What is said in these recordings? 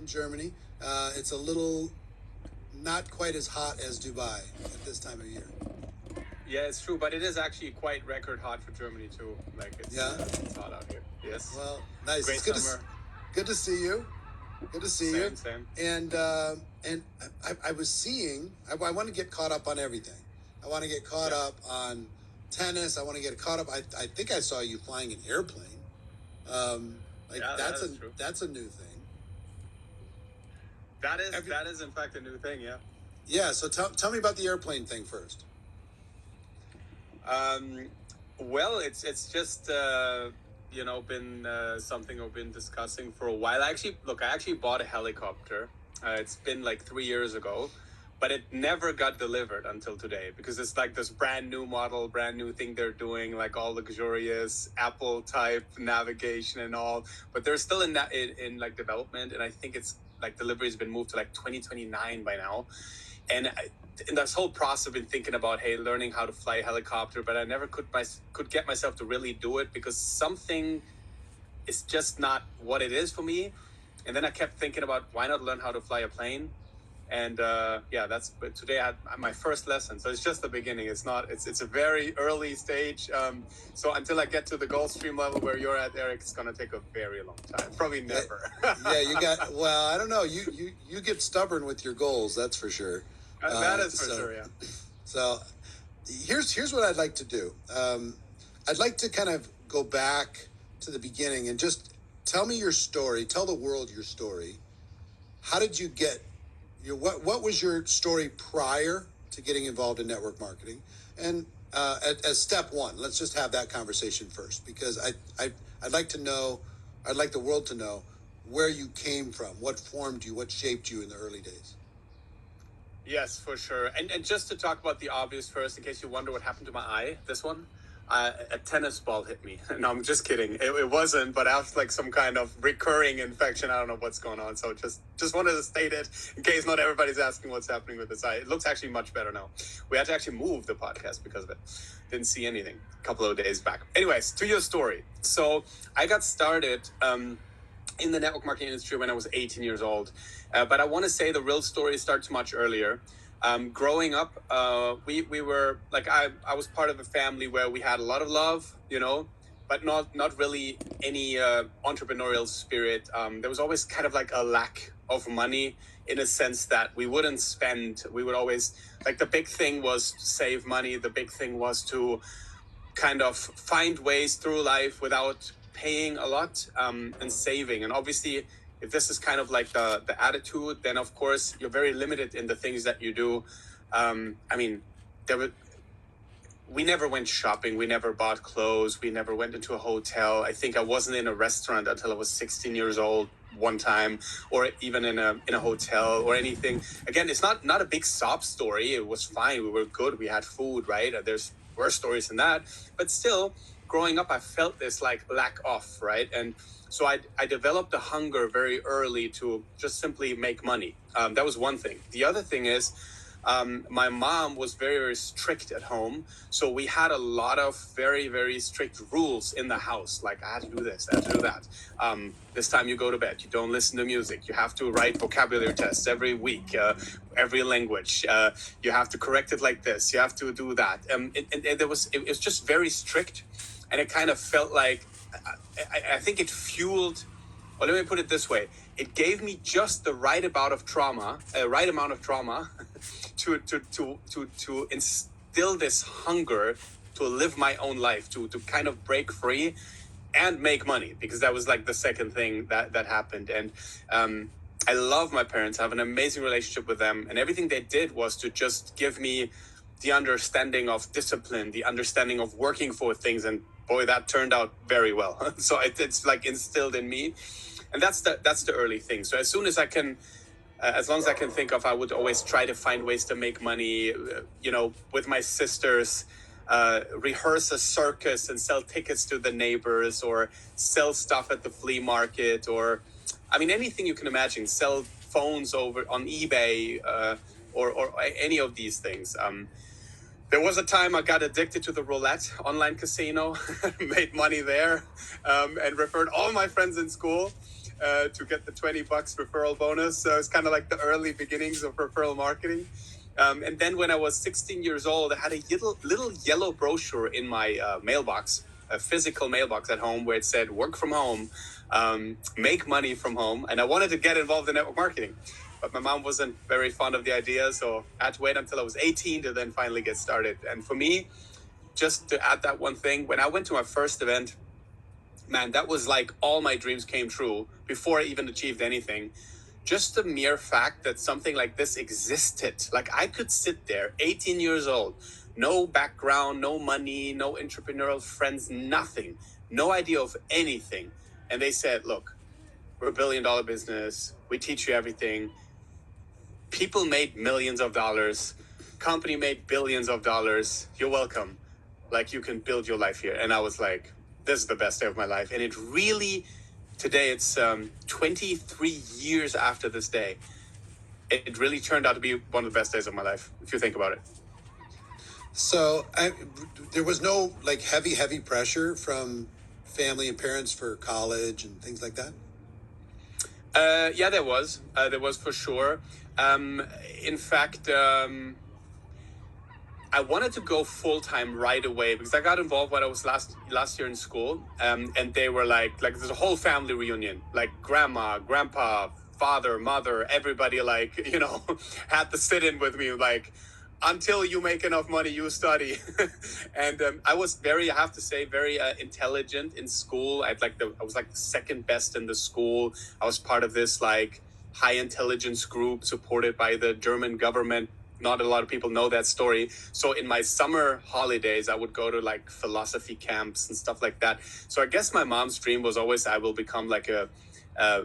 in Germany. It's a little not quite as hot as Dubai at this time of year. Yeah, it's true, but it is actually quite record hot for Germany too. Like it's hot out here. Yes. Well, nice. Great It's good summer. Good to see you. Good to see you. Same. And I was seeing. I want to get caught up on everything. I want to get caught up on tennis. I want to get caught up. I think I saw you flying an airplane. That's a new thing. That is in fact a new thing. Yeah. Yeah. So tell me about the airplane thing first. Well, it's just been something I've been discussing for a while. I actually bought a helicopter. It's been like 3 years ago, but it never got delivered until today because it's like this brand new model, brand new thing they're doing, like all luxurious Apple type navigation and all. But they're still in like development, and I think it's like delivery has been moved to like 2029 by now. And in this whole process, I've been thinking about, learning how to fly a helicopter, but I never could get myself to really do it because something is just not what it is for me. And then I kept thinking about why not learn how to fly a plane. And but today I had my first lesson. So it's just the beginning. It's a very early stage. So until I get to the Gulfstream level where you're at, Eric, it's going to take a very long time. Probably never. Well, I don't know. You get stubborn with your goals. That's for sure. That is for sure, yeah. So here's what I'd like to do. I'd like to kind of go back to the beginning and just tell me your story. Tell the world your story. How did you get what was your story prior to getting involved in network marketing? And as step one, let's just have that conversation first, because I'd like the world to know where you came from, what formed you, what shaped you in the early days. Yes, for sure. And just to talk about the obvious first, in case you wonder what happened to my eye, this one, a tennis ball hit me. No, I'm just kidding. It wasn't, but I have like some kind of recurring infection. I don't know what's going on. So just wanted to state it in case not everybody's asking what's happening with this eye. It looks actually much better now. We had to actually move the podcast because of it. Didn't see anything a couple of days back. Anyways, to your story. So I got started in the network marketing industry when I was 18 years old. But I want to say the real story starts much earlier. Growing up, we were like, I was part of a family where we had a lot of love, but not really any entrepreneurial spirit. There was always kind of like a lack of money in a sense that we wouldn't spend. We would always, like, the big thing was to save money. The big thing was to kind of find ways through life without paying a lot and saving. And obviously, if this is kind of like the attitude, then of course you're very limited in the things that you do. We never went shopping. We never bought clothes. We never went into a hotel. I think I wasn't in a restaurant until I was 16 years old one time, or even in a hotel or anything. Again, it's not a big sob story. It was fine. We were good. We had food, right? There's worse stories than that. But still, growing up, I felt this like lack of, right? And so I developed a hunger very early to just simply make money. That was one thing. The other thing is my mom was very, very strict at home. So we had a lot of very, very strict rules in the house. Like, I had to do this, I had to do that. This time you go to bed, you don't listen to music. You have to write vocabulary tests every week, every language. You have to correct it like this. You have to do that. It was just very strict. And it kind of felt like, I think it fueled, or let me put it this way, it gave me just the right amount of trauma to instill this hunger to live my own life, to kind of break free and make money, because that was like the second thing that happened. And I love my parents. I have an amazing relationship with them, and everything they did was to just give me the understanding of discipline, the understanding of working for things, and boy, that turned out very well. So it's like instilled in me, and that's the early thing. So as soon as I can, as long as I can think of, I would always try to find ways to make money. With my sisters, rehearse a circus and sell tickets to the neighbors, or sell stuff at the flea market, or anything you can imagine. Sell phones over on eBay, or any of these things. There was a time I got addicted to the roulette online casino, made money there, and referred all my friends in school. to get the $20 referral bonus. So it's kind of like the early beginnings of referral marketing. And then when I was 16 years old, I had a little yellow brochure in my mailbox, a physical mailbox at home where it said work from home, make money from home. And I wanted to get involved in network marketing, but my mom wasn't very fond of the idea. So I had to wait until I was 18 to then finally get started. And for me, just to add that one thing, when I went to my first event, man, that was like all my dreams came true before I even achieved anything. Just the mere fact that something like this existed, like I could sit there, 18 years old, no background, no money, no entrepreneurial friends, nothing, no idea of anything. And they said, look, we're $1 billion business. We teach you everything. People made millions of dollars. Company made billions of dollars. You're welcome. Like, you can build your life here. And I was like, this is the best day of my life. And it really, today it's 23 years after this day. It really turned out to be one of the best days of my life, if you think about it. So there was no like heavy pressure from family and parents for college and things like that? Yeah, there was. There was for sure. In fact, I wanted to go full-time right away because I got involved when I was last year in school. And they were like there's a whole family reunion, like grandma, grandpa, father, mother, everybody had to sit in with me like, until you make enough money, you study. And I was I have to say, very intelligent in school. I was like the second best in the school. I was part of this like high intelligence group supported by the German government. Not a lot of people know that story. So in my summer holidays, I would go to like philosophy camps and stuff like that. So I guess my mom's dream was always I will become like how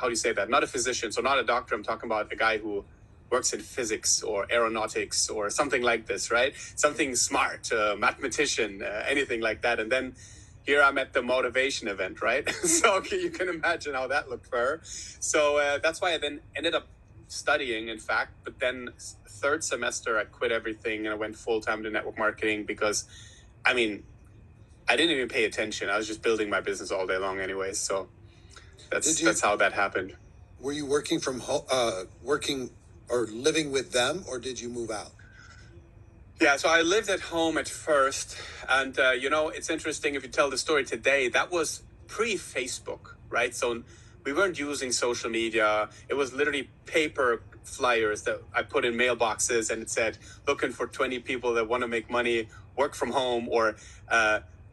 do you say that? Not a physician, so not a doctor. I'm talking about a guy who works in physics or aeronautics or something like this, right? Something smart, mathematician, anything like that. And then here I'm at the motivation event, right? So you can imagine how that looked for her. So that's why I then ended up studying, in fact. But then third semester, I quit everything and I went full-time to network marketing because, I mean, I didn't even pay attention. I was just building my business all day long anyways. So that's how that happened. Were you working from home, working or living with them, or did you move out? Yeah, so I lived at home at first. And, it's interesting if you tell the story today, that was pre-Facebook, right? So we weren't using social media. It was literally paper flyers that I put in mailboxes, and it said, looking for 20 people that want to make money, work from home, or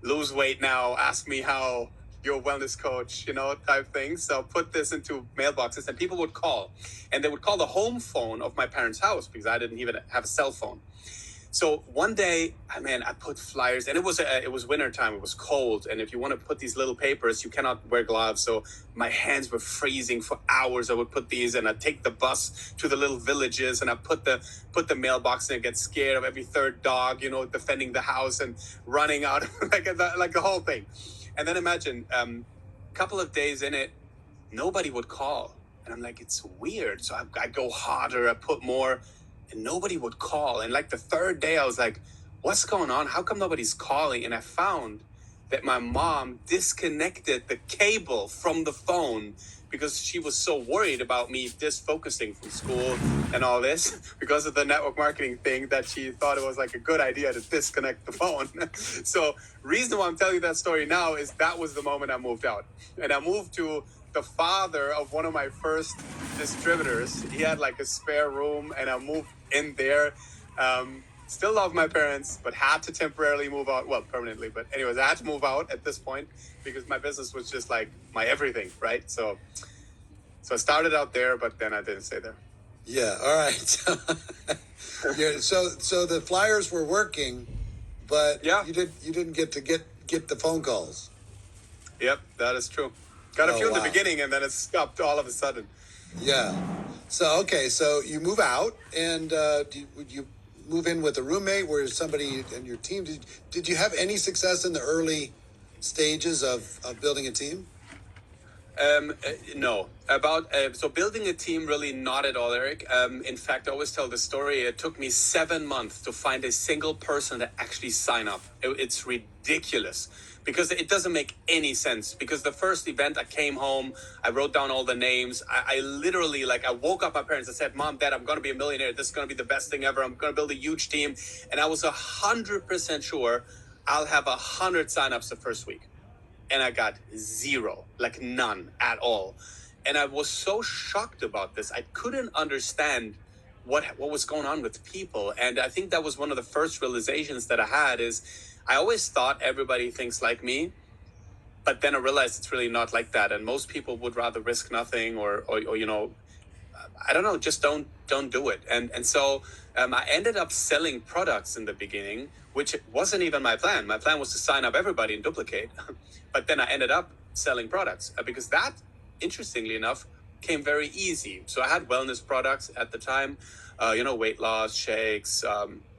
lose weight now, ask me how, your wellness coach, type thing. So put this into mailboxes, and people would call, and they would call the home phone of my parents' house because I didn't even have a cell phone. So one day, I put flyers, and it was winter time. It was cold, and if you want to put these little papers, you cannot wear gloves. So my hands were freezing for hours. I would put these, and I'd take the bus to the little villages, and I put the mailbox, and I get scared of every third dog, defending the house and running out, like the whole thing. And then imagine, a couple of days in it, nobody would call, and I'm like, it's weird. So I go harder, I put more. And nobody would call. And like the third day, I was like, what's going on? How come nobody's calling? And I found that my mom disconnected the cable from the phone because she was so worried about me disfocusing from school and all this because of the network marketing thing that she thought it was like a good idea to disconnect the phone. So reason why I'm telling you that story now is that was the moment I moved out. And I moved to the father of one of my first distributors. He had like a spare room, and I moved in there. Still love my parents, but had to temporarily move out. Well, permanently, but anyways, I had to move out at this point because my business was just like my everything, right? So I started out there, but then I didn't stay there. Yeah. All right. Yeah. So the flyers were working, but yeah, you didn't get to get the phone calls. Yep, that is true. Got a few in the beginning, and then it stopped all of a sudden. Yeah. So, okay. So you move out, and would you move in with a roommate? Where somebody in your team? Did you have any success in the early stages of building a team? No. So building a team, really not at all, Eric. In fact, I always tell the story. It took me 7 months to find a single person to actually sign up. It's ridiculous because it doesn't make any sense. Because the first event, I came home, I wrote down all the names. I literally, like, I woke up my parents and said, Mom, Dad, I'm going to be a millionaire. This is going to be the best thing ever. I'm going to build a huge team. And I was 100% sure I'll have 100 signups the first week. And I got zero, like none at all. And I was so shocked about this. I couldn't understand what was going on with people. And I think that was one of the first realizations that I had is I always thought everybody thinks like me, but then I realized it's really not like that. And most people would rather risk nothing or you know, I don't know, just don't do it. And so I ended up selling products in the beginning, which wasn't even my plan. My plan was to sign up everybody and duplicate. But then I ended up selling products because that, interestingly enough, came very easy. So I had wellness products at the time, you know, weight loss shakes,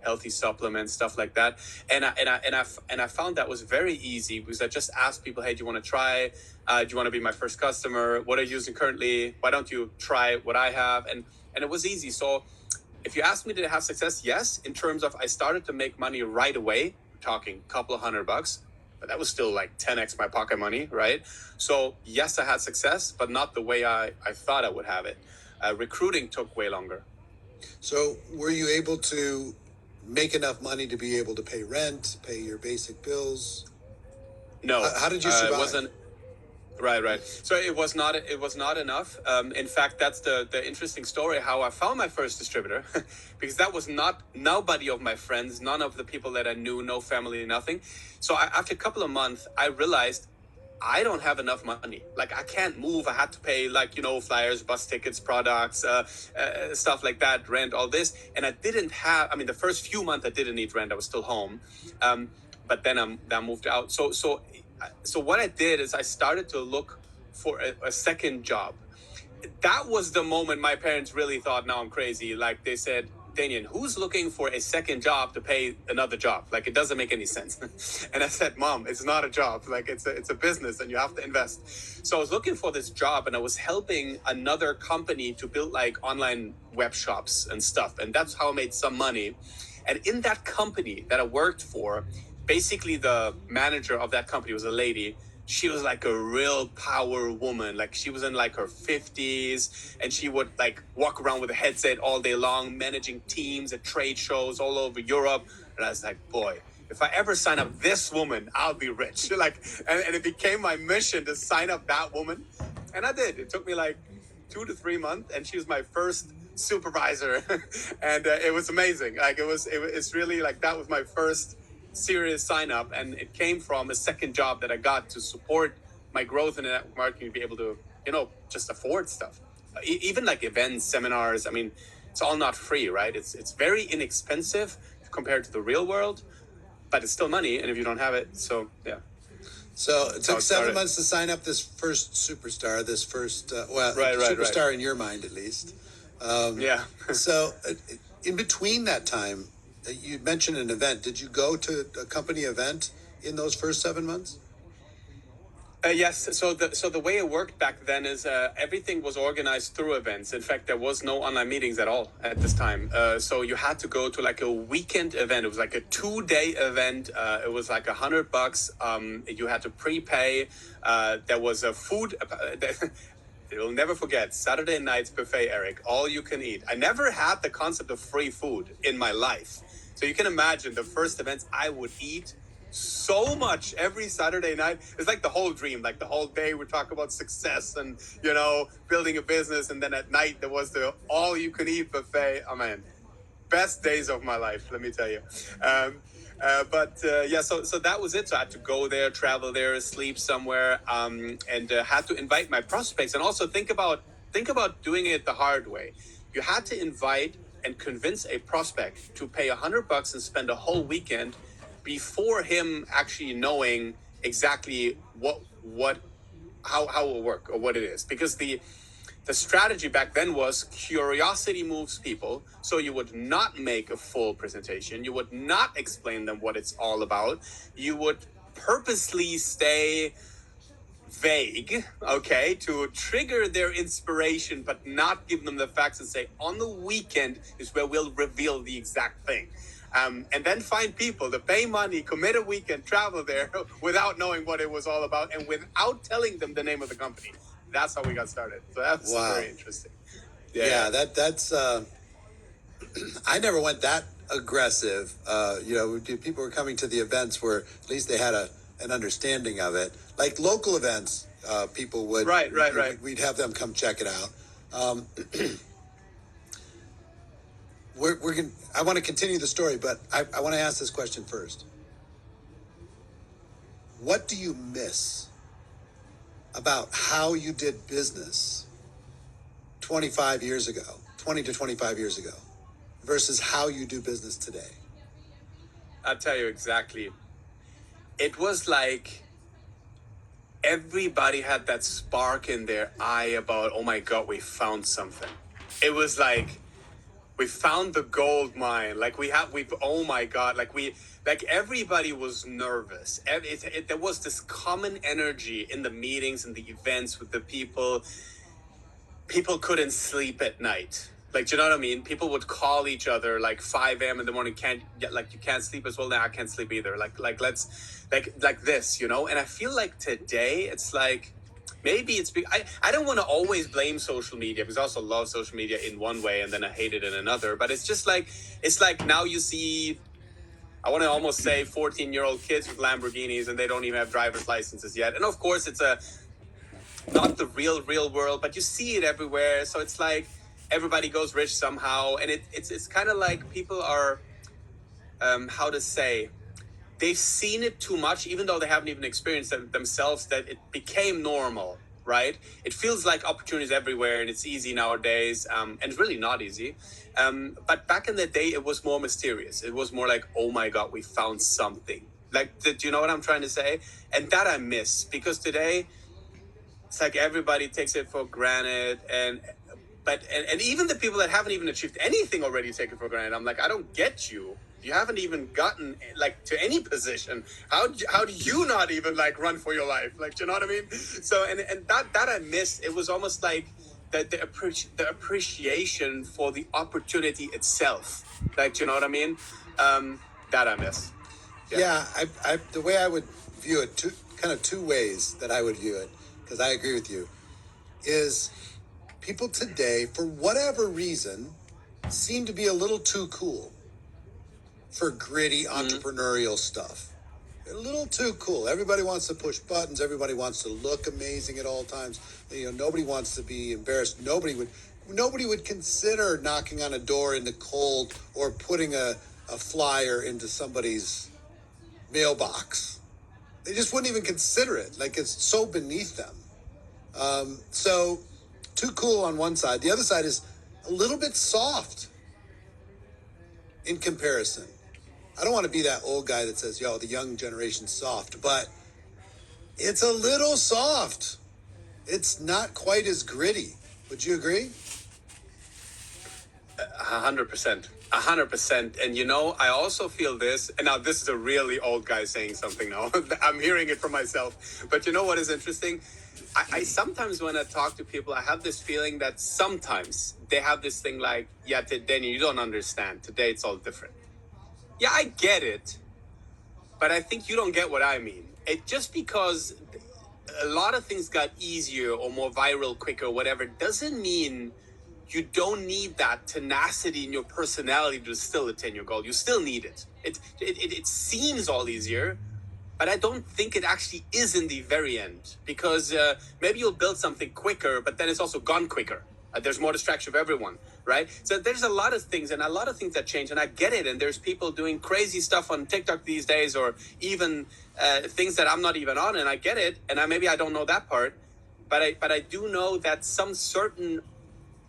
healthy supplements, stuff like that. And I found that was very easy because I just asked people, hey, do you want to try? Do you want to be my first customer? What are you using currently? Why don't you try what I have? And it was easy. So if you ask me, did I have success? Yes. In terms of I started to make money right away, we're talking a couple of $100, but that was still like 10x my pocket money, right? So yes, I had success, but not the way I thought I would have it. Recruiting took way longer. So were you able to make enough money to be able to pay rent, pay your basic bills? No. How did you survive? It wasn't. Right. So it was not enough. In fact, that's the interesting story, how I found my first distributor, because that was nobody of my friends, none of the people that I knew, no family, nothing. So after a couple of months, I realized I don't have enough money. Like, I can't move. I had to pay, like, you know, flyers, bus tickets, products, stuff like that, rent, all this. And I didn't have, I mean, the first few months I didn't need rent. I was still home. But then I moved out. So what I did is I started to look for a second job. That was the moment my parents really thought, now I'm crazy. Like, they said, Damian, who's looking for a second job to pay another job? Like, it doesn't make any sense. And I said, Mom, it's not a job. Like, it's a business and you have to invest. So I was looking for this job and I was helping another company to build like online web shops and stuff. And that's how I made some money. And in that company that I worked for, basically the manager of that company was a lady. She was like a real power woman. Like, she was in like her 50s and she would like walk around with a headset all day long, managing teams at trade shows all over Europe. And I was like, boy, if I ever sign up this woman, I'll be rich. Like, and it became my mission to sign up that woman. And I did. It took me like 2 to 3 months and she was my first supervisor. And it was amazing. Like, it's really like, that was my first serious sign up, and it came from a second job that I got to support my growth in network marketing, to be able to, you know, just afford stuff, even like events, seminars. I mean, it's all not free, right? It's very inexpensive compared to the real world, but it's still money, and if you don't have it, so yeah. So it took 7 months to sign up this first superstar, this first superstar in your mind, at least. Yeah. So in between that time, you mentioned an event. Did you go to a company event in those first 7 months? Yes. So the way it worked back then is everything was organized through events. In fact, there was no online meetings at all at this time. So you had to go to like a weekend event. It was like a 2-day event. It was like $100. You had to prepay. There was a food. You'll never forget Saturday night's buffet, Eric. All you can eat. I never had the concept of free food in my life. So you can imagine the first events I would eat so much every Saturday night. It's like the whole dream. Like, the whole day we talk about success and, you know, building a business. And then at night there was the all you can eat buffet. Oh man, best days of my life, let me tell you. So that was it. So I had to go there, travel there, sleep somewhere, and had to invite my prospects. And also think about doing it the hard way. You had to invite and convince a prospect to pay $100 and spend a whole weekend before him actually knowing exactly how it will work or what it is. Because the strategy back then was curiosity moves people. So you would not make a full presentation. You would not explain them what it's all about. You would purposely stay vague, okay, to trigger their inspiration, but not give them the facts and say, on the weekend is where we'll reveal the exact thing. And then find people to pay money, commit a weekend, travel there without knowing what it was all about and without telling them the name of the company. That's how we got started. So that's very interesting. Yeah, that's I never went that aggressive. People were coming to the events where at least they had an understanding of it. Like local events, people would right. We'd have them come check it out. We're gonna. I want to continue the story, but I want to ask this question first. What do you miss about how you did business 20 to 25 years ago, versus how you do business today? I'll tell you exactly. It was like everybody had that spark in their eye about, oh my God, we found something. It was like, we found the gold mine. Like oh my God, like everybody was nervous. There was this common energy in the meetings and the events with the people. People couldn't sleep at night. Like, do you know what I mean? People would call each other like 5 a.m. in the morning. You can't sleep as well. Now I can't sleep either. Let's this, And I feel like today it's like, maybe it's I don't want to always blame social media, because I also love social media in one way and then I hate it in another. But it's just like, now you see, I want to almost say 14-year-old kids with Lamborghinis and they don't even have driver's licenses yet. And of course it's not the real world, but you see it everywhere. So it's like everybody goes rich somehow. And it's kind of like people are, how to say, they've seen it too much, even though they haven't even experienced it themselves, that it became normal, right? It feels like opportunities everywhere and it's easy nowadays. And it's really not easy. But back in the day, it was more mysterious. It was more like, oh my God, we found something. Like, do you know what I'm trying to say? And that I miss, because today it's like everybody takes it for granted. And even the people that haven't even achieved anything already take it for granted. I'm like, I don't get you. You haven't even gotten like to any position. How do you not even like run for your life? Like, do you know what I mean? So and that I missed. It was almost like the appreciation for the opportunity itself. Like, do you know what I mean? That I miss. Yeah, I the way I would view it, two ways that I would view it, because I agree with you, is people today, for whatever reason, seem to be a little too cool for gritty entrepreneurial stuff. They're a little too cool. Everybody wants to push buttons. Everybody wants to look amazing at all times. Nobody wants to be embarrassed. Nobody would consider knocking on a door in the cold or putting a flyer into somebody's mailbox. They just wouldn't even consider it. Like, it's so beneath them. So too cool on one side. The other side is a little bit soft in comparison. I don't want to be that old guy that says, the young generation's soft, but it's a little soft. It's not quite as gritty. Would you agree? 100%. 100%. And I also feel this, and now this is a really old guy saying something now. I'm hearing it from myself. But you know what is interesting? I sometimes, when I talk to people, I have this feeling that sometimes they have this thing like, Daniel, you don't understand. Today it's all different. Yeah, I get it, but I think you don't get what I mean. Just because a lot of things got easier or more viral quicker, whatever, doesn't mean you don't need that tenacity in your personality to still attain your goal. You still need it. It seems all easier, but I don't think it actually is in the very end, because maybe you'll build something quicker, but then it's also gone quicker. There's more distraction of everyone, right? So there's a lot of things that change, and I get it. And there's people doing crazy stuff on TikTok these days, or even things that I'm not even on, and I get it. And maybe I don't know that part, but I do know that some certain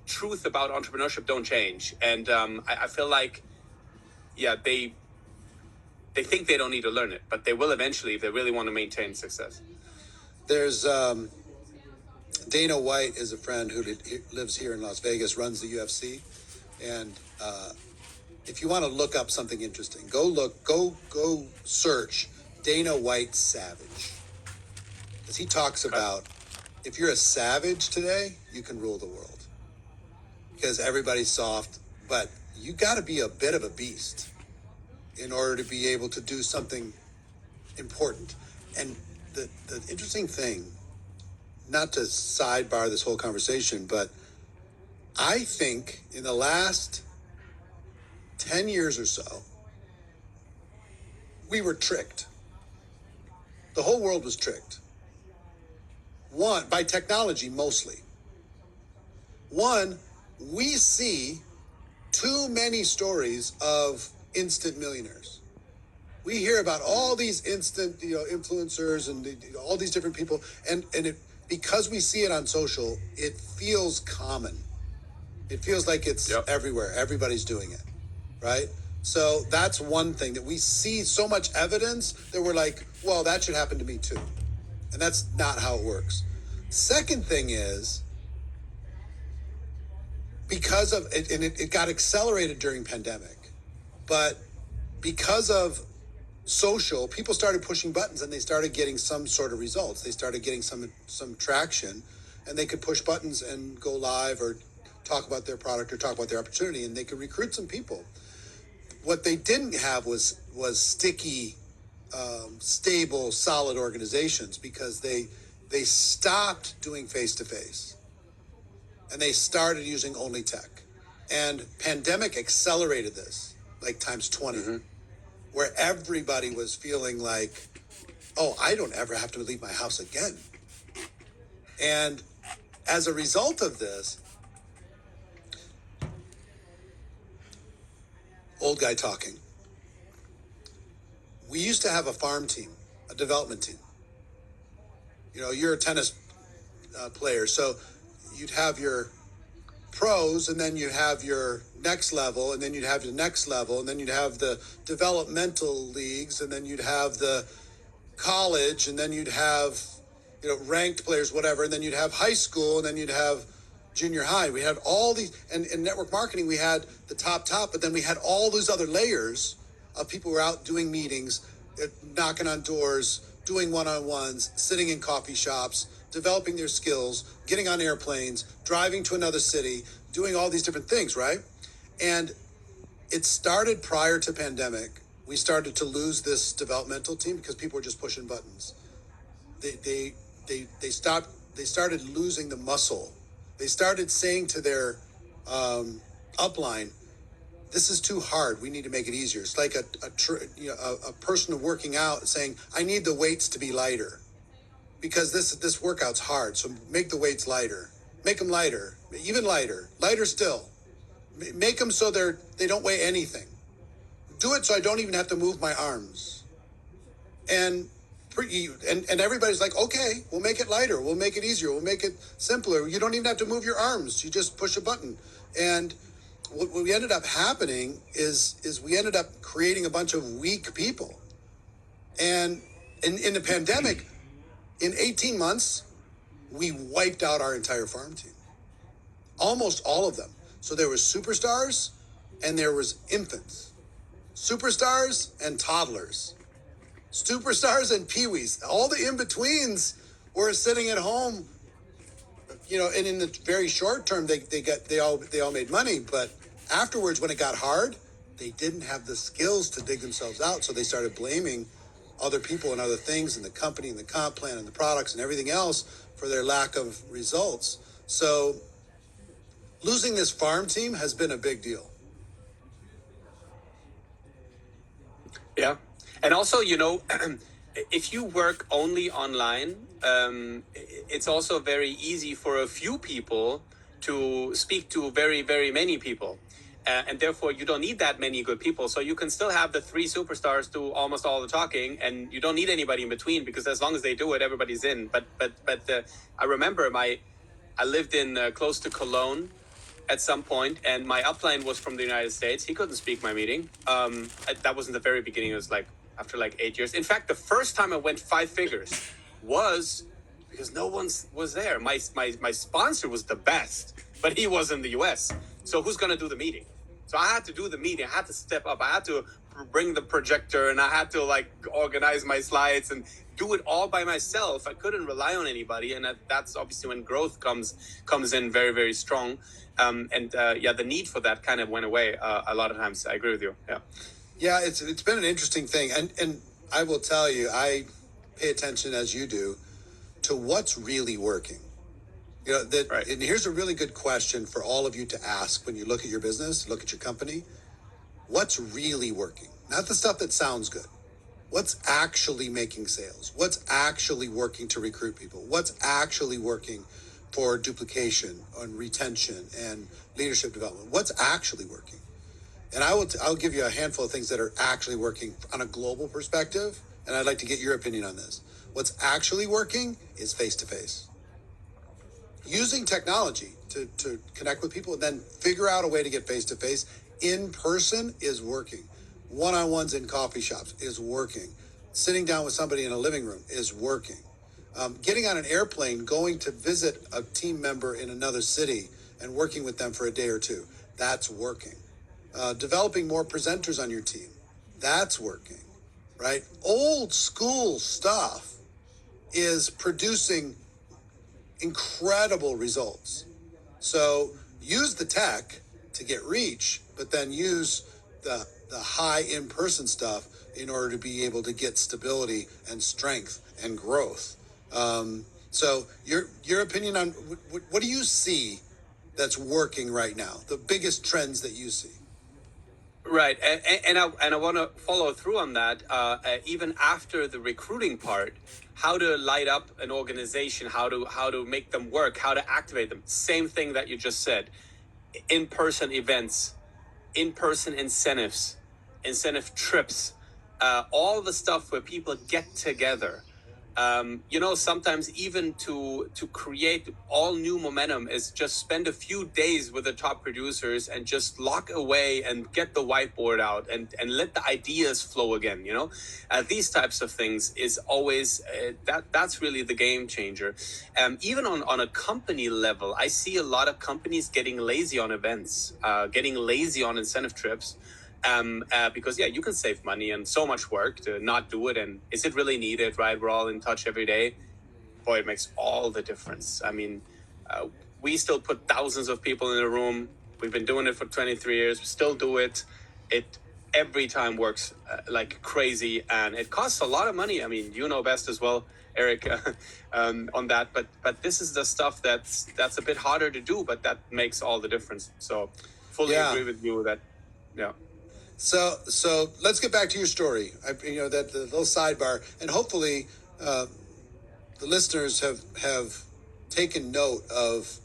truth about entrepreneurship don't change. And I feel like, they think they don't need to learn it, but they will eventually if they really want to maintain success. There's Dana White is a friend who lives here in Las Vegas, runs the UFC. And if you want to look up something interesting, go search Dana White Savage. Because he talks about, if you're a savage today, you can rule the world. Because everybody's soft, but you got to be a bit of a beast. in order to be able to do something important. And the interesting thing, not to sidebar this whole conversation, but I think in the last 10 years or so, we were tricked. The whole world was tricked. One, by technology mostly. One, we see too many stories of instant millionaires. We hear about all these instant, influencers and all these different people, and because we see it on social, it feels common. It feels like it's everywhere. Everybody's doing it, right? So that's one thing, that we see so much evidence that we're like, well, that should happen to me too. And that's not how it works. Second thing is, because of it, and it got accelerated during pandemic, but because of social, people started pushing buttons and they started getting some sort of results. They started getting some traction, and they could push buttons and go live or talk about their product or talk about their opportunity, and they could recruit some people. What they didn't have was sticky, stable, solid organizations, because they stopped doing face-to-face and they started using only tech. And pandemic accelerated this, like times 20, where everybody was feeling like, oh, I don't ever have to leave my house again. And as a result of this, old guy talking, we used to have a farm team, a development team. You're a tennis player, so you'd have your pros, and then you have your next level, and then you'd have your next level, and then you'd have the developmental leagues, and then you'd have the college, and then you'd have ranked players, whatever, and then you'd have high school, and then you'd have junior high. We had all these, and in network marketing, we had the top, but then we had all those other layers of people who were out doing meetings, knocking on doors, doing one-on-ones, sitting in coffee shops, developing their skills, getting on airplanes, driving to another city, doing all these different things, right? And it started prior to pandemic. We started to lose this developmental team because people were just pushing buttons. They started losing the muscle. They started saying to their upline, this is too hard. We need to make it easier. It's like a person working out saying, I need the weights to be lighter because this workout's hard. So make the weights lighter. Make them lighter, even lighter still. Make them so they don't weigh anything. Do it so I don't even have to move my arms. And everybody's like, okay, we'll make it lighter. We'll make it easier. We'll make it simpler. You don't even have to move your arms. You just push a button. And what we ended up happening is we ended up creating a bunch of weak people. And in the pandemic, in 18 months, we wiped out our entire farm team. Almost all of them. So there was superstars and there was infants. Superstars and toddlers. Superstars and peewees. All the in-betweens were sitting at home, and in the very short term, they all made money, but afterwards, when it got hard, they didn't have the skills to dig themselves out, so they started blaming other people and other things and the company and the comp plan and the products and everything else for their lack of results. So losing this farm team has been a big deal. Yeah. And also, if you work only online, it's also very easy for a few people to speak to very, very many people. And therefore, you don't need that many good people. So you can still have the 3 superstars do almost all the talking, and you don't need anybody in between, because as long as they do it, everybody's in. But I remember I lived in close to Cologne at some point, and my upline was from the United States. He couldn't speak my meeting. That was in the very beginning. It was after 8 years. In fact, the first time I went 5 figures was because no one was there. My sponsor was the best, but he was in the US. So who's going to do the meeting? So I had to do the meeting. I had to step up. I had to bring the projector, and I had to organize my slides and do it all by myself. I couldn't rely on anybody. And that's obviously when growth comes in very, very strong. The need for that kind of went away a lot of times. I agree with you. Yeah. Yeah, it's been an interesting thing, and I will tell you, I pay attention as you do to what's really working. You know that, Right. and here's a really good question for all of you to ask when you look at your business, look at your company. What's really working? Not the stuff that sounds good. What's actually making sales? What's actually working to recruit people? What's actually working for duplication and retention and leadership development? What's actually working? And I'll give you a handful of things that are actually working on a global perspective, and I'd like to get your opinion on this. What's actually working is face to face. Using technology to connect with people and then figure out a way to get face to face in person is working. One-on-ones in coffee shops is working. Sitting down with somebody in a living room is working. Getting on an airplane, going to visit a team member in another city and working with them for a day or two, that's working. Developing more presenters on your team, that's working, right? Old school stuff is producing incredible results. So use the tech to get reach, but then use the high in-person stuff in order to be able to get stability and strength and growth. So your opinion on what do you see that's working right now? The biggest trends that you see. Right, and I want to follow through on that. Even after the recruiting part, how to light up an organization, how to make them work, how to activate them. Same thing that you just said. In-person events, in-person incentives, incentive trips, all the stuff where people get together. Sometimes even to create all new momentum is just spend a few days with the top producers and just lock away and get the whiteboard out and let the ideas flow again. These types of things is always that's really the game changer. Even on a company level, I see a lot of companies getting lazy on events, getting lazy on incentive trips. Because you can save money and so much work to not do it. And is it really needed, right? We're all in touch every day. Boy, it makes all the difference. I mean, we still put thousands of people in a room. We've been doing it for 23 years. We still do it. It every time works like crazy, and it costs a lot of money. I mean, you know best as well, Eric, on that. But this is the stuff that's a bit harder to do, but that makes all the difference. So fully agree with you that, yeah. So let's get back to your story. That the little sidebar, and hopefully the listeners have taken note of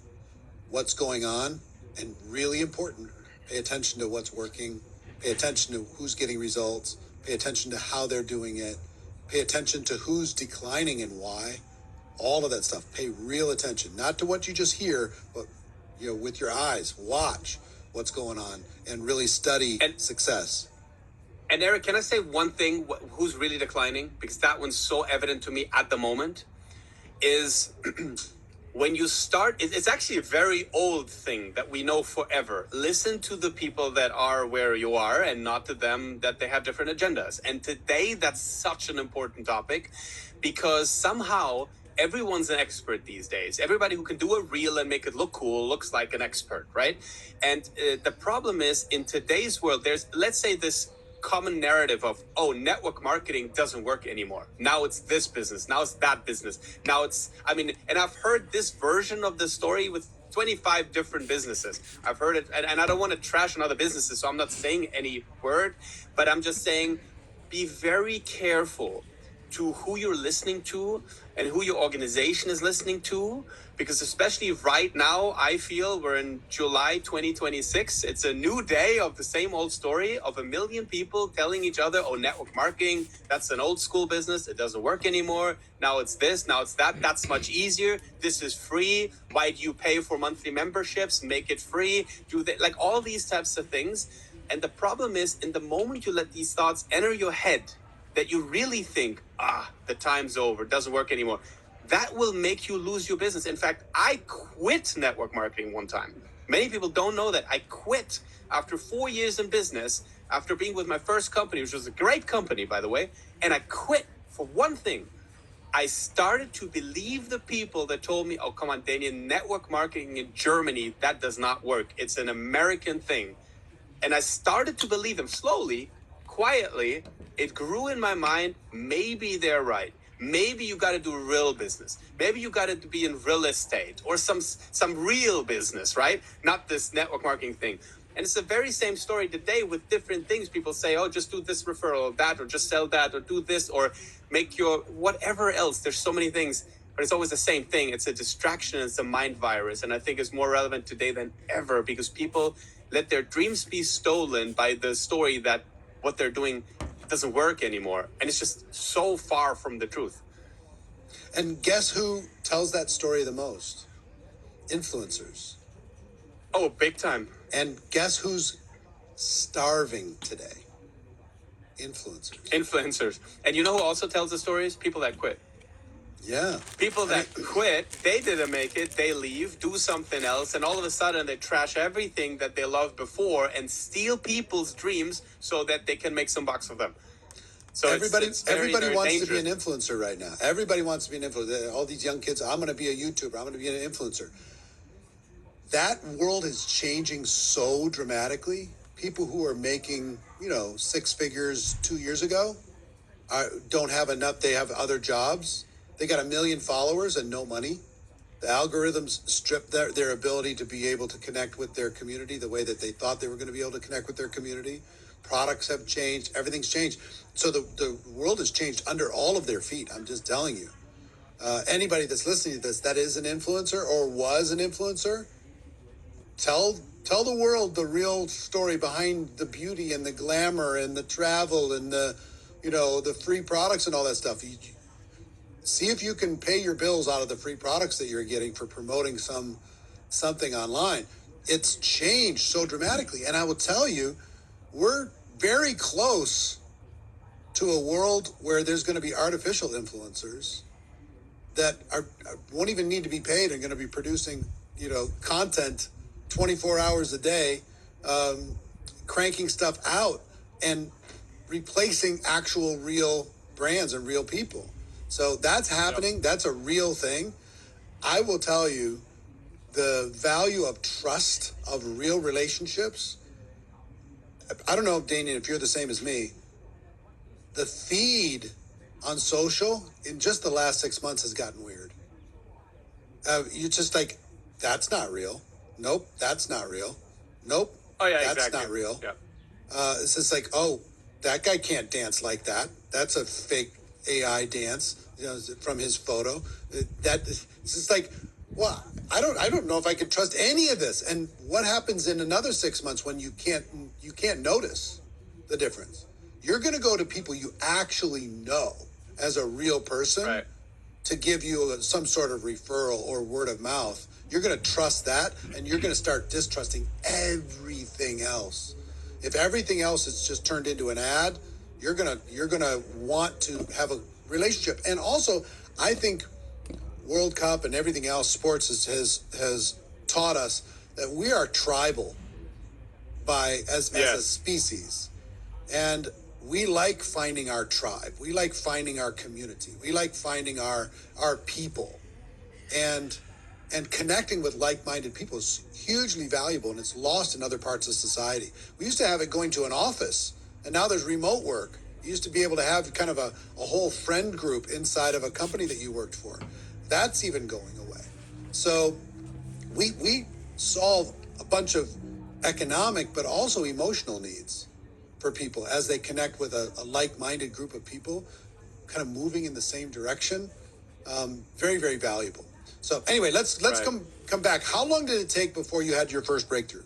what's going on, and really important, pay attention to what's working, pay attention to who's getting results, pay attention to how they're doing it, pay attention to who's declining and why. All of that stuff. Pay real attention, not to what you just hear, but with your eyes, watch what's going on and really study success. And Eric, can I say one thing? Who's really declining? Because that one's so evident to me at the moment. Is when you start. It's actually a very old thing that we know forever. Listen to the people that are where you are, and not to them that they have different agendas. And today, that's such an important topic, because somehow everyone's an expert these days. Everybody who can do a reel and make it look cool looks like an expert, right? And the problem is, in today's world, there's, let's say, this common narrative of, network marketing doesn't work anymore. Now it's this business. Now it's that business. Now it's, and I've heard this version of the story with 25 different businesses. I've heard it, and I don't want to trash on other businesses, so I'm not saying any word, but I'm just saying, be very careful to who you're listening to and who your organization is listening to, because especially right now, I feel we're in July 2026. It's a new day of the same old story of a million people telling each other, network marketing, that's an old school business. It doesn't work anymore. Now it's this, now it's that. That's much easier. This is free. Why do you pay for monthly memberships? Make it free. Do they, like all these types of things. And the problem is, in the moment you let these thoughts enter your head, that you really think, the time's over, doesn't work anymore, that will make you lose your business. In fact, I quit network marketing one time. Many people don't know that. I quit after 4 years in business, after being with my first company, which was a great company, by the way, and I quit for one thing. I started to believe the people that told me, come on, Damian, network marketing in Germany, that does not work. It's an American thing. And I started to believe them slowly, quietly, it grew in my mind, maybe they're right. Maybe you got to do real business. Maybe you got to be in real estate or some real business, right? Not this network marketing thing. And it's the very same story today with different things. People say, oh, just do this referral, or that, or just sell that, or do this, or make your whatever else. There's so many things, but it's always the same thing. It's a distraction. It's a mind virus. And I think it's more relevant today than ever because people let their dreams be stolen by the story that what they're doing doesn't work anymore. And it's just so far from the truth. And guess who tells that story the most? Influencers. Oh, big time. And guess who's starving today? Influencers. And you know who also tells the stories? People that quit. Yeah. People that quit, they didn't make it, they leave, do something else, and all of a sudden they trash everything that they loved before and steal people's dreams so that they can make some bucks of them. So everybody very wants dangerous. to be an influencer right now. Everybody wants to be an influencer. All these young kids, I'm going to be a YouTuber. I'm going to be an influencer. That world is changing so dramatically. People who are making, 6 figures 2 years ago don't have enough. They have other jobs. They got 1 million followers and no money. The algorithms strip their ability to be able to connect with their community the way that they thought they were going to be able to connect with their community. Products have changed. Everything's changed. So the world has changed under all of their feet. I'm just telling you. Anybody that's listening to this that is an influencer or was an influencer, tell the world the real story behind the beauty and the glamour and the travel and the free products and all that stuff. See if you can pay your bills out of the free products that you're getting for promoting something online. It's changed so dramatically. And I will tell you, we're very close to a world where there's going to be artificial influencers that won't even need to be paid and going to be producing, content 24 hours a day, cranking stuff out and replacing actual real brands and real people. So that's happening. Yep. That's a real thing. I will tell you the value of trust, of real relationships. I don't know, Damian, if you're the same as me. The feed on social in just the last 6 months has gotten weird. You're just like, that's not real. Nope, that's not real. Nope, oh, yeah, that's exactly. not real. Yeah. It's just like, oh, that guy can't dance like that. That's a fake AI dance, from his photo. It's just like, well, I don't know if I can trust any of this. And what happens in another 6 months when you can't notice the difference? You're going to go to people you actually know as a real person, right, to give you some sort of referral or word of mouth. You're going to trust that, and you're going to start distrusting everything else. If everything else is just turned into an ad, you're gonna want to have a relationship. And also, I think World Cup and everything else, sports has taught us that we are tribal as a species, and we like finding our tribe. We like finding our community. We like finding our people, and connecting with like-minded people is hugely valuable, and it's lost in other parts of society. We used to have it going to an office, and now there's remote work. You used to be able to have kind of a whole friend group inside of a company that you worked for. That's even going away. So we solve a bunch of economic but also emotional needs for people as they connect with a like-minded group of people kind of moving in the same direction. Very, very valuable. So anyway, let's right, come back. How long did it take before you had your first breakthrough?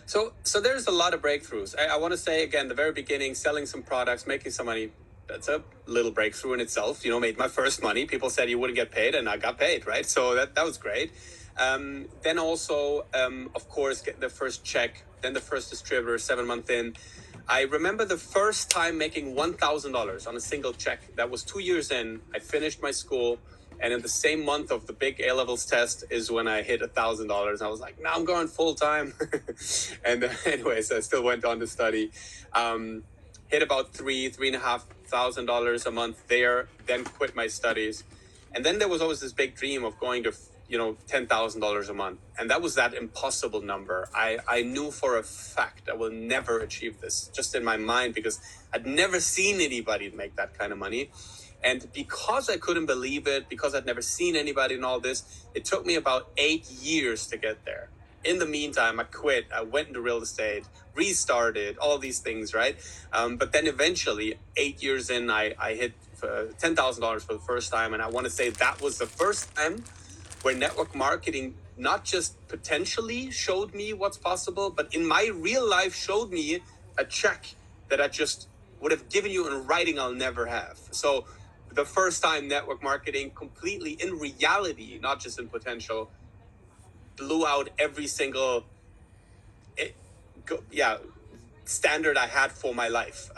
So there's a lot of breakthroughs. I want to say, again, the very beginning, selling some products, making some money, that's a little breakthrough in itself. Made my first money. People said you wouldn't get paid, and I got paid, right? So that was great. Then also, of course, get the first check, then the first distributor, 7 months in. I remember the first time making $1,000 on a single check. That was 2 years in. I finished my school. And in the same month of the big A-levels test is when I hit $1,000. I was like, now I'm going full time. And anyways, I still went on to study. Hit about $3,500 a month there, then quit my studies. And then there was always this big dream of going to $10,000 a month. And that was that impossible number. I knew for a fact I will never achieve this, just in my mind, because I'd never seen anybody make that kind of money. And because I couldn't believe it, because I'd never seen anybody in all this, it took me about 8 years to get there. In the meantime, I quit. I went into real estate, restarted, all these things, right? But then eventually, 8 years in, I hit $10,000 for the first time. And I want to say that was the first time where network marketing not just potentially showed me what's possible, but in my real life showed me a check that I just would have given you in writing I'll never have. So the first time network marketing completely in reality, not just in potential, blew out every single standard I had for my life.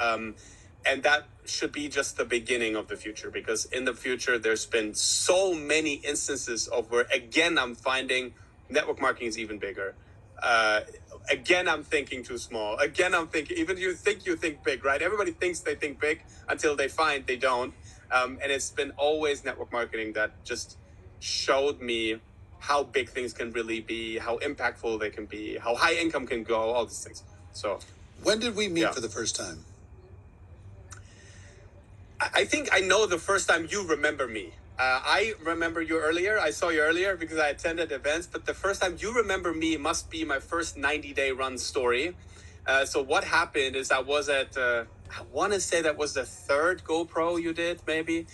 And that should be just the beginning of the future, because in the future, there's been so many instances of where, again, I'm finding network marketing is even bigger. Again, I'm thinking too small. Again, I'm thinking, even you think big, right? Everybody thinks they think big until they find they don't. And it's been always network marketing that just showed me how big things can really be, how impactful they can be, how high income can go, all these things. So when did we meet for the first time? I think I know the first time you remember me. I remember you earlier. I saw you earlier because I attended events. But the first time you remember me must be my first 90-day run story. So what happened is I was at, I want to say that was the third GoPro you did, maybe.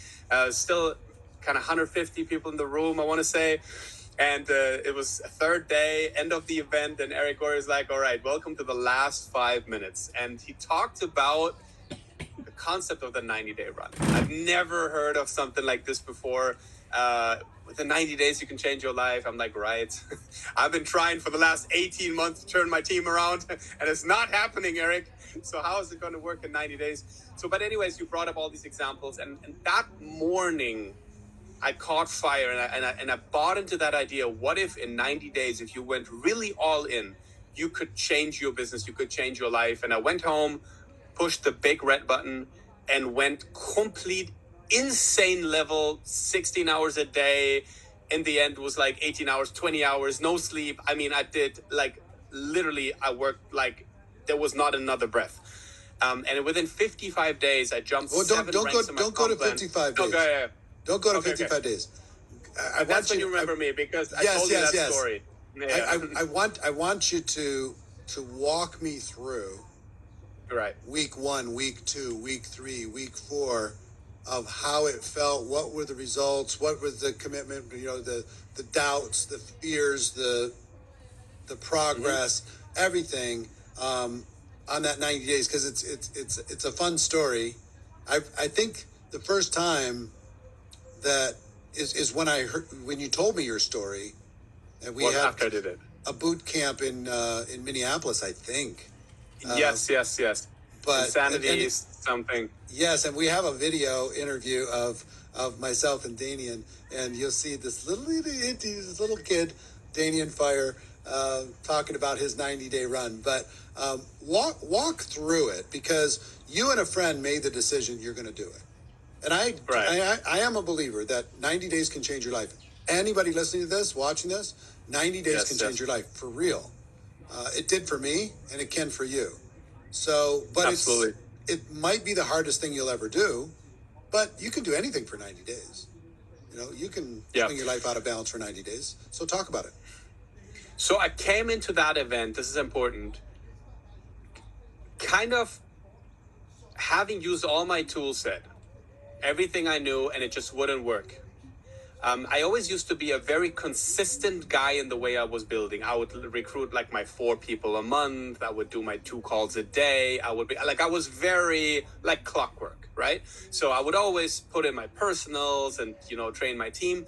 Still kind of 150 people in the room, I want to say. And it was a third day, end of the event. And Eric Worre is like, all right, welcome to the last 5 minutes. And he talked about the concept of the 90-day run. I've never heard of something like this before. With the 90 days, you can change your life. I'm like, right. I've been trying for the last 18 months to turn my team around, and it's not happening, Eric. So how is it going to work in 90 days? So, but anyways, you brought up all these examples. And that morning, I caught fire, and I bought into that idea. What if in 90 days, if you went really all in, you could change your business, you could change your life? And I went home, pushed the big red button, and went complete insane level, 16 hours a day. In the end, it was like 18 hours, 20 hours, no sleep. I mean, I did like literally, I worked like there was not another breath. And within 55 days, I jumped seven ranks in my don't go to 55 days. Okay. Don't go to 55 days. That's when you remember me, because I told you that story. Yeah. I want you to walk me through week 1, week 2, week 3, week 4 of how it felt. What were the results? What was the commitment? The doubts, the fears, the progress, everything on that 90 days, because it's a fun story. I think the first time that is when you told me your story, and we had a boot camp in Minneapolis, I think. Yes. But Insanity is something. Yes, and we have a video interview of myself and Damian, and you'll see this little kid, Damian Feier, talking about his 90-day run. But walk through it, because you and a friend made the decision you're going to do it. And I am a believer that 90 days can change your life. Anybody listening to this, watching this, 90 days can change your life for real. It did for me, and it can for you. So, but absolutely, it might be the hardest thing you'll ever do, but you can do anything for 90 days. You can bring your life out of balance for 90 days. So talk about it. So I came into that event, this is important, kind of having used all my tool set, everything I knew, and it just wouldn't work. I always used to be a very consistent guy in the way I was building. I would recruit like my 4 people a month. I would do my 2 calls a day. I was very like clockwork, right? So I would always put in my personals and, train my team.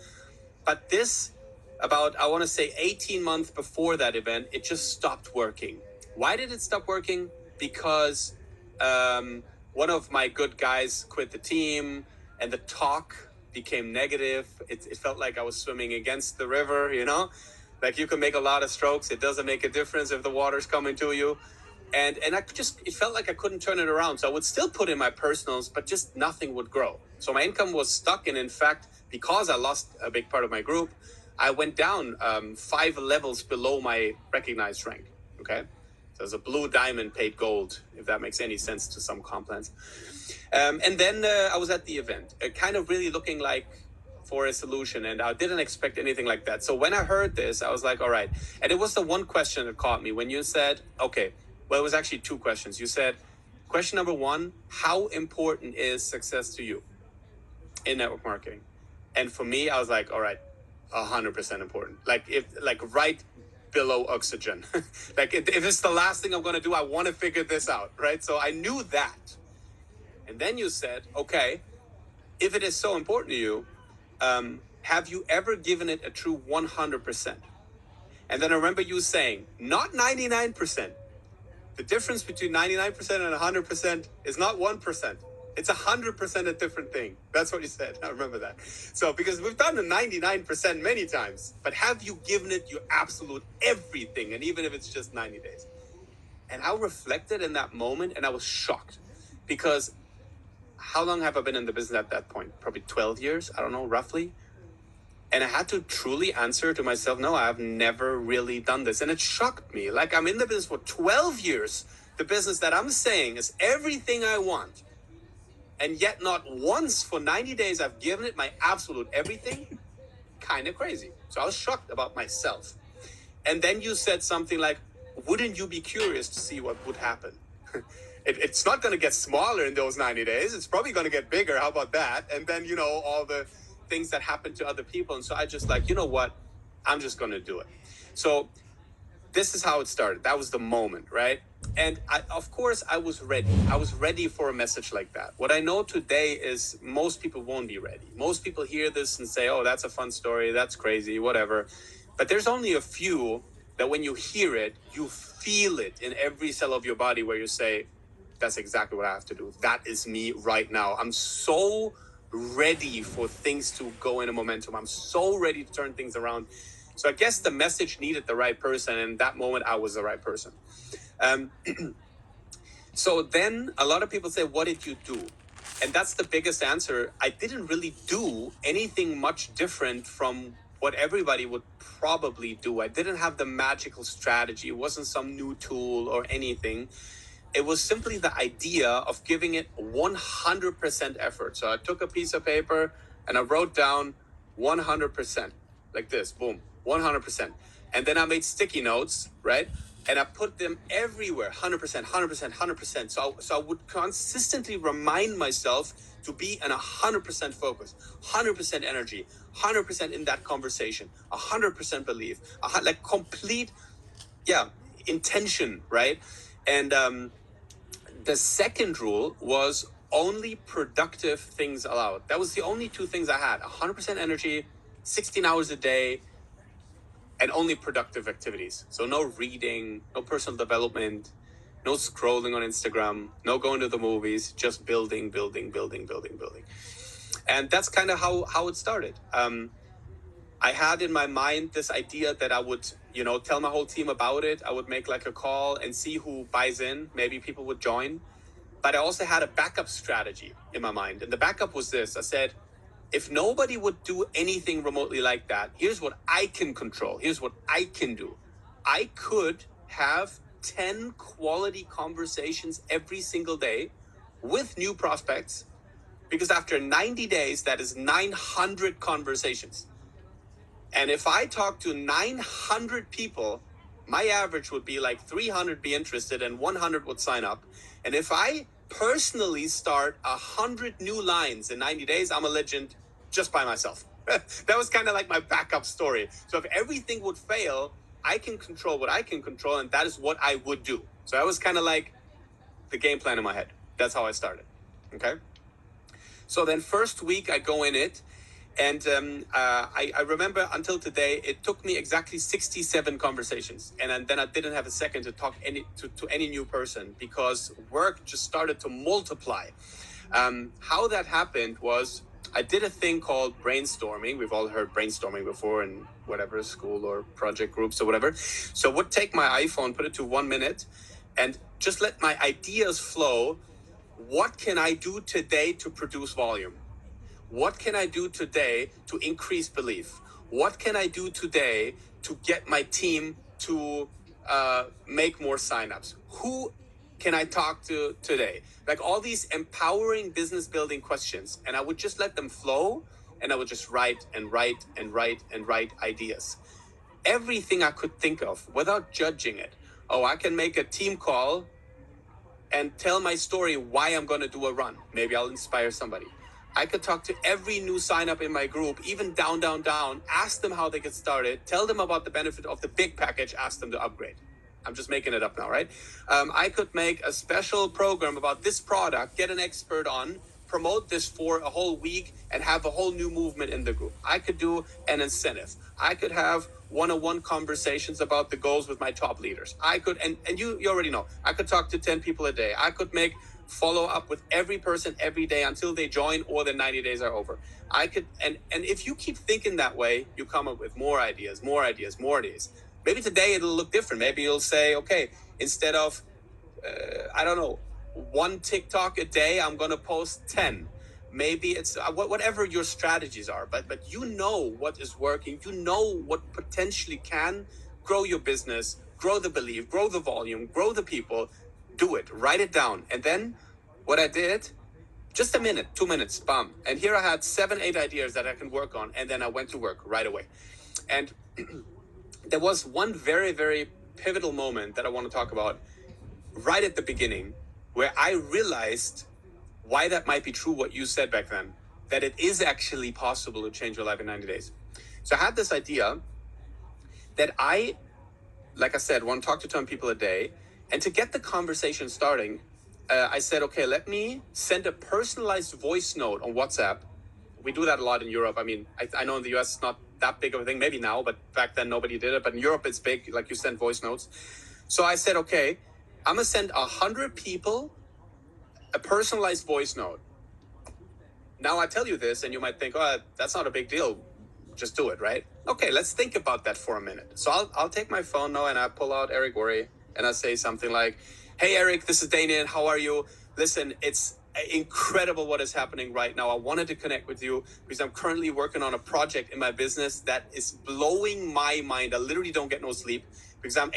But this, about, I want to say 18 months before that event, it just stopped working. Why did it stop working? Because one of my good guys quit the team, and the talk became negative. It felt like I was swimming against the river, like you can make a lot of strokes. It doesn't make a difference if the water's coming to you. And it felt like I couldn't turn it around. So I would still put in my personals, but just nothing would grow. So my income was stuck. And in fact, because I lost a big part of my group, I went down 5 levels below my recognized rank. Okay. So it's a blue diamond paid gold, if that makes any sense to some comp plans. And then I was at the event, kind of really looking like for a solution, and I didn't expect anything like that. So when I heard this, I was like, all right. And it was the one question that caught me when you said, okay, well, it was actually 2 questions. You said, question number 1, how important is success to you in network marketing? And for me, I was like, all right, 100% important. Like right below oxygen. Like if it's the last thing I'm going to do, I want to figure this out, right? So I knew that. And then you said, okay, if it is so important to you, have you ever given it a true 100%? And then I remember you saying, not 99%. The difference between 99% and 100% is not 1%. It's 100% a different thing. That's what you said. I remember that. So, because we've done the 99% many times, but have you given it your absolute everything? And even if it's just 90 days. And I reflected in that moment and I was shocked because how long have I been in the business at that point? Probably 12 years. I don't know, roughly. And I had to truly answer to myself, no, I've never really done this. And it shocked me. Like, I'm in the business for 12 years. The business that I'm saying is everything I want. And yet not once for 90 days I've given it my absolute everything. Kind of crazy. So I was shocked about myself. And then you said something like, wouldn't you be curious to see what would happen? It's not going to get smaller in those 90 days. It's probably going to get bigger. How about that? And then, all the things that happen to other people. And so I just like, you know what? I'm just going to do it. So this is how it started. That was the moment, right? And of course, I was ready. I was ready for a message like that. What I know today is most people won't be ready. Most people hear this and say, oh, that's a fun story. That's crazy, whatever. But there's only a few that when you hear it, you feel it in every cell of your body where you say, that's exactly what I have to do. That is me right now. I'm so ready for things to go in a momentum. I'm so ready to turn things around. So I guess the message needed the right person. And in that moment, I was the right person. So then a lot of people say, what did you do? And that's the biggest answer. I didn't really do anything much different from what everybody would probably do. I didn't have the magical strategy. It wasn't some new tool or anything. It was simply the idea of giving it 100% effort. So I took a piece of paper and I wrote down 100%, like this, boom, 100%. And then I made sticky notes, right? And I put them everywhere, 100%, 100%, 100%. So I would consistently remind myself to be in 100% focus, 100% energy, 100% in that conversation, 100% belief, like complete, intention, right? And the second rule was only productive things allowed. That was the only 2 things I had, 100% energy, 16 hours a day, and only productive activities. So no reading, no personal development, no scrolling on Instagram, no going to the movies, just building. And that's kind of how it started. I had in my mind this idea that I would, tell my whole team about it. I would make like a call and see who buys in. Maybe people would join. But I also had a backup strategy in my mind. And the backup was this. I said, if nobody would do anything remotely like that, here's what I can control. Here's what I can do. I could have 10 quality conversations every single day with new prospects, because after 90 days, that is 900 conversations. And if I talk to 900 people, my average would be like 300 be interested and 100 would sign up. And if I personally start 100 new lines in 90 days, I'm a legend just by myself. That was kind of like my backup story. So if everything would fail, I can control what I can control, and that is what I would do. So that was kind of like the game plan in my head. That's how I started. Okay. So then first week I go in it. And I remember until today, it took me exactly 67 conversations. And then I didn't have a second to talk to any new person, because work just started to multiply. How that happened was I did a thing called brainstorming. We've all heard brainstorming before in whatever school or project groups or whatever. So I would take my iPhone, put it to 1 minute, and just let my ideas flow. What can I do today to produce volume? What can I do today to increase belief? what can I do today to get my team to make more signups? Who can I talk to today? Like all these empowering business building questions. And I would just let them flow, and I would just write and write and write and write ideas. Everything I could think of without judging it. Oh, I can make a team call and tell my story why I'm going to do a run. Maybe I'll inspire somebody. I could talk to every new sign up in my group, even down, ask them how they get started, tell them about the benefit of the big package, ask them to upgrade. I'm just making it up now, right? I could make a special program about this product, get an expert on, promote this for a whole week, and have a whole new movement in the group. I could do an incentive. I could have one-on-one conversations about the goals with my top leaders. I could, and you already know, I could talk to 10 people a day. I could make follow up with every person every day until they join or the 90 days are over. I could, and if you keep thinking that way, you come up with more ideas. Maybe today it'll look different. Maybe you'll say, okay, instead of, I don't know, one TikTok a day, I'm going to post 10. Maybe it's whatever your strategies are, but you know what is working. You know what potentially can grow your business, grow the belief, grow the volume, grow the people. Do it, write it down. And then what I did, just a minute, 2 minutes, bam. And here I had 7, 8 ideas that I can work on. And then I went to work right away. And there was one very, very pivotal moment that I want to talk about right at the beginning, where I realized why that might be true, what you said back then, that it is actually possible to change your life in 90 days. So I had this idea that I, like I said, want to talk to 10 people a day. And to get the conversation starting, I said, okay, let me send a personalized voice note on WhatsApp. We do that a lot in Europe. I mean, I know in the US it's not that big of a thing, maybe now, but back then nobody did it. But in Europe it's big, like you send voice notes. So I said, okay, I'm going to send 100 people a personalized voice note. Now I tell you this and you might think, oh, that's not a big deal. Just do it, right? Okay, let's think about that for a minute. So I'll take my phone now and I pull out Eric Worre and I say something like, hey, Eric, this is Damian. How are you? Listen, it's incredible what is happening right now. I wanted to connect with you because I'm currently working on a project in my business that is blowing my mind. I literally don't get no sleep because I'm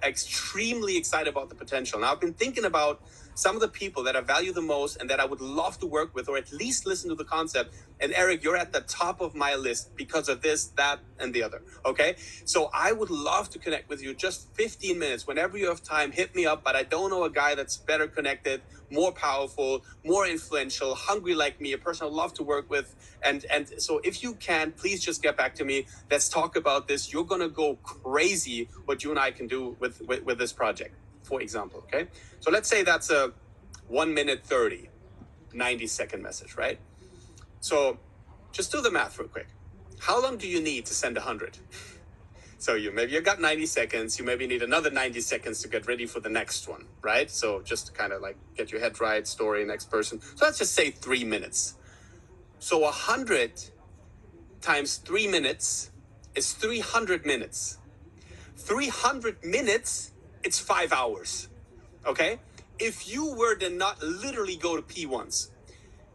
extremely excited about the potential. Now, I've been thinking about some of the people that I value the most and that I would love to work with or at least listen to the concept. And Eric, you're at the top of my list because of this, that, and the other. Okay. So I would love to connect with you just 15 minutes. Whenever you have time, hit me up. But I don't know a guy that's better connected, more powerful, more influential, hungry like me, a person I'd love to work with. And so if you can, please just get back to me. Let's talk about this. You're going to go crazy what you and I can do with this project, for example. Okay. So let's say that's a 1 minute 30, 90-second message, right? So just do the math real quick. How long do you need to send 100? So maybe you've got 90 seconds. You maybe need another 90 seconds to get ready for the next one, right? So just kind of like get your head right, story, next person. So let's just say 3 minutes. So 100 times 3 minutes is 300 minutes. 300 minutes, it's 5 hours, okay? If you were to not literally go to pee once,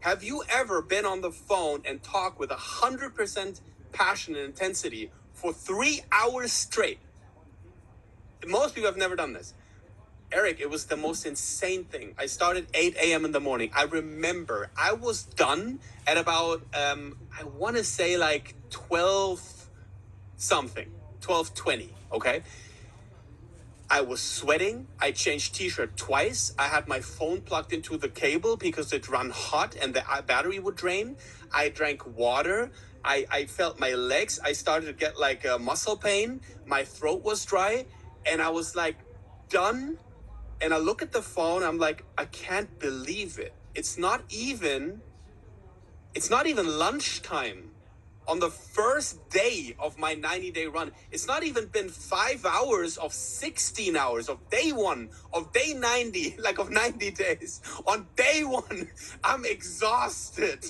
have you ever been on the phone and talked with 100% passion and intensity for 3 hours straight? Most people have never done this. Eric, it was the most insane thing. I started 8 a.m. in the morning. I remember I was done at about, I want to say like 12 something, 12:20, okay? I was sweating. I changed t-shirt twice. I had my phone plugged into the cable because it ran hot and the battery would drain. I drank water. I felt my legs. I started to get like a muscle pain. My throat was dry and I was like done. And I look at the phone. I'm like, I can't believe it. It's not even lunchtime. On the first day of my 90-day run, it's not even been 5 hours of 16 hours of day one, of day 90, like of 90 days. On day one, I'm exhausted.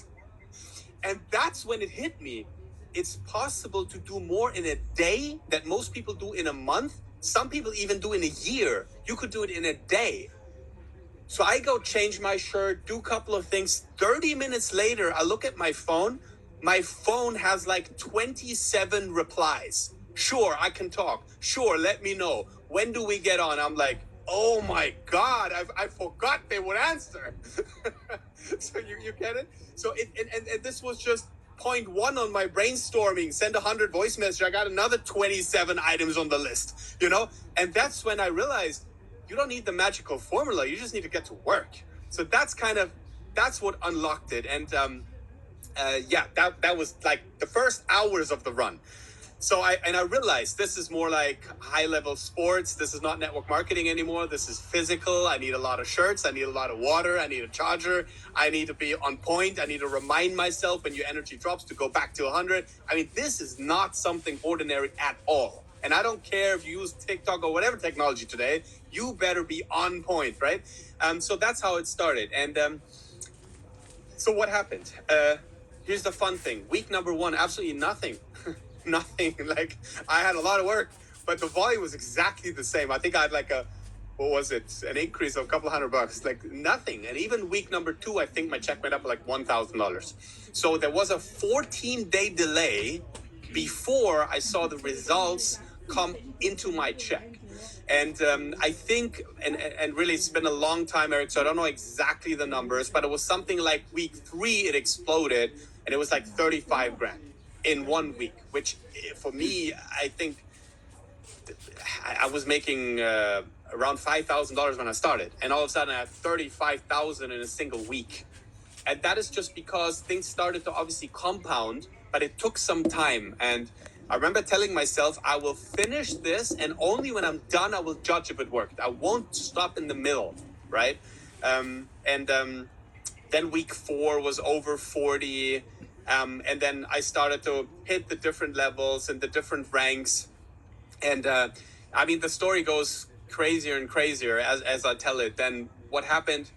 And that's when it hit me. It's possible to do more in a day that most people do in a month. Some people even do in a year. You could do it in a day. So I go change my shirt, do a couple of things. 30 minutes later, I look at my phone. my phone has like 27 replies. Sure, I can talk. Sure, let me know. When do we get on? I'm like, oh my God, I forgot they would answer. So you get it? So and this was just point one on my brainstorming. Send 100 voice messages. I got another 27 items on the list, you know? And that's when I realized you don't need the magical formula. You just need to get to work. So that's what unlocked it. And that was like the first hours of the run. So I realized this is more like high level sports. This is not network marketing anymore. This is physical. I need a lot of shirts. I need a lot of water. I need a charger. I need to be on point. I need to remind myself when your energy drops to go back to 100. I mean, this is not something ordinary at all. And I don't care if you use TikTok or whatever technology today, you better be on point, right? So that's how it started. And so what happened? Here's the fun thing. Week number one, absolutely nothing. Nothing. Like, I had a lot of work, but the volume was exactly the same. I think I had like an increase of a couple $100, like nothing. And even week number two, I think my check went up like $1,000. So there was a 14-day delay before I saw the results come into my check. And I think, and really it's been a long time, Eric, so I don't know exactly the numbers, but it was something like week 3, it exploded, and it was like 35 grand in 1 week, which for me, I think I was making around $5,000 when I started. And all of a sudden I had 35,000 in a single week. And that is just because things started to obviously compound, but it took some time. And I remember telling myself, I will finish this, and only when I'm done, I will judge if it worked. I won't stop in the middle, right? Then week 4 was over 40. And then I started to hit the different levels and the different ranks. And I mean, the story goes crazier and crazier as I tell it. Then what happened?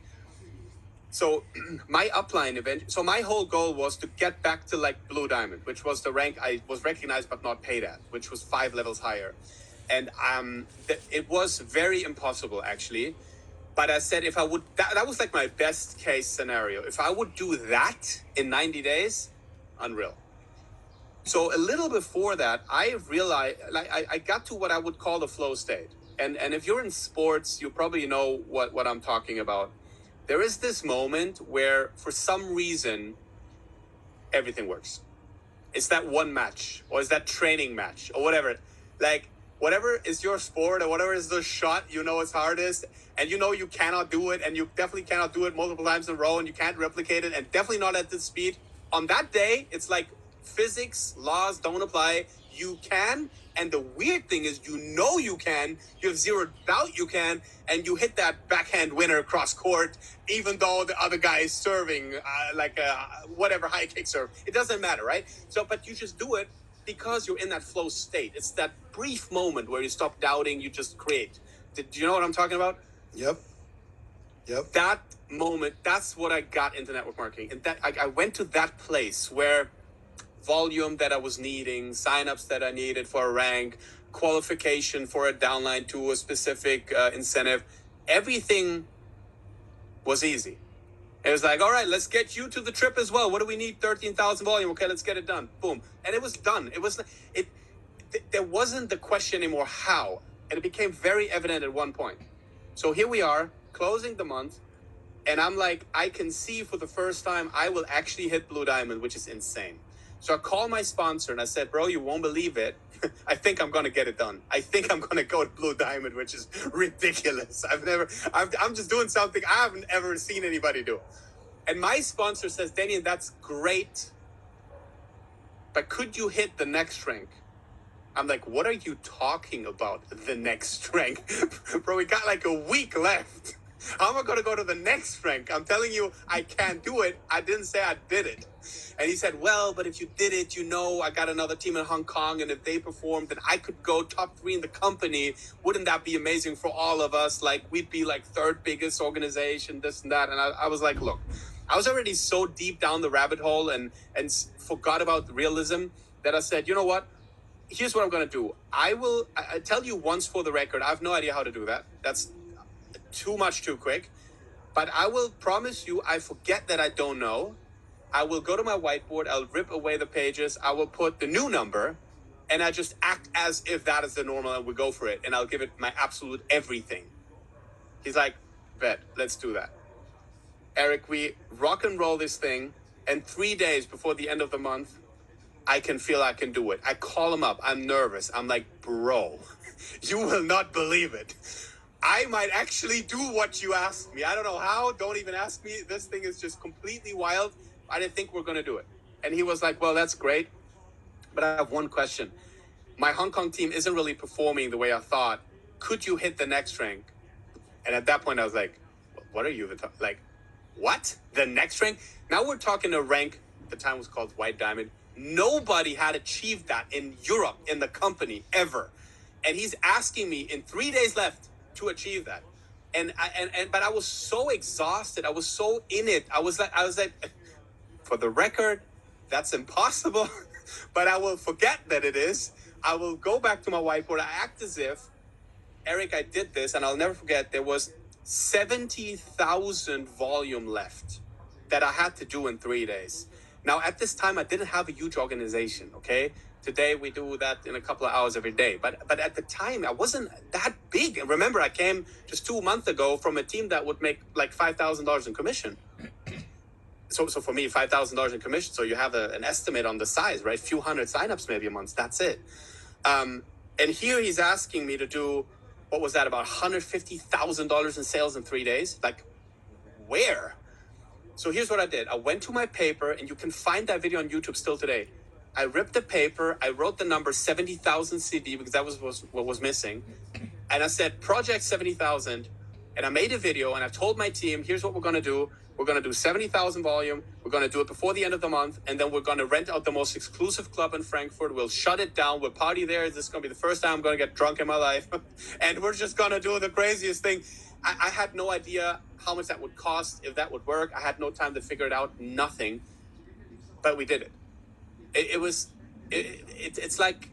So my upline event, so my whole goal was to get back to like Blue Diamond, which was the rank I was recognized but not paid at, which was 5 levels higher. And it was very impossible, actually. But I said if I would, that was like my best case scenario. If I would do that in 90 days, unreal. So a little before that, I realized, like, I got to what I would call the flow state. And if you're in sports, you probably know what I'm talking about. There is this moment where, for some reason, everything works. It's that one match, or it's that training match, or whatever. Like, whatever is your sport, or whatever is the shot you know it's hardest, and you know you cannot do it, and you definitely cannot do it multiple times in a row, and you can't replicate it, and definitely not at this speed. On that day, it's like physics, laws don't apply. You can, and the weird thing is you know you can, you have zero doubt you can, and you hit that backhand winner across court, even though the other guy is serving whatever high kick serve. It doesn't matter, right? So, but you just do it because you're in that flow state. It's that brief moment where you stop doubting, you just create. Do you know what I'm talking about? Yep. That moment, that's what I got into network marketing. And that I went to that place where volume that I was needing, signups that I needed for a rank, qualification for a downline to a specific incentive, everything was easy. It was like, all right, let's get you to the trip as well. What do we need? 13,000 volume. Okay, let's get it done. Boom. And it was done. There wasn't the question anymore how. And it became very evident at one point. So here we are, closing the month. And I'm like, I can see for the first time, I will actually hit Blue Diamond, which is insane. So I called my sponsor and I said, bro, you won't believe it. I think I'm going to get it done. I think I'm going to go to Blue Diamond, which is ridiculous. I'm just doing something I haven't ever seen anybody do. And my sponsor says, Damian, that's great, but could you hit the next rank? I'm like, what are you talking about, the next rank? Bro, we got like a week left. How am I going to go to the next rank? I'm telling you, I can't do it. I didn't say I did it. And he said, well, but if you did it, you know, I got another team in Hong Kong, and if they performed, then I could go top 3 in the company. Wouldn't that be amazing for all of us? Like, we'd be like 3rd biggest organization, this and that. And I was like, look, I was already so deep down the rabbit hole and forgot about realism that I said, you know what? Here's what I'm going to do. I tell you once for the record, I have no idea how to do that. That's too much too quick. But I will promise you, I forget that I don't know. I will go to my whiteboard, I'll rip away the pages, I will put the new number, and I just act as if that is the normal and we go for it, and I'll give it my absolute everything. He's like, bet, let's do that. Eric, we rock and roll this thing, and 3 days before the end of the month, I can feel I can do it. I call him up. I'm nervous. I'm like, bro, you will not believe it. I might actually do what you asked me. I don't know how. Don't even ask me. This thing is just completely wild. I didn't think we're going to do it. And he was like, well, that's great. But I have one question. My Hong Kong team isn't really performing the way I thought. Could you hit the next rank? And at that point, I was like, what are you even talking? Like, what? The next rank? Now we're talking a rank. The time was called White Diamond. Nobody had achieved that in Europe, in the company, ever. And he's asking me in 3 days left to achieve that. But I was so exhausted. I was so in it. I was like, for the record, that's impossible. But I will forget that it is. I will go back to my whiteboard. I act as if, Eric, I did this, and I'll never forget, there was 70,000 volume left that I had to do in 3 days. Now, at this time, I didn't have a huge organization, okay? Today, we do that in a couple of hours every day. But at the time, I wasn't that big. And remember, I came just 2 months ago from a team that would make like $5,000 in commission. So for me, $5,000 in commission. So you have an estimate on the size, right? Few hundred signups maybe a month. That's it. And here he's asking me to do, what was that, about $150,000 in sales in 3 days? Like, where? So here's what I did. I went to my paper, and you can find that video on YouTube still today. I ripped the paper. I wrote the number 70,000 CD because that was what was missing. And I said, project 70,000. And I made a video, and I told my team, here's what we're going to do. We're going to do 70,000 volume. We're going to do it before the end of the month. And then we're going to rent out the most exclusive club in Frankfurt. We'll shut it down. We'll party there. This is going to be the first time I'm going to get drunk in my life. And we're just going to do the craziest thing. I had no idea how much that would cost, if that would work. I had no time to figure it out. Nothing. But we did it. It's like,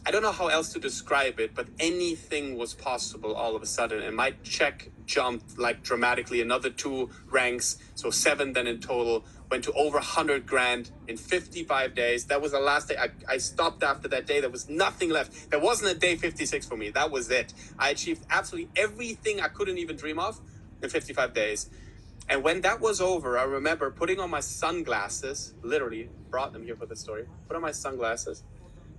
I don't know how else to describe it, but anything was possible all of a sudden. And my check jumped like dramatically, another 2 ranks. So 7 then in total, went to over 100 grand in 55 days. That was the last day. I stopped after that day. There was nothing left. There wasn't a day 56 for me. That was it. I achieved absolutely everything I couldn't even dream of in 55 days. And when that was over, I remember putting on my sunglasses, literally brought them here for this story, put on my sunglasses,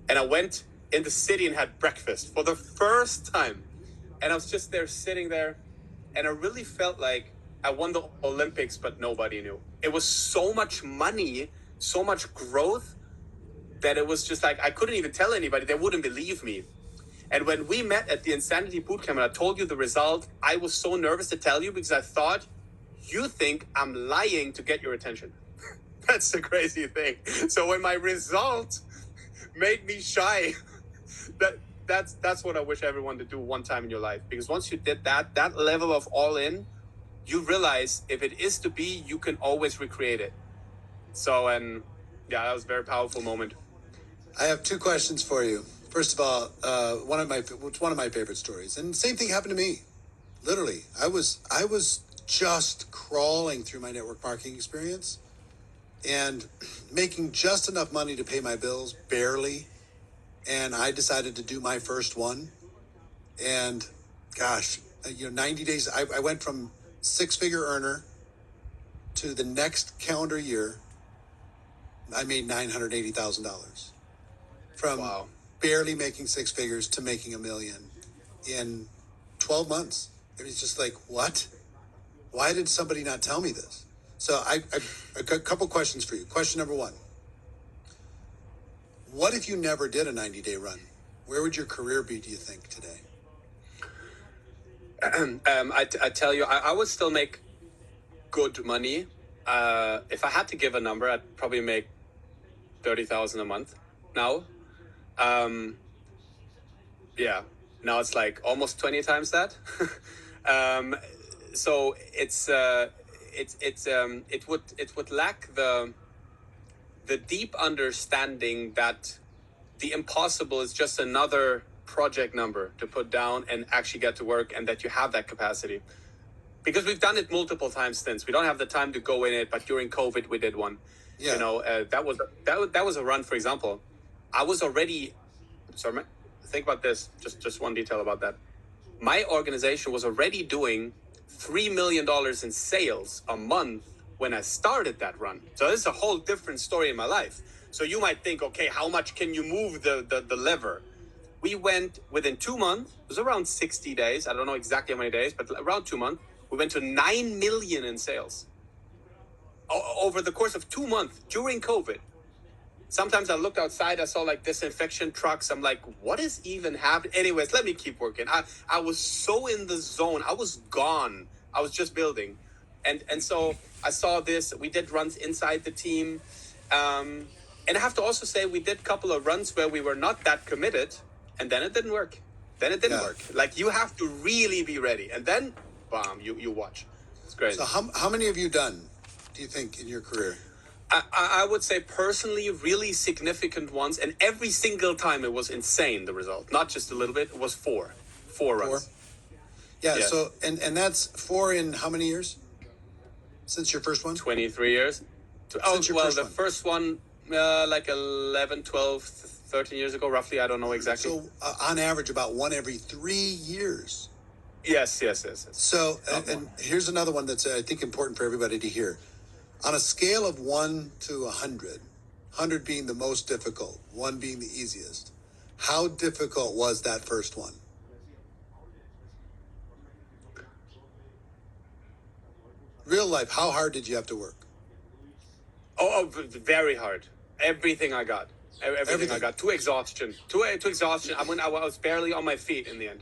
and I went in the city and had breakfast for the first time. And I was just there sitting there, and I really felt like I won the Olympics, but nobody knew. It was so much money, so much growth, that it was just like, I couldn't even tell anybody. They wouldn't believe me. And when we met at the Insanity Bootcamp and I told you the result, I was so nervous to tell you because I thought, you think I'm lying to get your attention. That's the crazy thing. So when my result made me shy, that's what I wish everyone to do one time in your life. Because once you did that level of all in, you realize if it is to be, you can always recreate it. So, and yeah, that was a very powerful moment. I have 2 questions for you. First of all, one of my favorite stories, and same thing happened to me. Literally, I was just crawling through my network marketing experience and making just enough money to pay my bills, barely. And I decided to do my first one. And gosh, 90 days, I went from 6-figure earner to the next calendar year. I made $980,000 from Wow. barely making 6 figures to making $1 million in 12 months. It was just like, what? Why did somebody not tell me this? So I got a couple questions for you. Question number 1. What if you never did a 90-day run? Where would your career be, do you think, today? I tell you, I would still make good money. If I had to give a number, I'd probably make 30,000 a month now. Yeah, now it's like almost 20 times that. So it would lack the deep understanding that the impossible is just another project number to put down and actually get to work, and that you have that capacity. Because we've done it multiple times since. We don't have the time to go in it, but during COVID we did one. Yeah. That was a run, for example. I was already, sorry, think about this, just one detail about that. My organization was already doing $3 million in sales a month when I started that run. So this is a whole different story in my life. So you might think, okay, how much can you move the lever? We went within 2 months, it was around 60 days. I don't know exactly how many days, but around 2 months, we went to 9 million in sales over the course of 2 months during COVID. Sometimes I looked outside, I saw like disinfection trucks. I'm like, what is even happening? Anyways, let me keep working. I was so in the zone. I was gone. I was just building. And so I saw this. We did runs inside the team. And I have to also say we did a couple of runs where we were not that committed, and then it didn't work. Work. Like, you have to really be ready. And then, bam, you watch. It's great. So how many have you done, do you think, in your career? I would say personally really significant ones, and every single time it was insane, the result. Not just a little bit, it was four runs. Yeah, yes. So and that's 4 in how many years? Since your first one? 23 years. The first one like 11, 12, 13 years ago, roughly. I don't know exactly. So on average about 1 every 3 years. Yes. So and here's another one that's I think important for everybody to hear. On a scale of 1 to 100, 100 being the most difficult, 1 being the easiest, how difficult was that first one? Real life, how hard did you have to work? Very hard. Everything I got. Everything I got. To exhaustion. To exhaustion. I was barely on my feet in the end.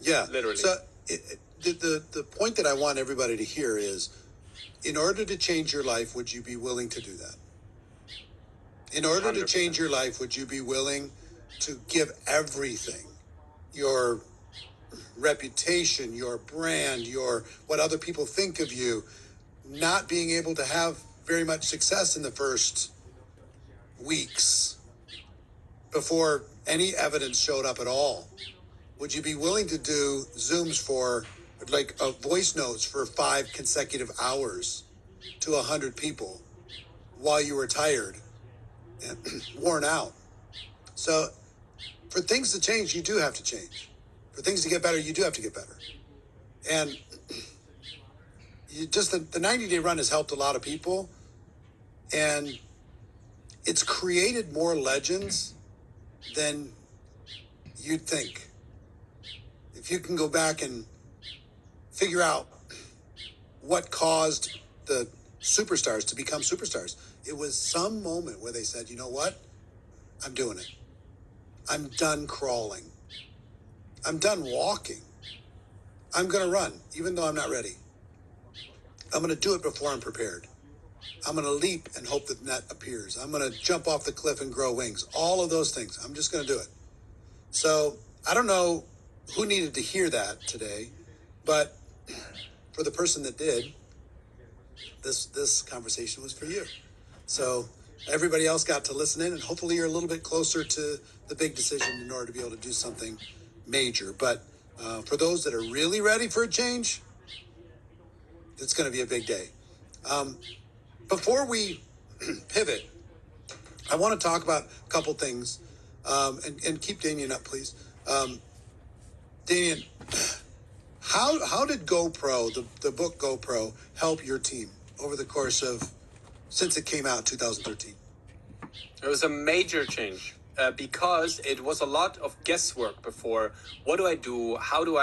Yeah. Literally. So the point that I want everybody to hear is, in order to change your life, would you be willing to do that? In order 100%. To change your life, would you be willing to give everything? Your reputation, your brand, your what other people think of you, not being able to have very much success in the first weeks before any evidence showed up at all. Would you be willing to do Zooms for like voice notes for 5 consecutive hours to 100 people while you were tired and worn out? So for things to change, you do have to change. For things to get better, you do have to get better. And the 90-day run has helped a lot of people, and it's created more legends than you'd think. If you can go back and figure out what caused the superstars to become superstars, it was some moment where they said, you know what? I'm doing it. I'm done crawling. I'm done walking. I'm going to run, even though I'm not ready. I'm going to do it before I'm prepared. I'm going to leap and hope that net appears. I'm going to jump off the cliff and grow wings. All of those things. I'm just going to do it. So I don't know who needed to hear that today, but for the person that did, this conversation was for you. So everybody else got to listen in, and hopefully you're a little bit closer to the big decision in order to be able to do something major. But for those that are really ready for a change, it's going to be a big day. Before we pivot, I want to talk about a couple things, and keep Damian up, please. Damian, how did GoPro, the book GoPro, help your team over the course of, since it came out in 2013? It was a major change because it was a lot of guesswork before. What do I do? Do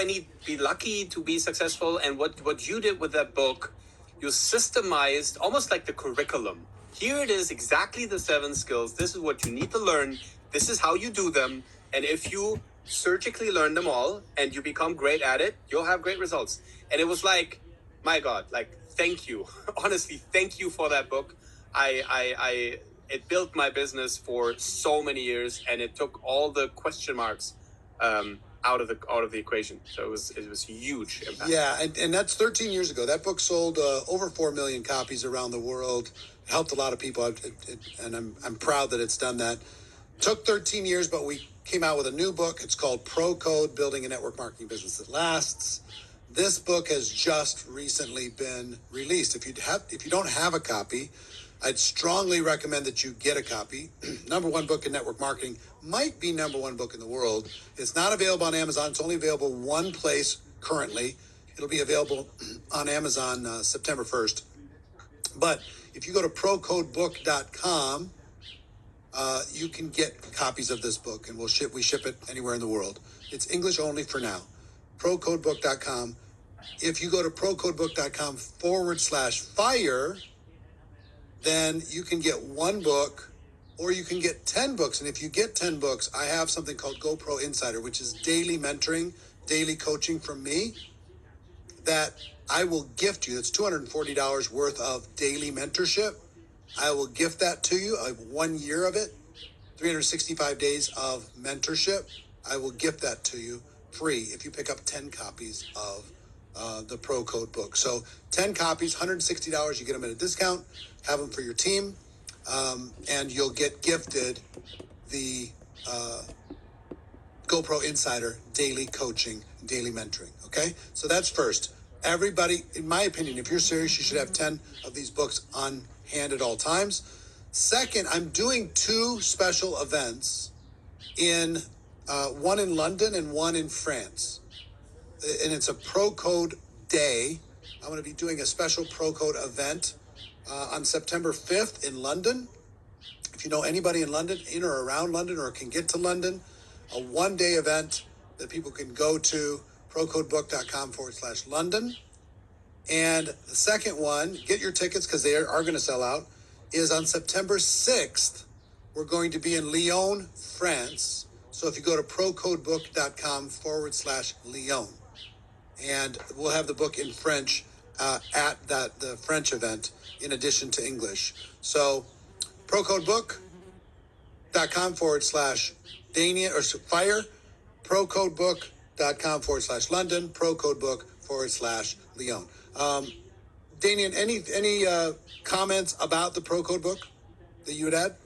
I need to be lucky to be successful? And what you did with that book, you systemized almost like the curriculum. Here it is, exactly the 7 skills. This is what you need to learn. This is how you do them. And if you surgically learn them all and you become great at it, you'll have great results. And it was like, my God, like, thank you. Honestly, thank you for that book. It built my business for so many years, and it took all the question marks out of the equation. So it was huge impact. Yeah, and that's 13 years ago. That book sold over 4 million copies around the world. It helped a lot of people, and I'm proud that it's done that. Took 13 years, but we came out with a new book. It's called Pro Code: Building a Network Marketing Business That Lasts. This book has just recently been released. If you don't have a copy, I'd strongly recommend that you get a copy. Number one book in network marketing, might be number one book in the world. It's not available on Amazon. It's only available one place currently. It'll be available on Amazon September 1st. But if you go to procodebook.com, you can get copies of this book, and we ship it anywhere in the world. It's English only for now. Procodebook.com. If you go to procodebook.com/fire, then you can get one book, or you can get 10 books. And if you get 10 books, I have something called GoPro Insider, which is daily mentoring, daily coaching from me that I will gift you. It's $240 worth of daily mentorship. I will gift that to you. I have 1 year of it, 365 days of mentorship. I will gift that to you free if you pick up 10 copies of the Pro Code book. So 10 copies, $160. You get them at a discount. Have them for your team, and you'll get gifted the GoPro Insider daily coaching, daily mentoring. Okay, so that's first. Everybody, in my opinion, if you're serious, you should have 10 of these books on hand at all times. Second, I'm doing 2 special events in one in London and one in France. And it's a Pro Code Day. I'm going to be doing a special Pro Code event on September 5th in London. If you know anybody in London, in or around London, or can get to London, a one-day event that people can go to, procodebook.com/London. And the second one, get your tickets because they are going to sell out, is on September 6th. We're going to be in Lyon, France. So if you go to procodebook.com/Lyon, and we'll have the book in French at the French event in addition to English. So procodebook.com/Damian or Feier, procodebook.com/London, procodebook/Lyon. Damian, any comments about the Pro Code book that you would add?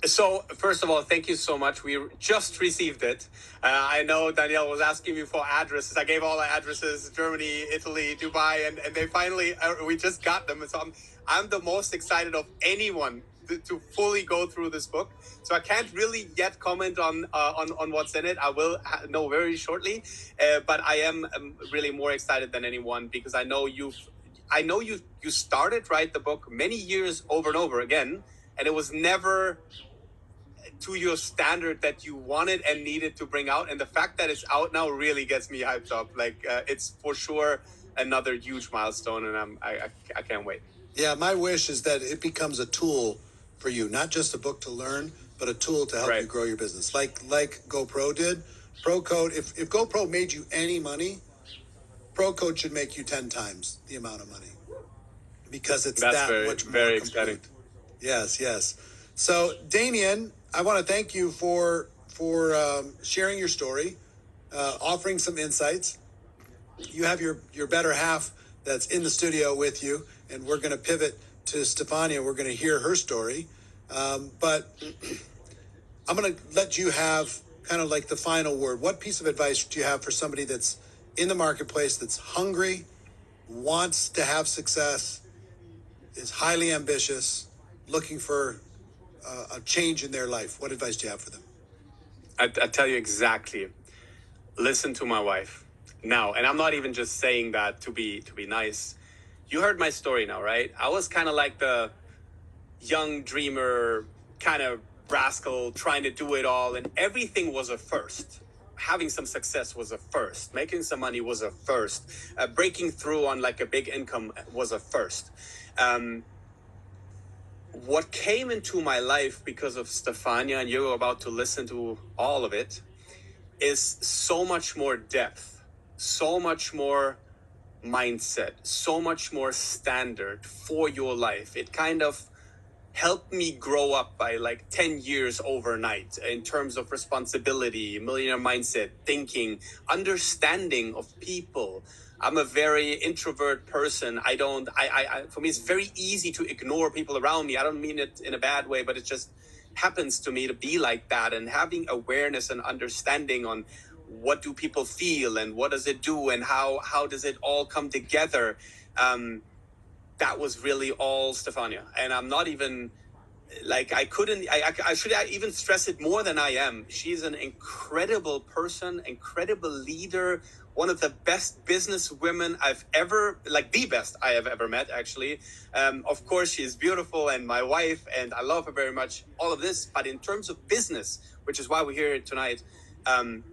So, first of all, thank you so much. We just received it. I know Danielle was asking me for addresses. I gave all the addresses, Germany, Italy, Dubai, and they finally, we just got them. And so I'm the most excited of anyone to fully go through this book. So I can't really yet comment on what's in it. I will know very shortly. But I am really more excited than anyone because I know you started, right, the book many years over and over again, and it was never to your standard that you wanted and needed to bring out. And the fact that it's out now really gets me hyped up. Like it's for sure another huge milestone, and I can't wait. Yeah, my wish is that it becomes a tool for you, not just a book to learn, but a tool to help you grow your business. Like GoPro did. Pro Code, if GoPro made you any money, Pro Code should make you 10 times the amount of money because it's much more very exciting. Yes. So, Damian, I want to thank you for sharing your story, offering some insights. You have your better half that's in the studio with you, and we're going to pivot to Stefania. We're going to hear her story. But I'm going to let you have kind of like the final word. What piece of advice do you have for somebody that's in the marketplace, that's hungry, wants to have success, is highly ambitious, looking for a change in their life? What advice do you have for them? I tell you exactly. Listen to my wife now. And I'm not even just saying that to be nice. You heard my story now, right? I was kind of like the young dreamer, kind of rascal, trying to do it all. And everything was a first. Having some success was a first. Making some money was a first. Breaking through on like a big income was a first. What came into my life because of Stefania, and you're about to listen to all of it, is so much more depth, so much more mindset, so much more standard for your life. It kind of helped me grow up by like 10 years overnight in terms of responsibility, millionaire mindset, thinking, understanding of people. I'm a very introvert person. For me, it's very easy to ignore people around me. I don't mean it in a bad way, but it just happens to me to be like that. And having awareness and understanding on what do people feel and what does it do and how does it all come together. That was really all Stefania. And I'm not even like, I should even stress it more than I am. She's an incredible person, incredible leader, one of the best business women I've ever, like the best I have ever met, actually. Of course, she is beautiful and my wife, and I love her very much, all of this. But in terms of business, which is why we're here tonight,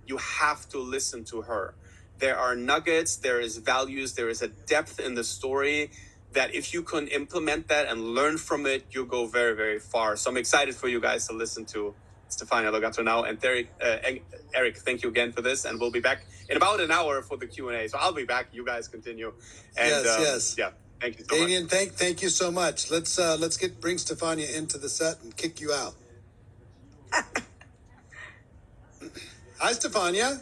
you have to listen to her. There are nuggets, there is values, there is a depth in the story that if you can implement that and learn from it, you'll go very, very far. So I'm excited for you guys to listen to Stefania Logato now. And Eric, thank you again for this. And we'll be back in about an hour for the Q&A. So I'll be back. You guys continue. And, yes. Yeah, thank you so Damian, much. thank you so much. Let's bring Stefania into the set and kick you out. Hi, Stefania.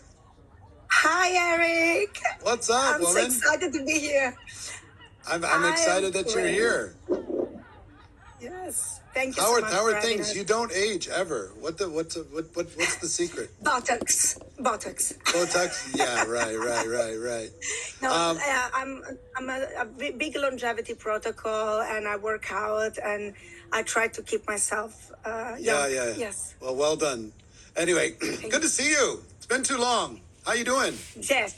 Hi, Eric. What's up, I'm woman? so excited to be here. I'm excited that you're here. Yes, thank you so much. How are things? You don't age ever. What's the secret? Botox. Botox? Yeah, right. No, I'm a big longevity protocol, and I work out, and I try to keep myself young. Yeah. Yes. Well done. Anyway, good to see you. It's been too long. How you doing? Yes.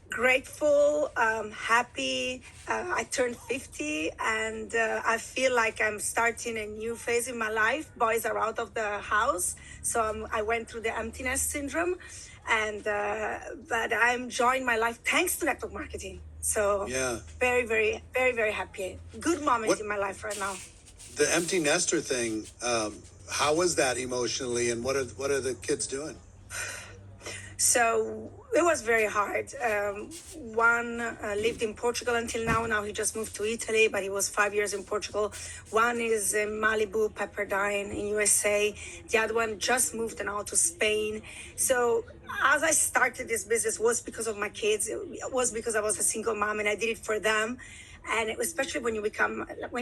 Grateful, happy. I turned 50, and I feel like I'm starting a new phase in my life. Boys are out of the house, so I went through the empty nest syndrome, and but I'm enjoying my life thanks to network marketing. So yeah, very, very, very, very happy. Good moment in my life right now. The empty nester thing. How was that emotionally, and what are the kids doing? So it was very hard. One lived in Portugal until now. Now he just moved to Italy, but he was 5 years in Portugal. One is in Malibu, Pepperdine in USA. The other one just moved now to Spain. So as I started this business was because of my kids. It was because I was a single mom and I did it for them. And especially when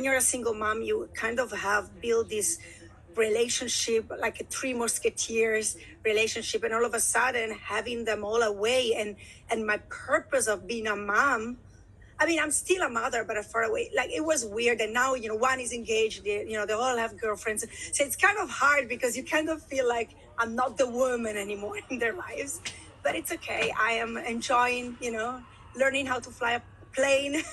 you're a single mom, you kind of have built this relationship, like a Three Musketeers relationship, and all of a sudden having them all away, and my purpose of being a mom, I mean, I'm still a mother, but far away. Like, it was weird. And now, one is engaged, they all have girlfriends. So it's kind of hard because you kind of feel like I'm not the woman anymore in their lives, but it's okay. I am enjoying, learning how to fly a plane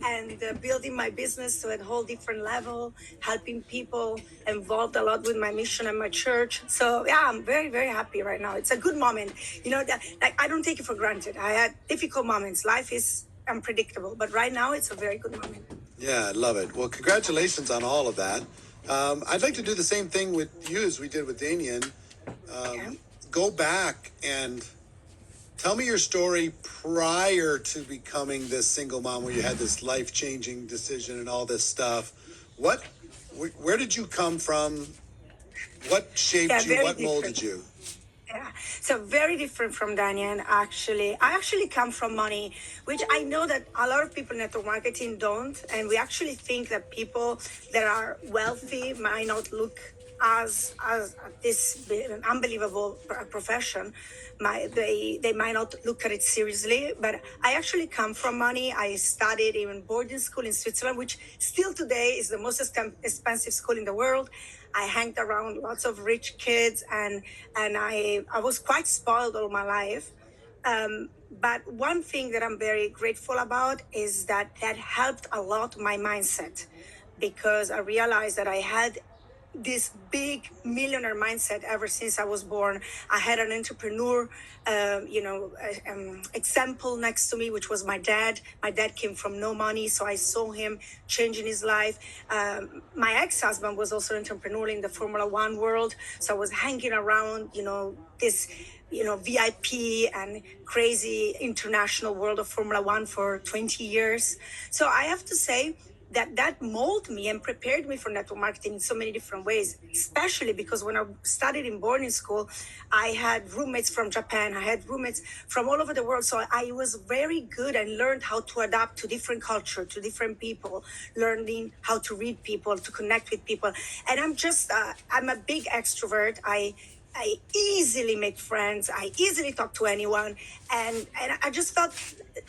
and building my business to a whole different level, helping people, involved a lot with my mission and my church. So yeah, I'm very, very happy right now. It's a good moment. I don't take it for granted. I had difficult moments. Life is unpredictable, but right now it's a very good moment. Yeah, I love it. Well, congratulations on all of that. I'd like to do the same thing with you as we did with Damian. Go back and tell me your story prior to becoming this single mom, where you had this life-changing decision and all this stuff. Where did you come from? What shaped you? What molded you? Yeah, so very different from Damian, actually. I actually come from money, which I know that a lot of people in network marketing don't. And we actually think that people that are wealthy might not look as this unbelievable profession. They might not look at it seriously, but I actually come from money. I studied in boarding school in Switzerland, which still today is the most expensive school in the world. I hanged around lots of rich kids, and I was quite spoiled all my life. But one thing that I'm very grateful about is that helped a lot my mindset, because I realized that I had this big millionaire mindset ever since I was born. I had an entrepreneur, example next to me, which was my dad. My dad came from no money, so I saw him changing his life. My ex-husband was also an entrepreneur in the Formula One world, so I was hanging around, this VIP and crazy international world of Formula One for 20 years. So I have to say that molded me and prepared me for network marketing in so many different ways, especially because when I studied in boarding school, I had roommates from Japan. I had roommates from all over the world. So I was very good and learned how to adapt to different culture, to different people, learning how to read people, to connect with people. And I'm a big extrovert. I easily make friends. I easily talk to anyone, and I just felt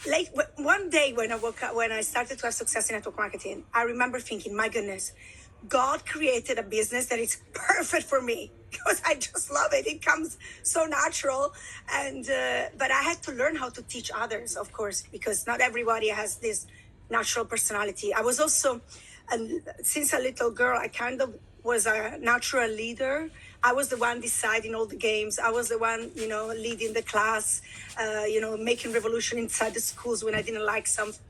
like one day when I woke up, when I started to have success in network marketing, I remember thinking, my goodness, God created a business that is perfect for me because I just love it. It comes so natural, and but I had to learn how to teach others, of course, because not everybody has this natural personality. I was also, since a little girl, I kind of was a natural leader. I was the one deciding all the games. I was the one, leading the class, making revolution inside the schools when I didn't like something.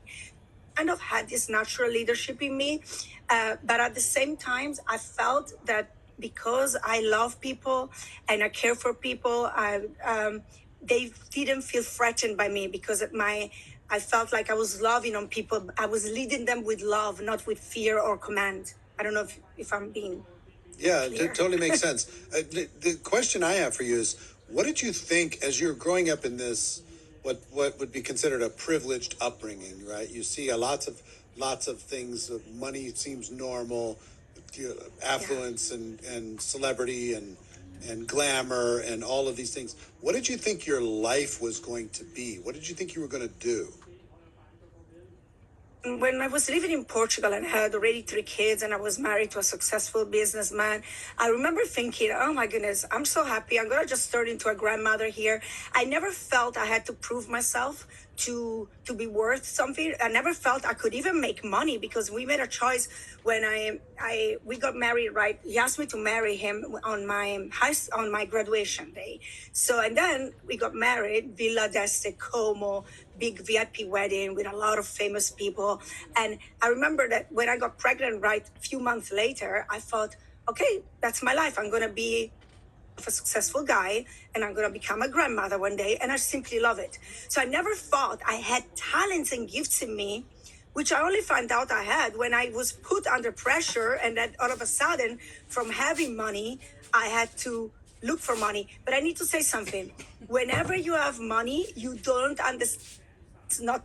Kind of had this natural leadership in me. But at the same time, I felt that because I love people and I care for people, they didn't feel threatened by me because I felt like I was loving on people. I was leading them with love, not with fear or command. I don't know if I'm being Yeah, clear. it totally makes sense. The question I have for you is, what did you think as you're growing up in this, what would be considered a privileged upbringing, right? You see lots of things. Money seems normal, affluence and celebrity and glamour and all of these things. What did you think your life was going to be? What did you think you were going to do? When I was living in Portugal and had already 3 kids and I was married to a successful businessman, I remember thinking, oh my goodness, I'm so happy. I'm going to just turn into a grandmother here. I never felt I had to prove myself to be worth something. I never felt I could even make money because we made a choice when we got married, right? He asked me to marry him on my graduation day. So, and then we got married, Villa d'Este Como, big VIP wedding with a lot of famous people. And I remember that when I got pregnant, right, a few months later, I thought, okay, that's my life. I'm going to be a successful guy and I'm going to become a grandmother one day. And I simply love it. So I never thought I had talents and gifts in me, which I only found out I had when I was put under pressure. And that all of a sudden, from having money, I had to look for money. But I need to say something. Whenever you have money, you don't understand. It's not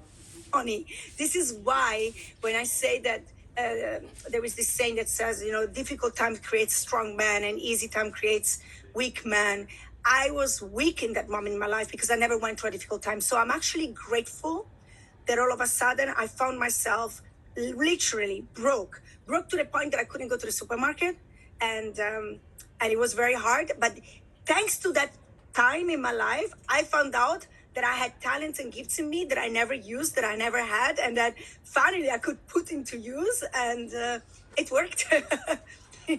money. This is why when I say that there is this saying that says, difficult time creates strong man and easy time creates weak man. I was weak in that moment in my life because I never went through a difficult time. So I'm actually grateful that all of a sudden I found myself literally broke to the point that I couldn't go to the supermarket, and it was very hard. But thanks to that time in my life, I found out that I had talents and gifts in me that I never used, that I never had, and that finally I could put into use, and it worked.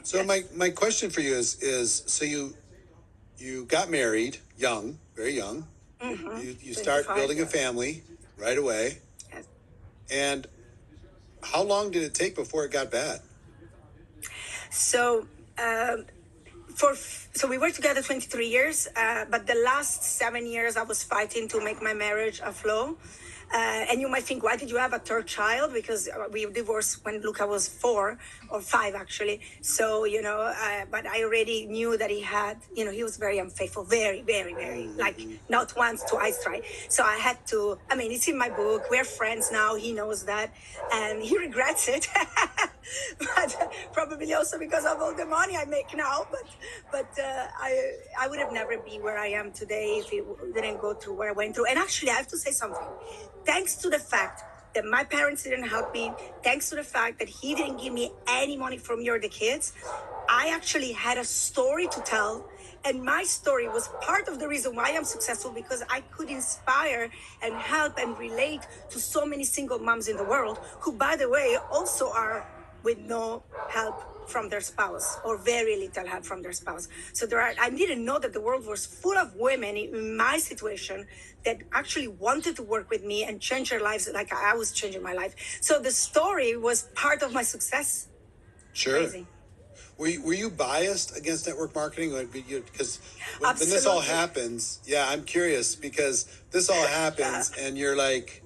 So my question for you is so you got married young, very young. Mm-hmm. You start building a family right away. Yes. And how long did it take before it got bad? So so we were together 23 years, but the last 7 years I was fighting to make my marriage a flow. And you might think, why did you have a third child? Because we divorced when Luca was 4 or 5, actually. So, but I already knew that he was very unfaithful, very, very, very, like not once, twice, right? So I had to, it's in my book. We're friends now. He knows that. And he regrets it. But probably also because of all the money I make now. But I would have never been where I am today if it didn't go through what I went through. And actually, I have to say something. Thanks to the fact that my parents didn't help me, thanks to the fact that he didn't give me any money from me or the kids, I actually had a story to tell. And my story was part of the reason why I'm successful, because I could inspire and help and relate to so many single moms in the world who, by the way, also are with no help from their spouse or very little help from their spouse. So I didn't know that the world was full of women in my situation that actually wanted to work with me and change their lives like I was changing my life. So the story was part of my success. Sure. Crazy. Were you biased against network marketing? Because when this Absolutely. all happens, I'm curious because this all happens and you're like,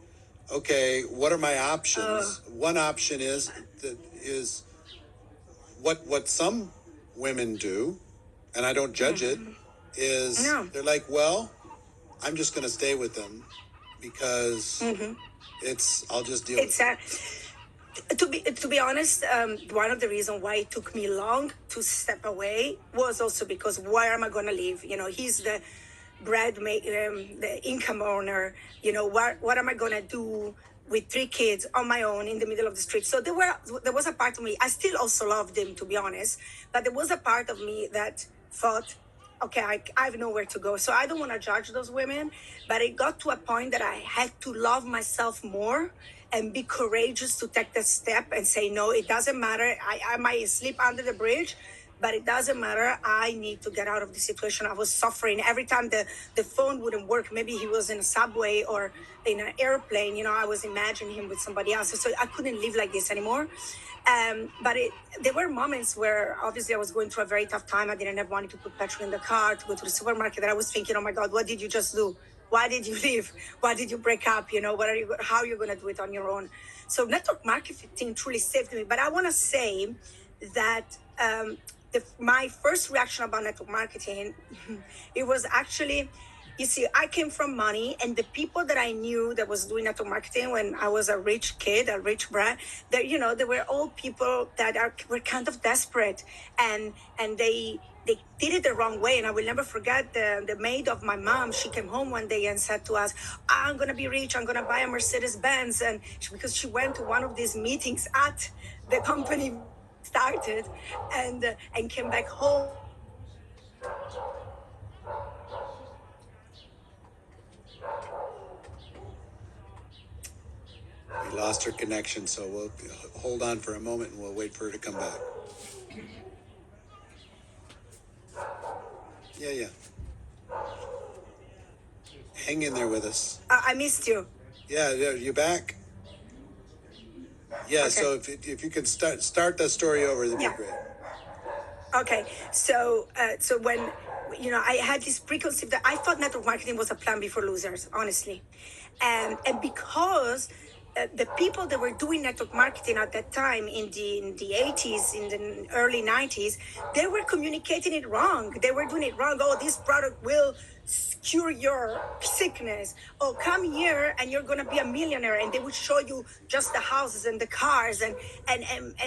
okay, what are my options? One option is what some women do, and I don't judge it, is they're like, well, I'm just going to stay with them because I'll just deal with it. To be honest, one of the reasons why it took me long to step away was also because where am I going to live? He's the the income owner. What am I going to do with three kids on my own in the middle of the street? So there was a part of me. I still also loved him, to be honest, but there was a part of me that thought, okay, I have nowhere to go. So I don't want to judge those women, but it got to a point that I had to love myself more and be courageous to take that step and say, no, it doesn't matter. I might sleep under the bridge, but it doesn't matter. I need to get out of the situation. I was suffering every time the phone wouldn't work. Maybe he was in a subway or in an airplane. I was imagining him with somebody else. So I couldn't live like this anymore. But there were moments where obviously I was going through a very tough time. I didn't have money to put petrol in the car, to go to the supermarket. And I was thinking, oh my God, what did you just do? Why did you leave? Why did you break up? How are you going to do it on your own? So network marketing truly saved me. But I want to say that my first reaction about network marketing, it was actually, you see, I came from money, and the people that I knew that was doing network marketing when I was a rich kid, a rich brat, they were all people that were kind of desperate, and they did it the wrong way. And I will never forget the maid of my mom. She came home one day and said to us, I'm going to be rich. I'm going to buy a Mercedes Benz. And because she went to one of these meetings at the company started and came back home. We lost her connection, so we'll hold on for a moment and we'll wait for her to come back. Yeah. Hang in there with us. I missed you. Yeah, you back? Yeah, okay. So if you could start that story over, that'd be great. Okay, so when I had this preconceived that I thought network marketing was a plan B for losers, honestly, and because the people that were doing network marketing at that time in the 80s, in the early 90s, they were communicating it wrong. They were doing it wrong. Oh, this product will cure your sickness. Oh, come here and you're going to be a millionaire. And they would show you just the houses and the cars. And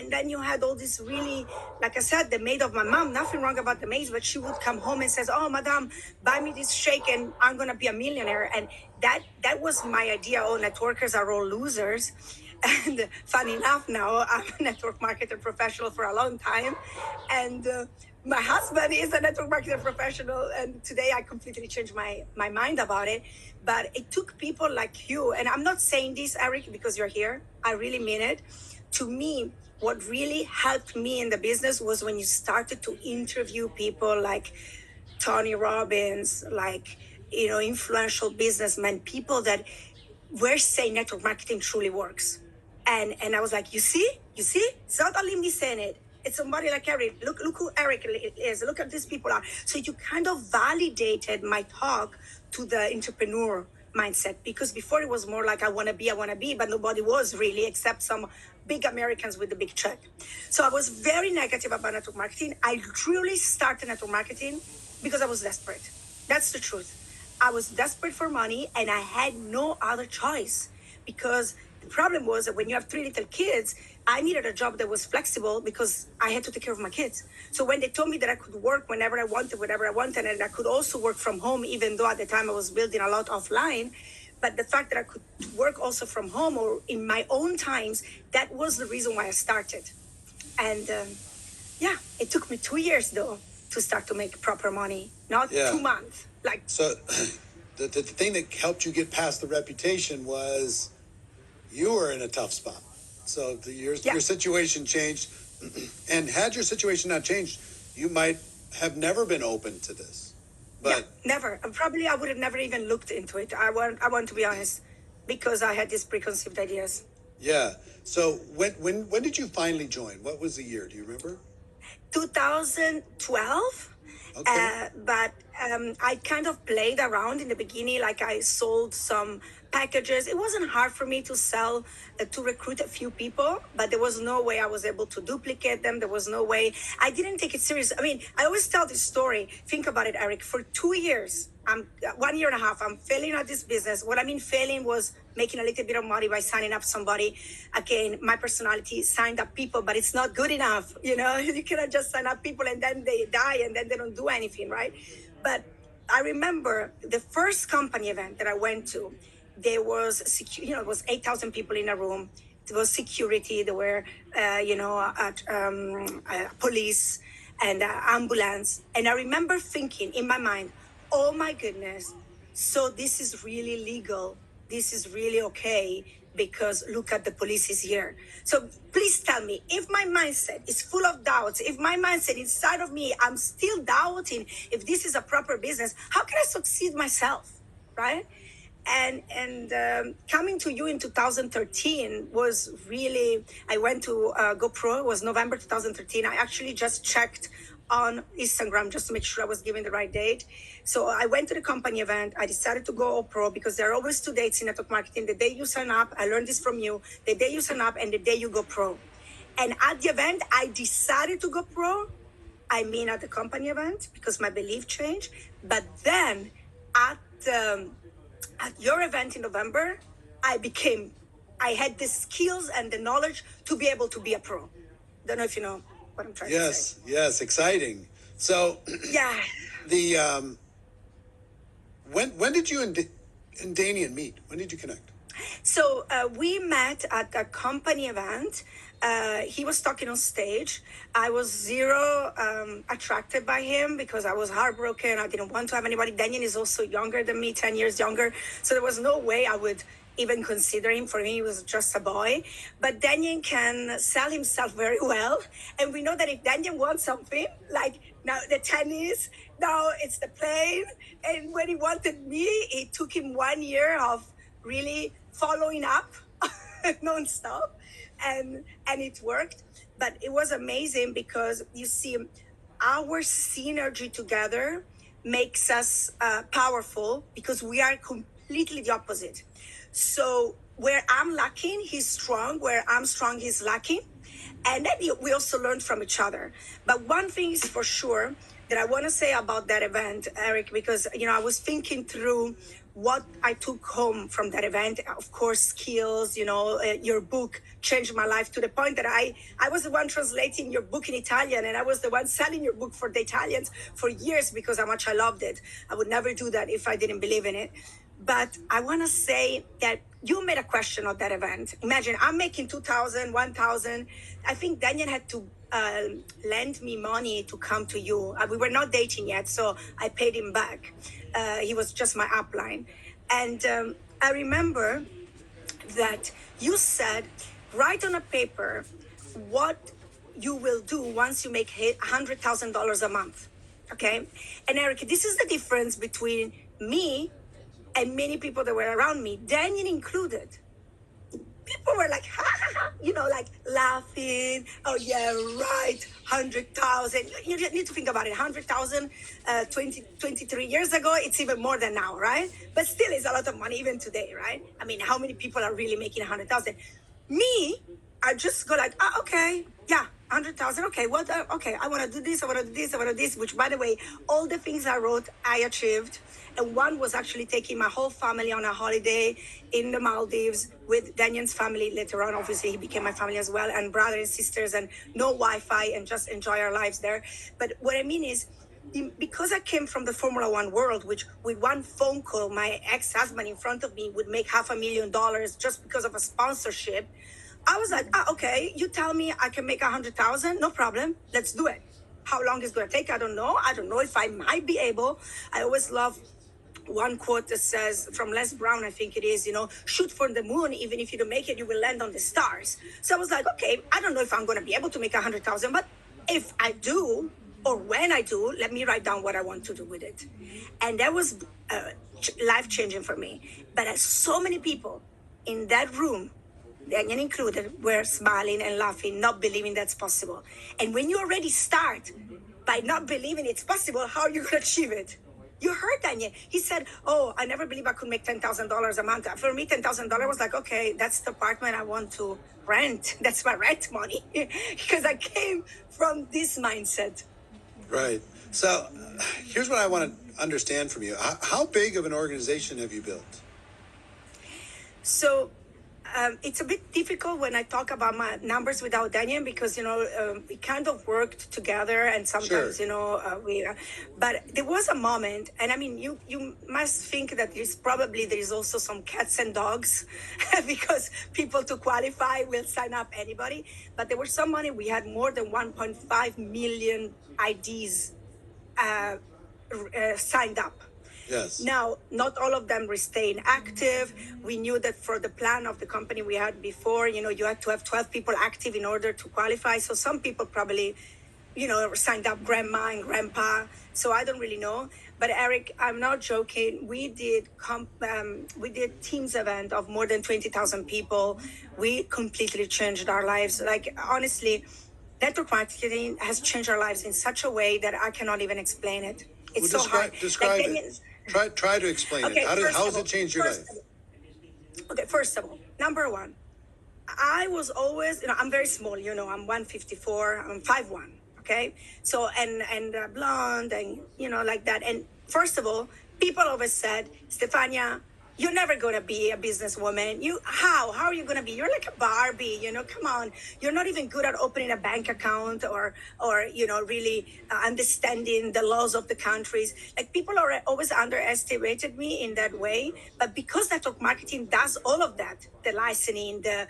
then you had all this really, like I said, the maid of my mom, nothing wrong about the maids, but she would come home and says, oh, madam, buy me this shake and I'm going to be a millionaire. And that was my idea. Oh, networkers are all losers. And funny enough, now I'm a network marketer professional for a long time. And my husband is a network marketing professional, and today I completely changed my mind about it. But it took people like you, and I'm not saying this, Eric, because you're here. I really mean it. To me, what really helped me in the business was when you started to interview people like Tony Robbins, like, influential businessmen, people that were saying network marketing truly works. And I was like, you see? It's not only me saying it. It's somebody like Eric. Look who Eric is. Look at these people are. So you kind of validated my talk to the entrepreneur mindset, because before it was more like I want to be, but nobody was really, except some big Americans with the big check. So I was very negative about network marketing. I truly started network marketing because I was desperate. That's the truth. I was desperate for money and I had no other choice, because the problem was that when you have three little kids, I needed a job that was flexible because I had to take care of my kids. So when they told me that I could work whenever I wanted, whatever I wanted, and I could also work from home, even though at the time I was building a lot offline, but the fact that I could work also from home or in my own times, that was the reason why I started. And it took me 2 years though to start to make proper money, not 2 months. So the thing that helped you get past the reputation was you were in a tough spot. So your situation changed, and had your situation not changed, you might have never been open to this. But never. Probably I would have never even looked into it. I want to be honest, because I had these preconceived ideas. Yeah. So when did you finally join? What was the year? Do you remember? 2012. Okay. But I kind of played around in the beginning, like I sold some packages. It wasn't hard for me to sell, to recruit a few people, but there was no way I was able to duplicate them. There was no way. I didn't take it serious. I mean, I always tell this story. Think about it, Eric. For 2 years, I'm 1 year and a half. I'm failing at this business. What I mean failing was making a little bit of money by signing up somebody. Again, my personality signed up people, but it's not good enough. You know, you cannot just sign up people and then they die and then they don't do anything, right? But I remember the first company event that I went to, there was, it was 8,000 people in a room. There was security. There were, police and ambulance. And I remember thinking in my mind, oh my goodness, so this is really legal. This is really okay because look at the police is here. So please tell me, if my mindset is full of doubts, if my mindset inside of me, I'm still doubting if this is a proper business, how can I succeed myself, right? And coming to you in 2013 was really, I went to GoPro, it was November 2013. I actually just checked on Instagram just to make sure I was giving the right date. So I went to the company event. I decided to go pro because there are always 2 dates in network marketing. The day you sign up, I learned this from you, the day you sign up and the day you go pro. And at the event, I decided to go pro. I mean at the company event because my belief changed. But then at your event in November, I had the skills and the knowledge to be able to be a pro. Don't know if you know what I'm trying to say. Yes, exciting. So, yeah. When did you and Damian meet? When did you connect? So we met at a company event. He was talking on stage. I was zero attracted by him because I was heartbroken. I didn't want to have anybody. Damian is also younger than me, 10 years younger. So there was no way I would even consider him. For me, he was just a boy. But Damian can sell himself very well. And we know that if Damian wants something, like now the tennis, now it's the plane. And when he wanted me, it took him 1 year of really following up nonstop. And it worked. But it was amazing because you see, our synergy together makes us powerful because we are completely the opposite. So where I'm lacking, he's strong. Where I'm strong, he's lacking. And then we also learned from each other. But one thing is for sure that I want to say about that event, Eric, because, I was thinking through what I took home from that event. Of course, skills, your book changed my life to the point that I was the one translating your book in Italian, and I was the one selling your book for the Italians for years because how much I loved it. I would never do that if I didn't believe in it. But I want to say that you made a question of that event. Imagine I'm making 2,000, 1,000. I think Daniel had to lend me money to come to you. We were not dating yet, so I paid him back. He was just my upline. And I remember that you said, write on a paper what you will do once you make $100,000 a month. Okay? And Eric, this is the difference between me and many people that were around me, Daniel included. People were like, ha, ha, ha, like laughing. Oh, yeah, right, 100,000. You need to think about it. 100,000, 23 years ago, it's even more than now, right? But still, it's a lot of money even today, right? I mean, how many people are really making 100,000? Me, I just go like, okay, yeah, 100,000. Okay, what? Okay, I want to do this. I want to do this. I want to do this. Which, by the way, all the things I wrote, I achieved. And one was actually taking my whole family on a holiday in the Maldives with Daniel's family. Later on, obviously, he became my family as well, and brothers and sisters, and no Wi-Fi, and just enjoy our lives there. But what I mean is, because I came from the Formula One world, which with one phone call, my ex-husband in front of me would make $500,000 just because of a sponsorship. I was like, okay, you tell me I can make 100,000, no problem, let's do it. How long it's going to take, I don't know. I don't know if I might be able. I always love one quote that says, from Les Brown, I think it is, shoot for the moon, even if you don't make it, you will land on the stars. So I was like, okay, I don't know if I'm going to be able to make 100,000, but if I do, or when I do, let me write down what I want to do with it. And that was life-changing for me. But so many people in that room, Daniel included, were smiling and laughing, not believing that's possible. And when you already start by not believing it's possible, how are you going to achieve it? You heard Daniel. He said, I never believed I could make $10,000 a month. For me, $10,000 was like, okay, that's the apartment I want to rent. That's my rent money. Because I came from this mindset. Right. So here's what I want to understand from you. How big of an organization have you built? So it's a bit difficult when I talk about my numbers without Daniel because we kind of worked together and sometimes Sure. but there was a moment, and I mean you must think that there is also some cats and dogs because people to qualify will sign up anybody, but there was some money. We had more than 1.5 million IDs signed up. Yes. Now, not all of them staying active. We knew that for the plan of the company we had before, you had to have 12 people active in order to qualify. So some people probably, signed up grandma and grandpa. So I don't really know. But Eric, I'm not joking. We did Teams event of more than 20,000 people. We completely changed our lives. Like, honestly, network marketing has changed our lives in such a way that I cannot even explain it. It's Well, so hard. describe Like, it. Try to explain okay, it. How has it changed your life? Okay, first of all, number one, I was always, I'm very small, I'm 154, I'm 5'1", okay? So, and blonde and, like that. And first of all, people always said, Stefania, you're never gonna be a businesswoman. How are you gonna be? You're like a Barbie, come on. You're not even good at opening a bank account or really understanding the laws of the countries. Like, people are always underestimated me in that way. But because network marketing does all of that, the licensing, the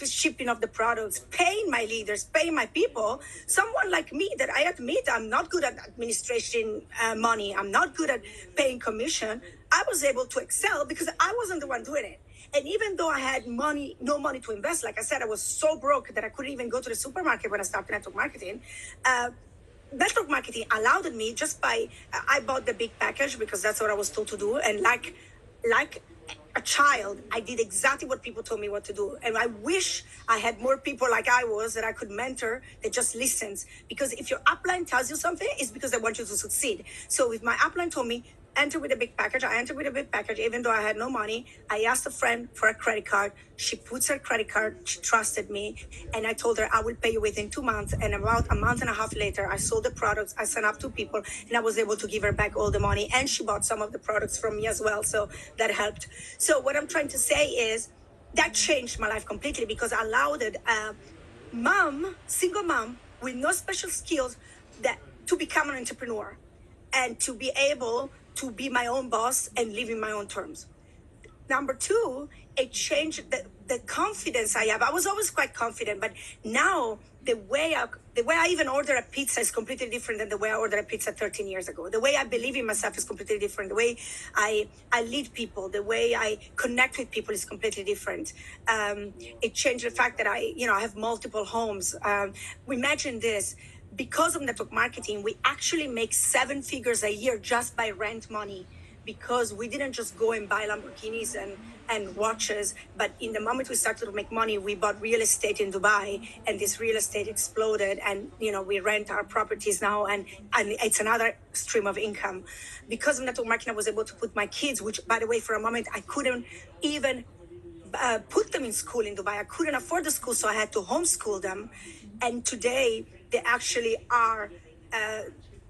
shipping of the products, paying my leaders, paying my people, someone like me that I admit I'm not good at administration money, I'm not good at paying commission, I was able to excel because I wasn't the one doing it. And even though I had no money to invest, like I said, I was so broke that I couldn't even go to the supermarket when I started network marketing. Network marketing allowed me I bought the big package because that's what I was told to do. And like a child, I did exactly what people told me what to do. And I wish I had more people like I was that I could mentor that just listens. Because if your upline tells you something, it's because they want you to succeed. So if my upline told me, enter with a big package, I entered with a big package, even though I had no money. I asked a friend for a credit card. She puts her credit card, she trusted me. And I told her, I will pay you within 2 months. And about a month and a half later, I sold the products, I signed up 2 people, and I was able to give her back all the money. And she bought some of the products from me as well. So that helped. So what I'm trying to say is that changed my life completely because I allowed a single mom with no special skills to become an entrepreneur and to be able to be my own boss and live in my own terms. Number two, it changed the confidence I have. I was always quite confident, but now the way I even order a pizza is completely different than the way I ordered a pizza 13 years ago. The way I believe in myself is completely different. The way I lead people, the way I connect with people is completely different. It changed the fact that I have multiple homes. Imagine this. Because of network marketing, we actually make 7 figures a year just by rent money, because we didn't just go and buy Lamborghinis and watches, but in the moment we started to make money, we bought real estate in Dubai, and this real estate exploded, and we rent our properties now, and it's another stream of income. Because of network marketing, I was able to put my kids, which, by the way, for a moment I couldn't even put them in school in Dubai. I couldn't afford the school, so I had to homeschool them. And today they actually are.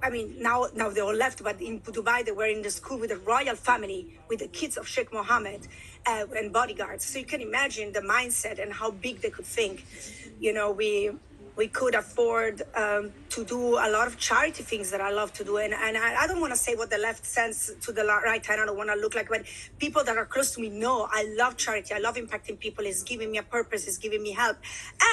Now they all left, but in Dubai they were in the school with the royal family, with the kids of Sheikh Mohammed and bodyguards. So you can imagine the mindset and how big they could think. We could afford to do a lot of charity things that I love to do. And I don't want to say what the left sends to the right hand. I don't want to look like, but people that are close to me know I love charity. I love impacting people. It's giving me a purpose. It's giving me help.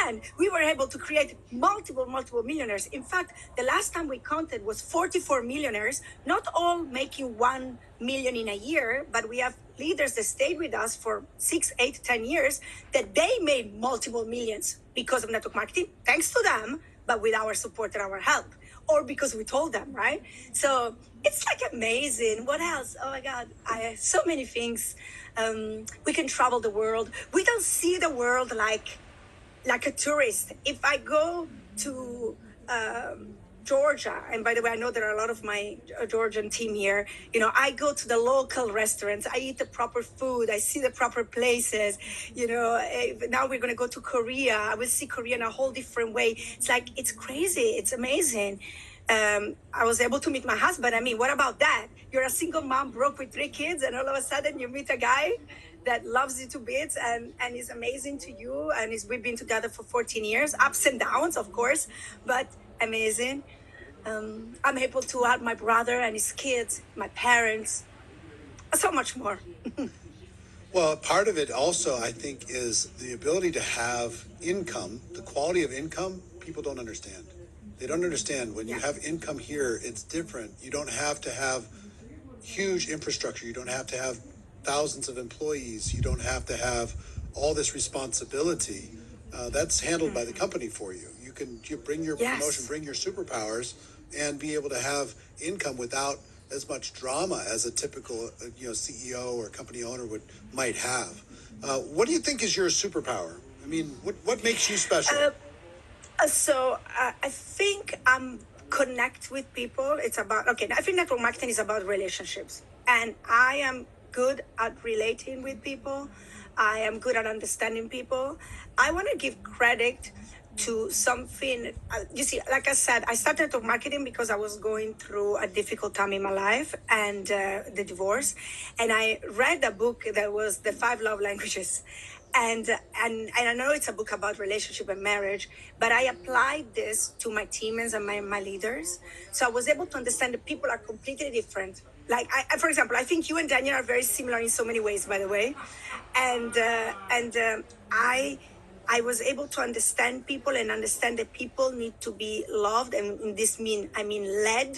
And we were able to create multiple millionaires. In fact, the last time we counted was 44 millionaires, not all making 1 million in a year, but we have leaders that stayed with us for 6, 8, 10 years that they made multiple millions because of network marketing, thanks to them, but with our support and our help, or because we told them, right? So it's like amazing. What else? Oh my God, so many things. We can travel the world. We don't see the world like a tourist. If I go to Georgia, and by the way, I know there are a lot of my Georgian team here. I go to the local restaurants, I eat the proper food, I see the proper places. Now we're going to go to Korea. I will see Korea in a whole different way. It's crazy. It's amazing. I was able to meet my husband. I mean, what about that? You're a single mom, broke with 3 kids, and all of a sudden you meet a guy that loves you to bits and is amazing to you. And we've been together for 14 years, ups and downs, of course, but amazing. I'm able to help my brother and his kids, my parents, so much more. Well, part of it also, I think, is the ability to have income, the quality of income, people don't understand. They don't understand when you have income here, it's different. You don't have to have huge infrastructure. You don't have to have thousands of employees. You don't have to have all this responsibility. That's handled by the company for you. You bring your promotion, bring your superpowers, and be able to have income without as much drama as a typical CEO or company owner might have. What do you think is your superpower? I mean, what makes you special? I think I'm connect with people. It's about, I think network marketing is about relationships. And I am good at relating with people. I am good at understanding people. I want to give credit to something. You see, like I said, I started network marketing because I was going through a difficult time in my life and the divorce. And I read a book that was The 5 Love Languages. And I know it's a book about relationship and marriage, but I applied this to my teammates and my leaders. So I was able to understand that people are completely different. Like, for example, I think you and Daniel are very similar in so many ways, by the way. And I was able to understand people and understand that people need to be loved. And in this I mean led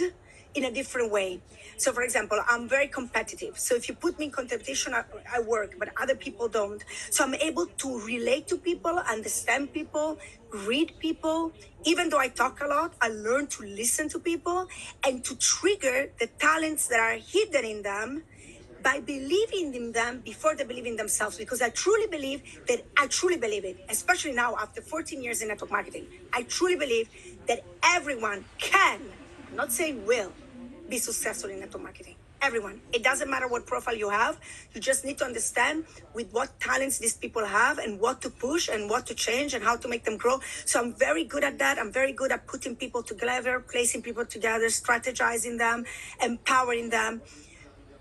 in a different way. So, for example, I'm very competitive. So if you put me in competition, I work, but other people don't. So I'm able to relate to people, understand people, read people. Even though I talk a lot, I learn to listen to people and to trigger the talents that are hidden in them by believing in them before they believe in themselves. Because I truly believe it, especially now after 14 years in network marketing. I truly believe that everyone can, I'm not saying will, be successful in network marketing. Everyone. It doesn't matter what profile you have. You just need to understand with what talents these people have and what to push and what to change and how to make them grow. So I'm very good at that. I'm very good at putting people together, placing people together, strategizing them, empowering them.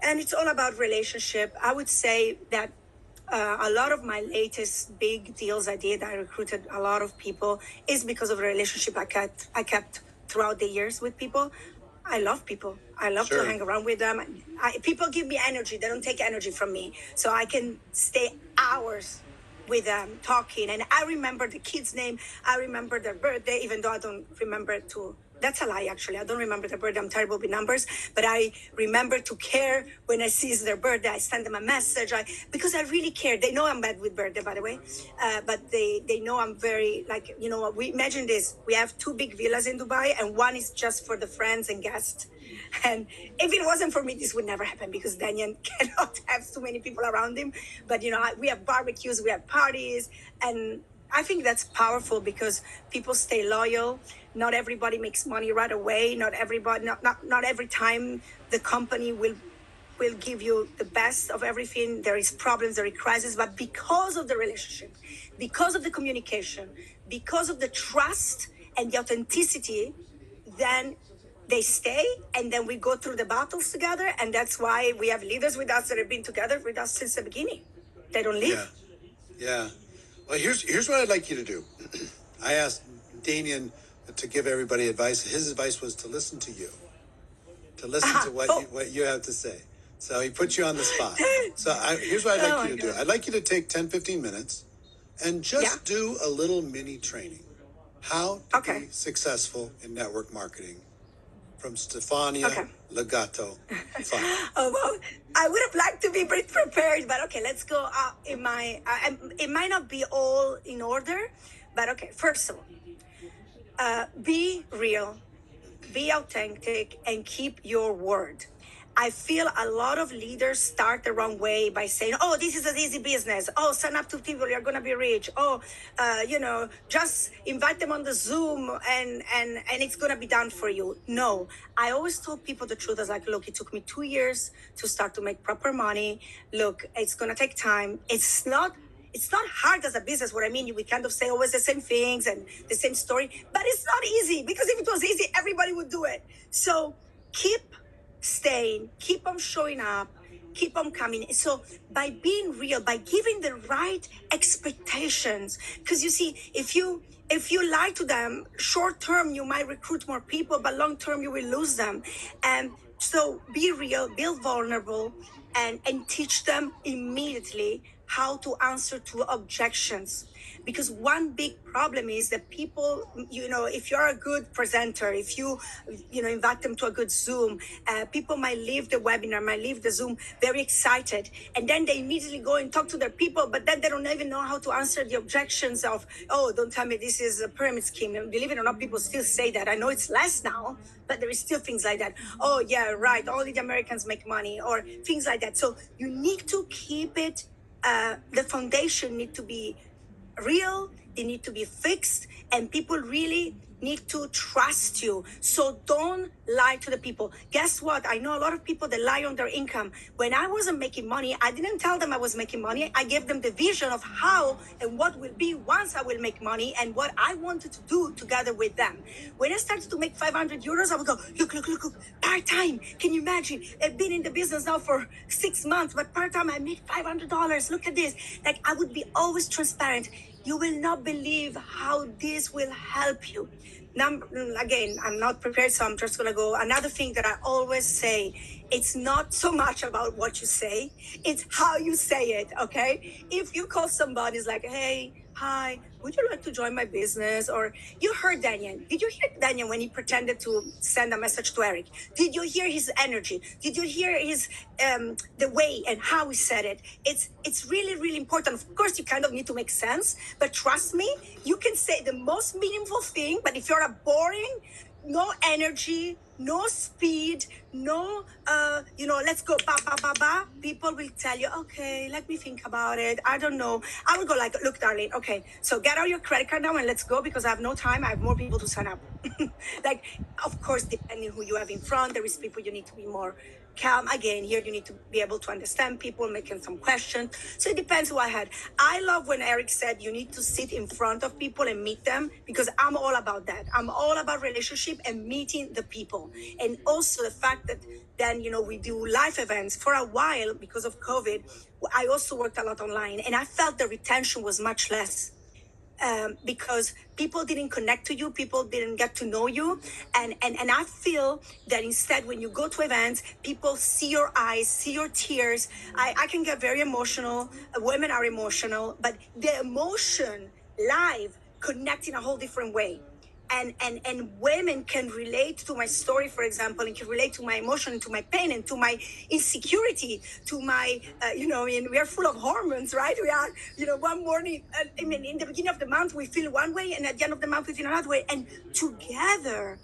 And it's all about relationship. I would say that a lot of my latest big deals I did, I recruited a lot of people, is because of the relationship I kept throughout the years with people. I love people. I love to hang around with them. People give me energy. They don't take energy from me. So I can stay hours with them talking. And I remember the kid's name. I remember their birthday, even though I don't remember it too. That's a lie, actually. I don't remember their birthday. I'm terrible with numbers. But I remember to care when I see their birthday. I send them a message. Because I really care. They know I'm bad with birthday, by the way. But they know I'm very, we imagine this. We have 2 big villas in Dubai, and one is just for the friends and guests. And if it wasn't for me, this would never happen because Daniel cannot have too many people around him. But, we have barbecues, we have parties, and I think that's powerful because people stay loyal. Not everybody makes money right away. Not every time the company will give you the best of everything. There is problems, there is crisis, but because of the relationship, because of the communication, because of the trust and the authenticity, then they stay, and then we go through the battles together, and that's why we have leaders with us that have been together with us since the beginning. They don't leave. Yeah. Well, here's what I'd like you to do. I asked Damian to give everybody advice. His advice was to listen to you, to listen to what you have to say. So he put you on the spot. So here's what I'd like you to do. I'd like you to take 10, 15 minutes and just do a little mini training. How to be successful in network marketing from Stefania Legato. Well, I would have liked to be prepared, but let's go. It might not be all in order, but first of all, be real, be authentic, and keep your word. I feel a lot of leaders start the wrong way by saying, oh, this is an easy business. Oh, sign up to people, you're going to be rich. Oh, just invite them on the Zoom and it's going to be done for you. No, I always told people the truth. I was like, look, it took me 2 years to start to make proper money. Look, it's going to take time. It's not It's not hard as a business, what I mean, we kind of say always the same things and the same story, but it's not easy, because if it was easy, everybody would do it. So keep staying, keep on showing up, keep on coming. So by being real, by giving the right expectations, because you see, if you lie to them, short term you might recruit more people, but long term you will lose them. And so be real, be vulnerable, and teach them immediately how to answer to objections. Because one big problem is that people, if you're a good presenter, if you invite them to a good Zoom, people might leave the webinar, might leave the Zoom very excited, and then they immediately go and talk to their people, but then they don't even know how to answer the objections of, oh, don't tell me this is a pyramid scheme. And believe it or not, people still say that. I know it's less now, but there is still things like that. Oh yeah, right, only the Americans make money, or things like that. So you need to keep it, the foundation need to be real, they need to be fixed, and people really need to trust you. So don't lie to the people. Guess what? I know a lot of people that lie on their income. When I wasn't making money, I didn't tell them I was making money. I gave them the vision of how and what will be once I will make money, and what I wanted to do together with them. When I started to make 500 euros, I would go, look, part-time. Can you imagine? I've been in the business now for 6 months, but part-time I made $500. Look at this. Like, I would be always transparent. You will not believe how this will help you. Again, I'm not prepared, so I'm just going to go. Another thing that I always say, it's not so much about what you say, it's how you say it, okay? If you call somebody, it's like, hey, hi, would you like to join my business? Or you heard Daniel. Did you hear Daniel when he pretended to send a message to Eric? Did you hear his energy? Did you hear his the way and how he said it? It's really, really important. Of course, you kind of need to make sense, but trust me, you can say the most meaningful thing, but if you're a boring, no energy, no speed, no, let's go, people will tell you, okay, let me think about it. I don't know. I would go like, look, darling, okay, so get out your credit card now and let's go, because I have no time. I have more people to sign up. Like, of course, depending who you have in front, there is people you need to be more calm. Again, here you need to be able to understand people, making some questions. So it depends who I had. I love when Eric said you need to sit in front of people and meet them, because I'm all about that. I'm all about relationship and meeting the people. And also the fact that then, we do live events for a while because of COVID. I also worked a lot online, and I felt the retention was much less. Because people didn't connect to you, people didn't get to know you, and I feel that instead, when you go to events, people see your eyes, see your tears. I can get very emotional. Women are emotional, but the emotion live connect in a whole different way. And women can relate to my story, for example, and can relate to my emotion, to my pain, and to my insecurity, to my, we are full of hormones, right? We are, one morning, in the beginning of the month, we feel one way, and at the end of the month, we feel another way. And together,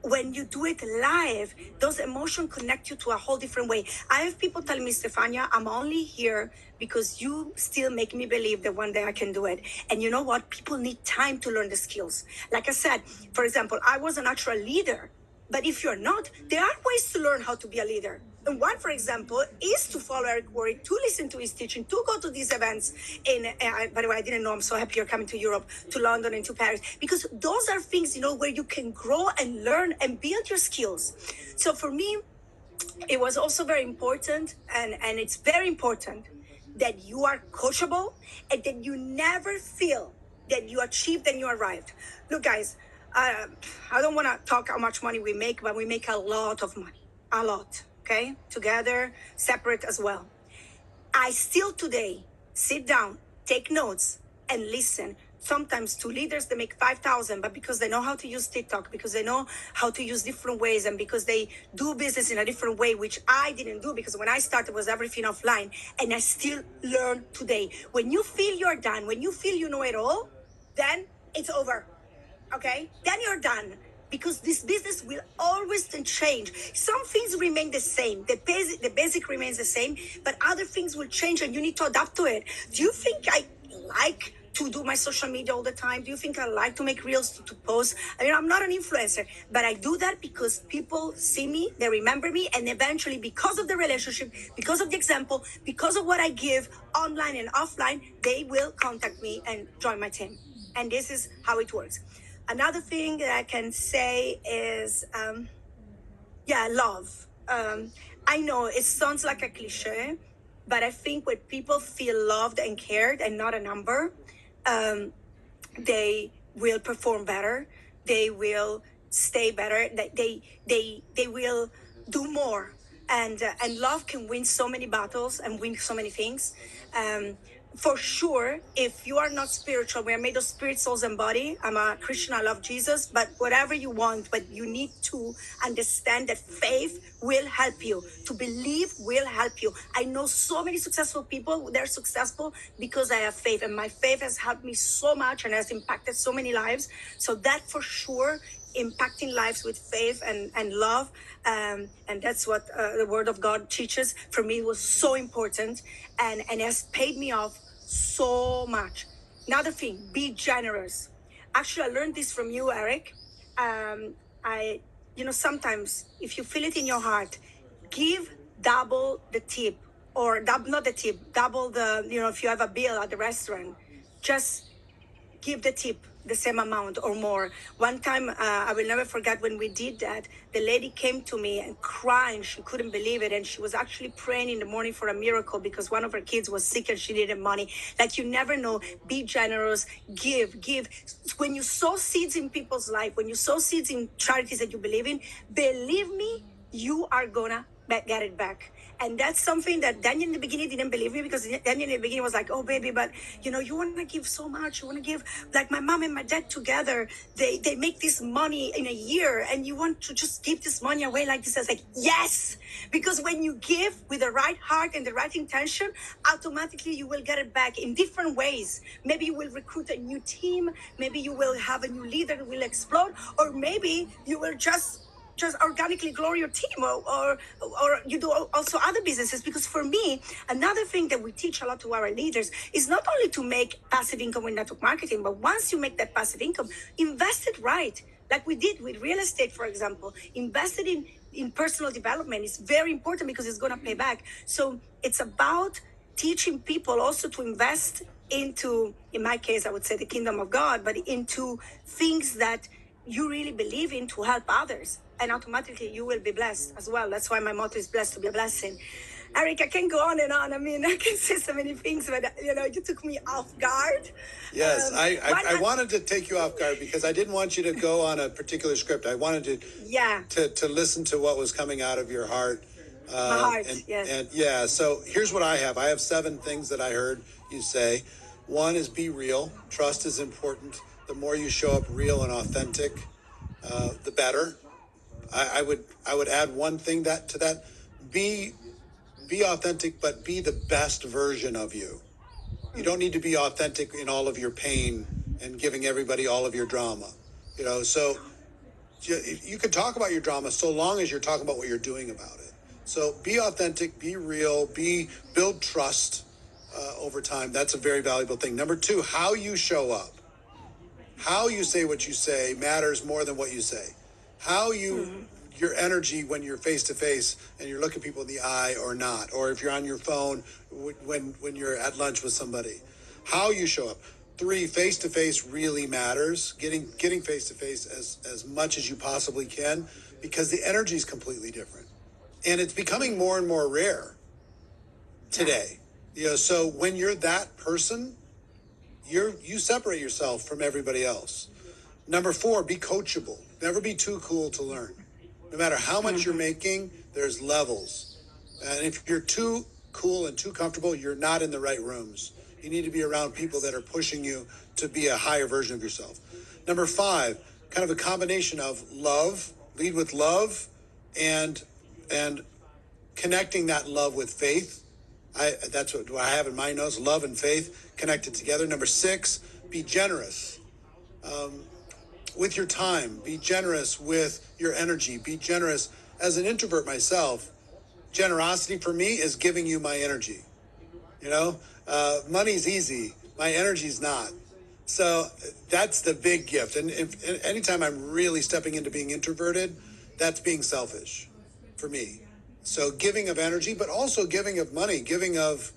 when you do it live, those emotions connect you to a whole different way. I have people telling me, Stefania, I'm only here because you still make me believe that one day I can do it. And you know what? People need time to learn the skills. Like I said, for example, I was a natural leader, but if you're not, there are ways to learn how to be a leader. And one, for example, is to follow Eric Worre, to listen to his teaching, to go to these events. By the way, I didn't know. I'm so happy you're coming to Europe, to London, and to Paris, because those are things, where you can grow and learn and build your skills. So for me, it was also very important, and it's very important that you are coachable and that you never feel that you achieved and you arrived. Look, guys, I don't want to talk how much money we make, but we make a lot of money, a lot. Okay, together, separate as well. I still today sit down, take notes, and listen. Sometimes to leaders, they make 5,000, but because they know how to use TikTok, because they know how to use different ways, and because they do business in a different way, which I didn't do, because when I started was everything offline, and I still learn today. When you feel you're done, when you feel you know it all, then it's over. Okay, then you're done. Because this business will always change. Some things remain the same. The basic remains the same, but other things will change and you need to adapt to it. Do you think I like to do my social media all the time? Do you think I like to make reels, to post? I mean, I'm not an influencer, but I do that because people see me, they remember me, and eventually, because of the relationship, because of the example, because of what I give online and offline, they will contact me and join my team. And this is how it works. Another thing that I can say is, love. I know it sounds like a cliche, but I think when people feel loved and cared and not a number, they will perform better. They will stay better. They will do more. And love can win so many battles and win so many things. For sure, if you are not spiritual, we are made of spirit, souls, and body. I'm a Christian, I love Jesus, but whatever you want, but you need to understand that faith will help you. To believe will help you. I know so many successful people, they're successful because I have faith, and my faith has helped me so much and has impacted so many lives. So that for sure, impacting lives with faith and love, and that's what the Word of God teaches. For me, it was so important, and has paid me off so much. Another thing, be generous. Actually, I learned this from you, Eric. I, sometimes if you feel it in your heart, give double the tip, or not the tip, double the, if you have a bill at the restaurant, just give the tip the same amount or more. One time, I will never forget when we did that, the lady came to me and crying. She couldn't believe it. And she was actually praying in the morning for a miracle because one of her kids was sick and she needed money. Like, you never know. Be generous, give. When you sow seeds in people's life, when you sow seeds in charities that you believe in, believe me, you are gonna get it back. And that's something that Daniel in the beginning didn't believe me, because Daniel in the beginning was like, oh, baby, but, you want to give so much. You want to give, like my mom and my dad together, they make this money in a year, and you want to just give this money away like this. I was like, yes, because when you give with the right heart and the right intention, automatically you will get it back in different ways. Maybe you will recruit a new team. Maybe you will have a new leader who will explode, or maybe you will just organically grow your team, or you do also other businesses. Because for me, another thing that we teach a lot to our leaders is not only to make passive income with network marketing, but once you make that passive income, invest it right. Like we did with real estate, for example. Invested in personal development is very important because it's going to pay back. So it's about teaching people also to invest into, in my case, I would say the kingdom of God, but into things that you really believe in to help others. And automatically you will be blessed as well. That's why my motto is blessed to be a blessing. Eric, I can go on and on. I mean, I can say so many things, but you took me off guard. Yes, I wanted to take you off guard because I didn't want you to go on a particular script. I wanted to listen to what was coming out of your heart. My heart, yes. And yeah, so here's what I have. I have 7 things that I heard you say. 1 is be real. Trust is important. The more you show up real and authentic, the better. I would add one thing to that. Be authentic, but be the best version of you. You don't need to be authentic in all of your pain and giving everybody all of your drama. So you can talk about your drama so long as you're talking about what you're doing about it. So be authentic, be real, build trust over time. That's a very valuable thing. Number 2, how you show up. How you say what you say matters more than what you say. How your energy when you're face to face and you're looking people in the eye or not, or if you're on your phone when you're at lunch with somebody, how you show up. 3, face to face really matters. Getting face to face as much as you possibly can, because the energy is completely different, and it's becoming more and more rare today. So when you're that person, you separate yourself from everybody else. Number 4, be coachable. Never be too cool to learn. No matter how much you're making, there's levels. And if you're too cool and too comfortable, you're not in the right rooms. You need to be around people that are pushing you to be a higher version of yourself. Number 5, kind of a combination of love, lead with love, and connecting that love with faith. That's what I have in my notes, love and faith connected together. Number 6, be generous with your time. Be generous with your energy. Be generous. As an introvert myself, generosity for me is giving you my energy. Money's easy. My energy's not. So that's the big gift. And anytime I'm really stepping into being introverted, that's being selfish for me. So giving of energy, but also giving of money, giving of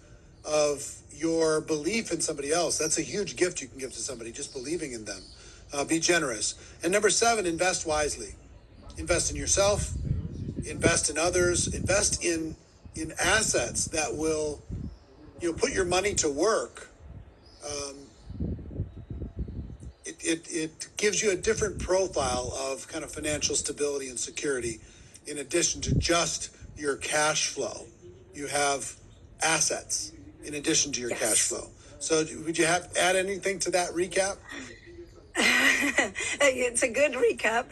your belief in somebody else. That's a huge gift you can give to somebody, just believing in them. Be generous. And number 7, invest wisely. Invest in yourself, invest in others, invest in assets that will, put your money to work. It gives you a different profile of kind of financial stability and security. In addition to just your cash flow, you have assets in addition to your cash flow. So would you add anything to that recap? It's a good recap.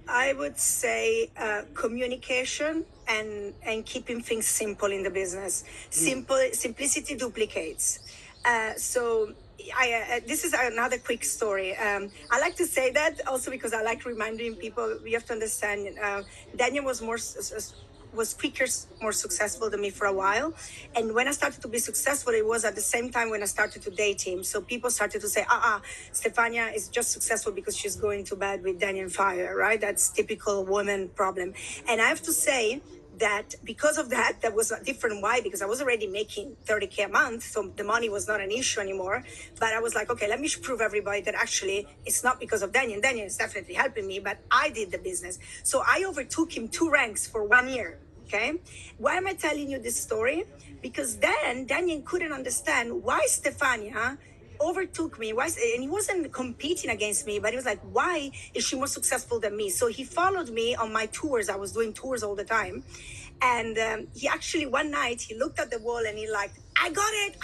I would say communication and keeping things simple in the business. Simplicity duplicates. So this is another quick story. I like to say that also because I like reminding people. We have to understand. Daniel was quicker, more successful than me for a while. And when I started to be successful, it was at the same time when I started to date him. So people started to say, Stefania is just successful because she's going to bed with Damian Feier, right? That's typical woman problem. And I have to say that because of that, that was different. Why? Because I was already making 30K a month, so the money was not an issue anymore. But I was like, okay, let me prove everybody that actually it's not because of Daniel. Daniel is definitely helping me, but I did the business. So I overtook him 2 ranks for 1 year. Okay. Why am I telling you this story? Because then Daniel couldn't understand why Stefania overtook me. And he wasn't competing against me, but he was like, why is she more successful than me? So he followed me on my tours. I was doing tours all the time. And he actually, one night, he looked at the wall and he like, I got it.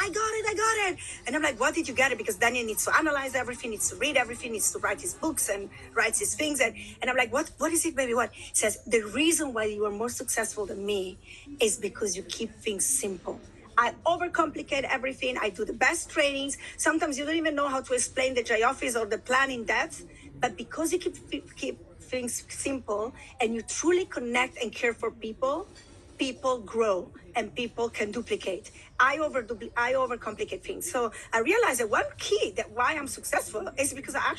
And I'm like, what did you get it? Because Daniel needs to analyze everything, needs to read everything, needs to write his books and writes his things. And I'm like, what is it, baby? What? He says, the reason why you are more successful than me is because you keep things simple. I overcomplicate everything. I do the best trainings. Sometimes you don't even know how to explain the J office or the plan in depth. But because you keep things simple and you truly connect and care for people, people grow and people can duplicate. I overcomplicate things. So I realized that one key that why I'm successful is because I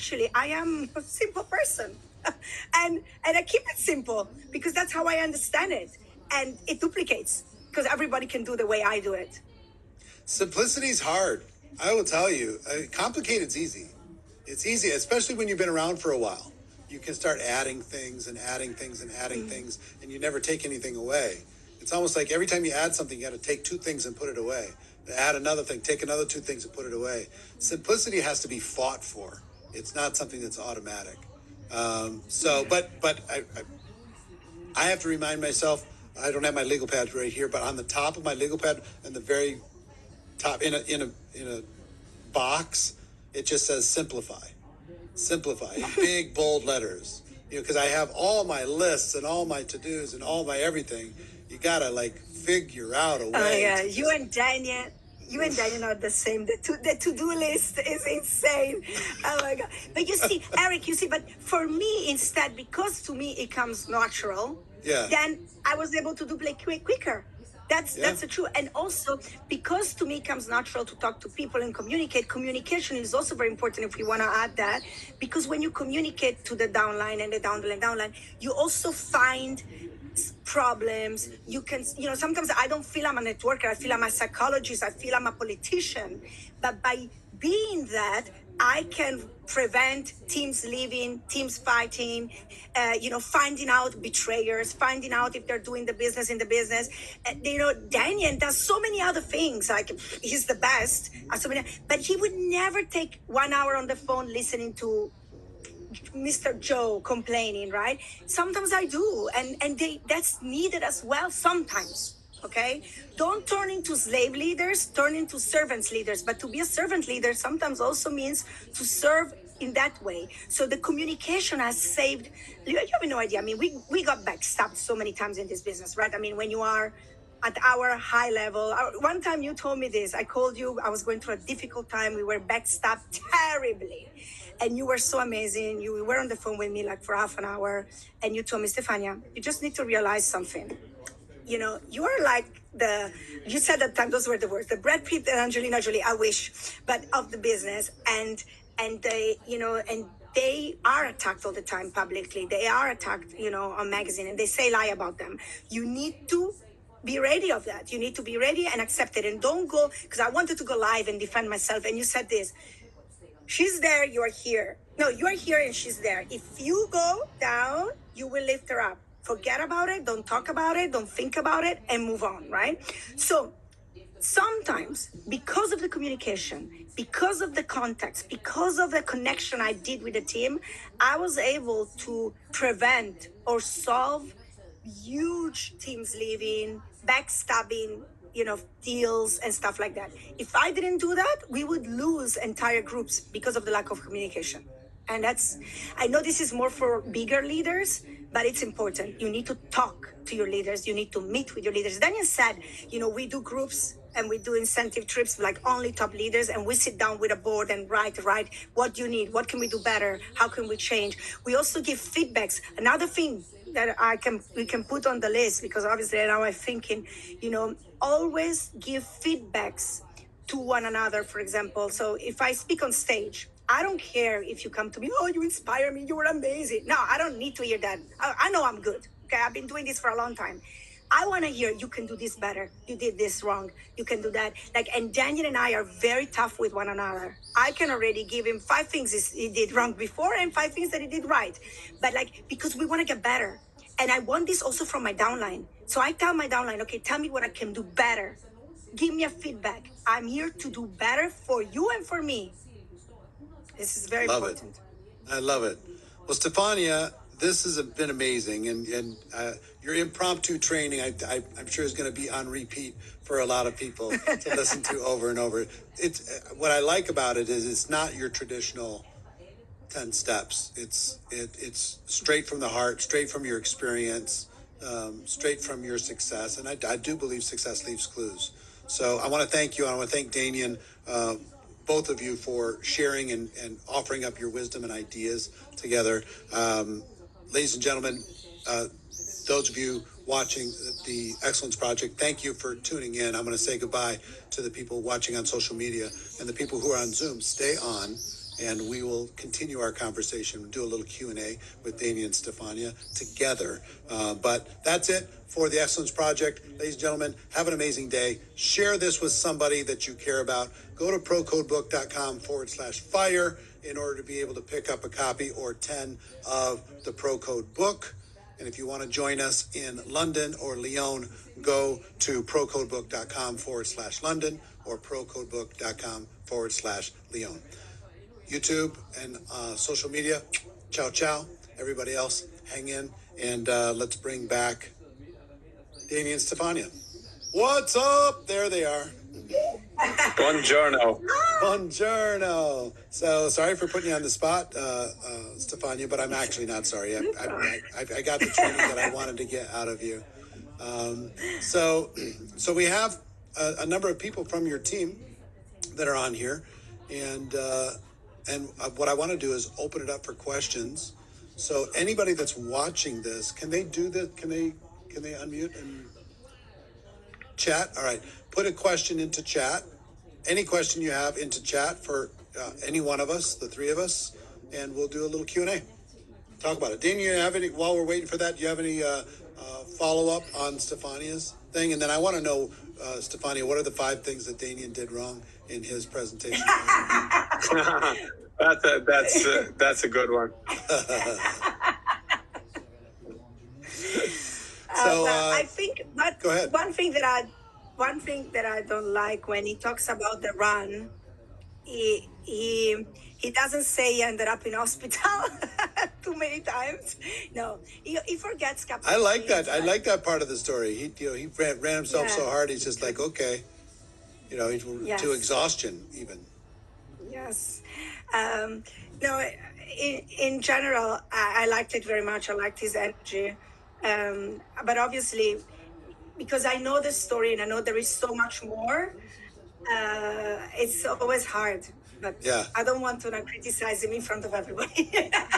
am a simple person. and I keep it simple because that's how I understand it. And it duplicates because everybody can do the way I do it. Simplicity is hard. I will tell you, complicated's easy. It's easy, especially when you've been around for a while. You can start adding things and adding things and adding things, and you never take anything away. It's almost like every time you add something, you got to take 2 things and put it away. Add another thing, take another 2 things and put it away. Simplicity has to be fought for. It's not something that's automatic. But I have to remind myself. I don't have my legal pad right here, but on the top of my legal pad, and the very top in a box, it just says simplify in big bold letters. Because I have all my lists and all my to-dos and all my everything. You gotta figure out a way. Oh yeah, you and Daniel are the same. The to-do list is insane. Oh my God. But you see, Eric, but for me instead, because to me it comes natural, then I was able to duplicate quicker. That's the truth. And also, because to me it comes natural to talk to people and communicate, communication is also very important if we want to add that. Because when you communicate to the downline and the downline, you also find problems. You can, sometimes I don't feel I'm a networker. I feel I'm a psychologist. I feel I'm a politician. But by being that, I can prevent teams leaving, teams fighting, finding out betrayers, finding out if they're doing the business in the business. Daniel does so many other things. Like he's the best. But he would never take 1 hour on the phone listening to Mr. Joe complaining, right? Sometimes I do, and that's needed as well sometimes. Okay, don't turn into slave leaders, turn into servants leaders. But to be a servant leader sometimes also means to serve in that way. So the communication has saved. You have no idea. I mean, we got backstabbed so many times in this business, right? I mean, when you are at our high level. One time you told me this. I called you. I was going through a difficult time. We were backstabbed terribly. And you were so amazing. You were on the phone with me for half an hour. And you told me, Stefania, you just need to realize something. you are like you said at the time, those were the words, the Brad Pitt and Angelina Jolie, I wish, but of the business. And they, and they are attacked all the time publicly. They are attacked, on magazine, and they say lie about them. You need to be ready of that. You need to be ready and accept it. And don't go, because I wanted to go live and defend myself. And you said this, she's there, you are here. No, you are here and she's there. If you go down, you will lift her up. Forget about it. Don't talk about it. Don't think about it and move on, right? So sometimes, because of the communication, because of the context, because of the connection I did with the team, I was able to prevent or solve huge teams leaving, backstabbing, deals and stuff like that. If I didn't do that, we would lose entire groups because of the lack of communication. And I know this is more for bigger leaders, but it's important. You need to talk to your leaders. You need to meet with your leaders. Daniel said, we do groups and we do incentive trips, like only top leaders, and we sit down with a board and write, what do you need? What can we do better? How can we change? We also give feedbacks. Another thing that we can put on the list, because obviously now I'm thinking, always give feedbacks to one another, for example. So if I speak on stage, I don't care if you come to me, oh, you inspire me, you were amazing. No, I don't need to hear that. I know I'm good. Okay, I've been doing this for a long time. I want to hear, you can do this better. You did this wrong. You can do that. And Daniel and I are very tough with one another. I can already give him 5 things he did wrong before and 5 things that he did right. But because we want to get better. And I want this also from my downline. So I tell my downline, okay, tell me what I can do better. Give me a feedback. I'm here to do better for you and for me. This is very important. I love it. Well, Stefania, this has been amazing, and your impromptu training, I'm sure, is going to be on repeat for a lot of people to listen to over and over. It's what I like about it is it's not your traditional 10 steps. It's straight from the heart, straight from your experience, straight from your success, and I do believe success leaves clues. So I want to thank you. I want to thank Damian, both of you, for sharing and offering up your wisdom and ideas together. Ladies and gentlemen, those of you watching the Excellence Project, thank you for tuning in. I'm going to say goodbye to the people watching on social media, and the people who are on Zoom. Stay on, and we will continue our conversation. We'll do a little Q&A with Damian and Stefania together. But that's it for the Excellence Project. Ladies and gentlemen, have an amazing day. Share this with somebody that you care about. Go to procodebook.com/fire in order to be able to pick up a copy or 10 of the Pro Code book. And if you want to join us in London or Lyon, go to procodebook.com/London or procodebook.com/Lyon. YouTube and social media, ciao, ciao. Everybody else, hang in, and let's bring back Damian and Stefania. What's up? There they are. Buongiorno. Buongiorno. So sorry for putting you on the spot, Stefania, but I'm actually not sorry. I got the training that I wanted to get out of you. So we have a number of people from your team that are on here, and what I want to do is open it up for questions. So anybody that's watching this, can they do that? Can they unmute and chat? All right. Put a question into chat. Any question you have into chat for any one of us, the 3 of us, and we'll do a little Q&A. Talk about it. Daniel, you have any, while we're waiting for that, do you have any follow-up on Stefania's thing? And then I want to know, Stefania, what are the 5 things that Damian did wrong in his presentation? That's a good one. So I think, but go ahead. One thing that I don't like when he talks about the run, he doesn't say he ended up in hospital too many times. No, he forgets couple. I like that. I like that part of the story. He ran himself so hard. He's just like, okay, he's to exhaustion even. Yes. No, in general, I liked it very much. I liked his energy. But obviously, because I know the story and I know there is so much more, it's always hard. but Yeah. I don't want to criticize him in front of everybody.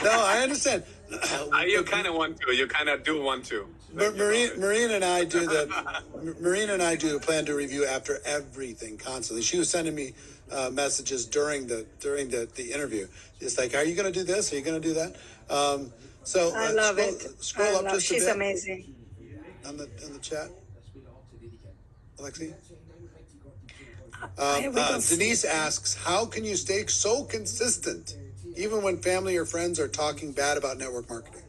No, I understand. You kind of want to. You kind of do want to. Marina and I do the plan to review after everything constantly. She was sending me messages during the interview. It's like, are you going to do this? Are you going to do that? So I love it. Scroll up just a bit. She's amazing. On the chat, Alexi. Denise asks, how can you stay so consistent even when family or friends are talking bad about network marketing?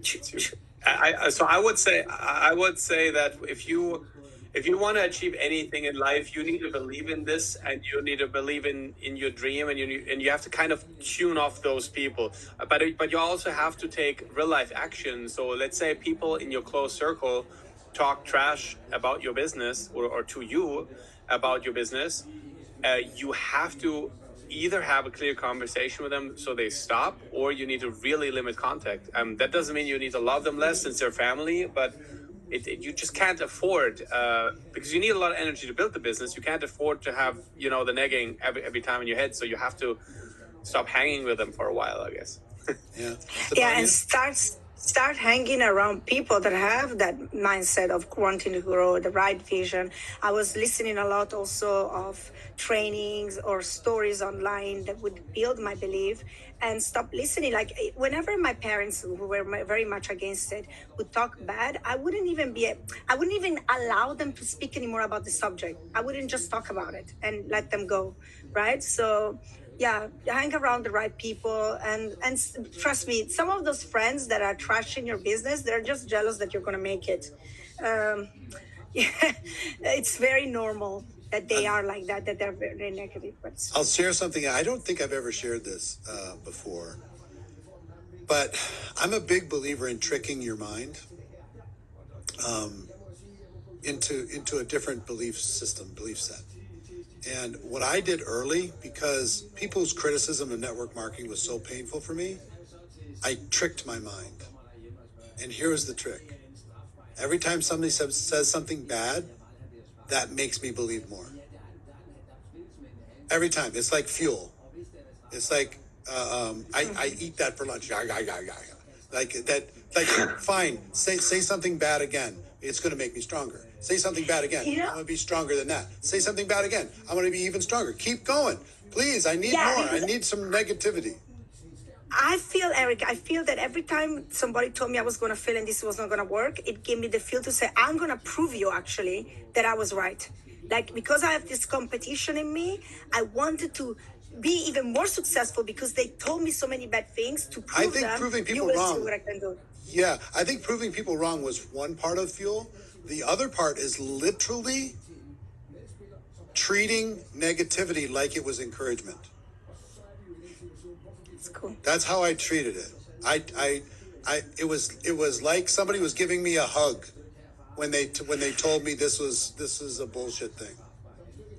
So I would say that if you want to achieve anything in life, you need to believe in this, and you need to believe in your dream, and you have to kind of tune off those people. But you also have to take real life action. So let's say people in your close circle talk trash about your business or to you about your business. You have to either have a clear conversation with them so they stop, or you need to really limit contact. That doesn't mean you need to love them less since they're family, but you just can't afford, because you need a lot of energy to build the business. You can't afford to have, the negging every time in your head. So you have to stop hanging with them for a while, I guess. Yeah. Yeah, and start hanging around people that have that mindset of wanting to grow, the right vision. I was listening a lot also of trainings or stories online that would build my belief, and stop listening. Like whenever my parents, who were very much against it, would talk bad, I wouldn't even allow them to speak anymore about the subject. I wouldn't just talk about it and let them go, right? So yeah, hang around the right people, and trust me, some of those friends that are trashing your business, they're just jealous that you're going to make it. Yeah, it's very normal that they are like that they're very negative. But I'll share something. I don't think I've ever shared this before, but I'm a big believer in tricking your mind into a different belief set. And what I did early, because people's criticism of network marketing was so painful for me, I tricked my mind. And here's the trick. Every time somebody says something bad, that makes me believe more. Every time. It's like fuel. It's like, I eat that for lunch. Like that, like, fine, say something bad again. It's going to make me stronger. Say something bad again. I'm going to be stronger than that. Say something bad again. I'm going to be even stronger. Keep going. Please, I need more. I need some negativity. Eric, I feel that every time somebody told me I was going to fail and this was not going to work, it gave me the feel to say, I'm going to prove you actually that I was right. Like, because I have this competition in me, I wanted to be even more successful because they told me so many bad things to prove proving people you will wrong. see what I can do. Yeah, I think proving people wrong was one part of fuel. The other part is literally treating negativity like it was encouragement. It's cool. That's how I treated it. It was like somebody was giving me a hug when they told me this is a bullshit thing.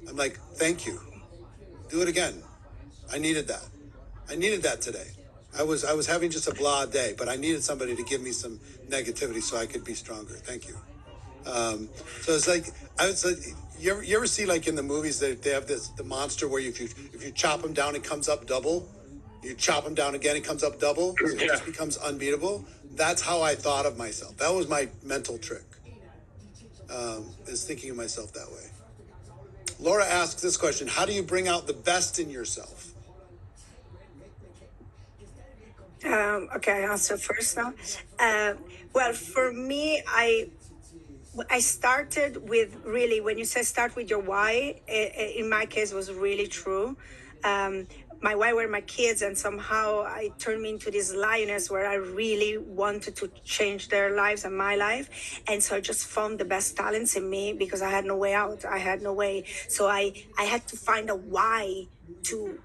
I'm like, thank you. Do it again. I needed that. I needed that today. I was having just a blah day, but I needed somebody to give me some negativity so I could be stronger. Thank you. So it's like, you ever see like in the movies that they have the monster where if you chop him down, it comes up double. You chop him down again, it comes up double. So it just becomes unbeatable. That's how I thought of myself. That was my mental trick, is thinking of myself that way. Laura asks this question: how do you bring out the best in yourself? Okay, I answer first now. Well, for me, I started with, really, when you say start with your why, in my case was really true. My why were my kids, and somehow I turned me into this lioness where I really wanted to change their lives and my life. And so I just found the best talents in me because I had no way out. I had no way. So I had to find a why to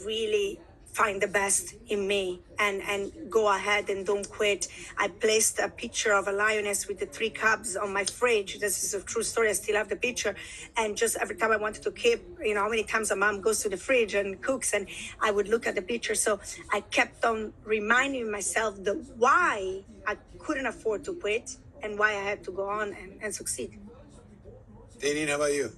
really find the best in me and go ahead and don't quit. I placed a picture of a lioness with the 3 cubs on my fridge. This is a true story. I still have the picture. And just every time I wanted to keep, how many times a mom goes to the fridge and cooks, and I would look at the picture. So I kept on reminding myself the why I couldn't afford to quit and why I had to go on and succeed. Damian, how about you?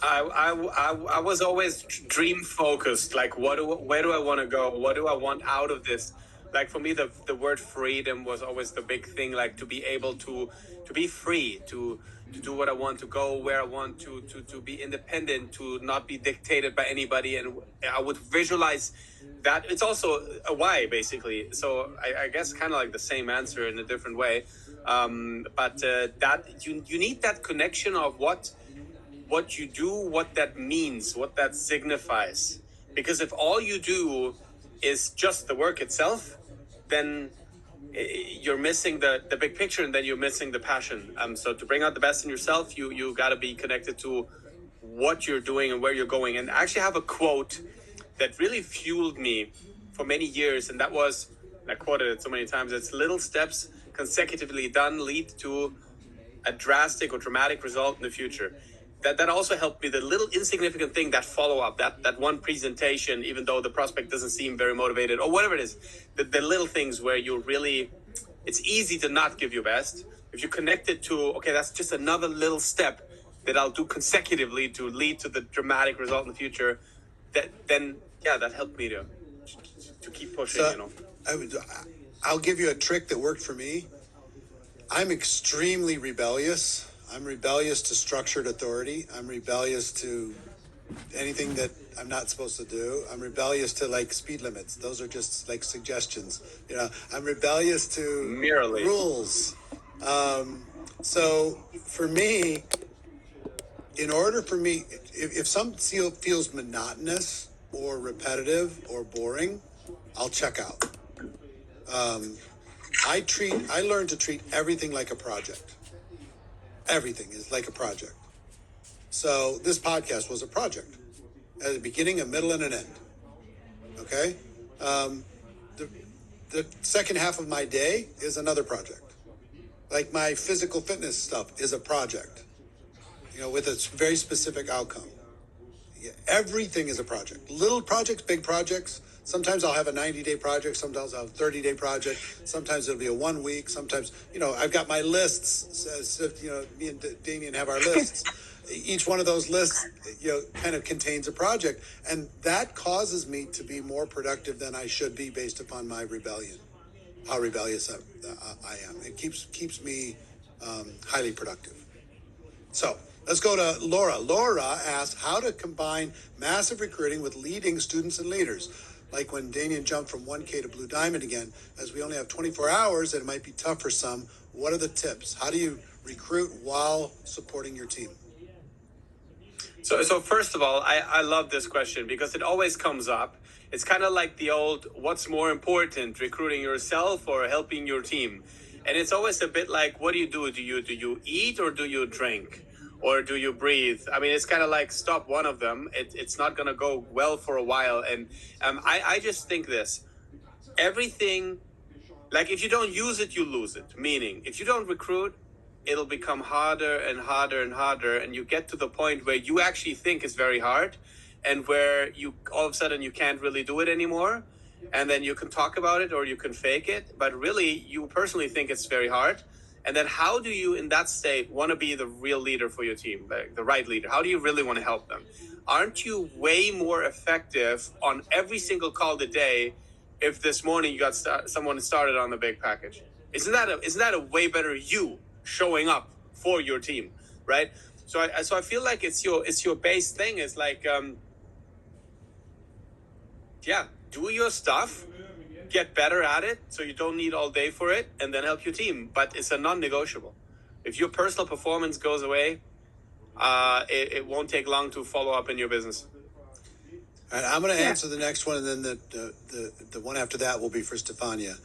I was always dream focused. Like, where do I want to go? What do I want out of this? Like for me, the word freedom was always the big thing. Like to be able to be free, to do what I want, to go where I want, to be independent, to not be dictated by anybody. And I would visualize that. It's also a why, basically. So I guess kind of like the same answer in a different way. But that you need that connection of what you do, what that means, what that signifies. Because if all you do is just the work itself, then you're missing the big picture, and then you're missing the passion. So to bring out the best in yourself, you got to be connected to what you're doing and where you're going. And I actually have a quote that really fueled me for many years, and that was, I quoted it so many times, it's little steps consecutively done lead to a drastic or dramatic result in the future. That also helped me. The little insignificant thing, that follow-up, that one presentation, even though the prospect doesn't seem very motivated or whatever it is, the little things where you really, it's easy to not give your best. If you connect it to, okay, that's just another little step that I'll do consecutively to lead to the dramatic result in the future, then that helped me to keep pushing, So I'll give you a trick that worked for me. I'm extremely rebellious. I'm rebellious to structured authority. I'm rebellious to anything that I'm not supposed to do. I'm rebellious to like speed limits. Those are just like suggestions. I'm rebellious to Merely. rules. So for me, in order for me, if something feels monotonous or repetitive or boring, I'll check out. I learned to treat everything like a project. Everything is like a project. So this podcast was a project. At a beginning, a middle, and an end. Okay? The second half of my day is another project. Like my physical fitness stuff is a project, with a very specific outcome. Everything is a project. Little projects, big projects. Sometimes I'll have a 90-day project. Sometimes I'll have a 30-day project. Sometimes it'll be a 1 week. Sometimes, I've got my lists. Me and Damian have our lists. Each one of those lists, kind of contains a project. And that causes me to be more productive than I should be based upon my rebellion, how rebellious I am. It keeps me highly productive. So let's go to Laura. Laura asked how to combine massive recruiting with leading students and leaders. Like when Damian jumped from 1K to Blue Diamond again, as we only have 24 hours and it might be tough for some. What are the tips? How do you recruit while supporting your team? So first of all, I love this question because it always comes up. It's kind of like the old, what's more important, recruiting yourself or helping your team? And it's always a bit like, what do you do? Do you eat or do you drink? Or do you breathe? I mean, it's kind of like stop one of them. It's not going to go well for a while. And I just think this. Everything, like if you don't use it, you lose it. Meaning, if you don't recruit, it'll become harder and harder and harder. And you get to the point where you actually think it's very hard and where you all of a sudden you can't really do it anymore. And then you can talk about it or you can fake it. But really, you personally think it's very hard. And then how do you, in that state, want to be the real leader for your team, the right leader? How do you really want to help them? Aren't you way more effective on every single call today if this morning you got someone started on the big package? Isn't that a way better you showing up for your team, right? So I feel like it's your base thing. It's like, do your stuff. Get better at it so you don't need all day for it, and then help your team. But it's a non-negotiable. If your personal performance goes away, it won't take long to follow up in your business. All right, I'm going to answer the next one, and then the one after that will be for Stefania.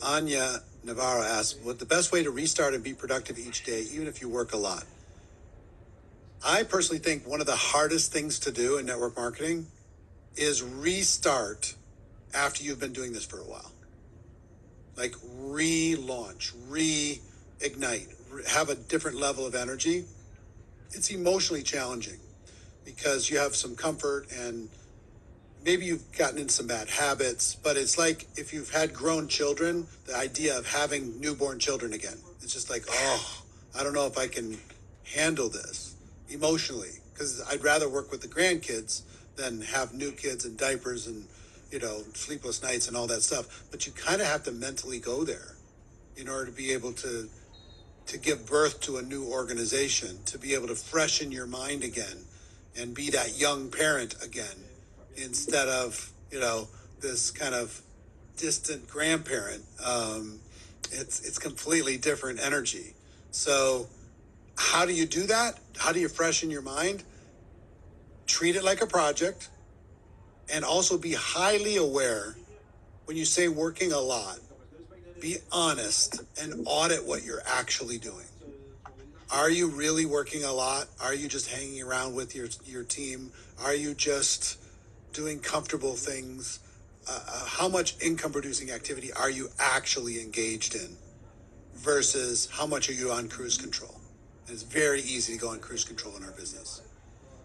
Anya Navarro asks, what the best way to restart and be productive each day, even if you work a lot? I personally think one of the hardest things to do in network marketing is restart after you've been doing this for a while. Like relaunch, reignite, have a different level of energy. It's emotionally challenging because you have some comfort and maybe you've gotten in some bad habits, but it's like if you've had grown children, the idea of having newborn children again. It's just like, I don't know if I can handle this emotionally because I'd rather work with the grandkids than have new kids and diapers and, sleepless nights and all that stuff. But you kind of have to mentally go there in order to be able to give birth to a new organization, to be able to freshen your mind again and be that young parent again, instead of, this kind of distant grandparent. It's completely different energy. So how do you do that? How do you freshen your mind? Treat it like a project, and also be highly aware. When you say working a lot, be honest and audit what you're actually doing. Are you really working a lot? Are you just hanging around with your team? Are you just doing comfortable things? How much income producing activity are you actually engaged in versus how much are you on cruise control? And it's very easy to go on cruise control in our business.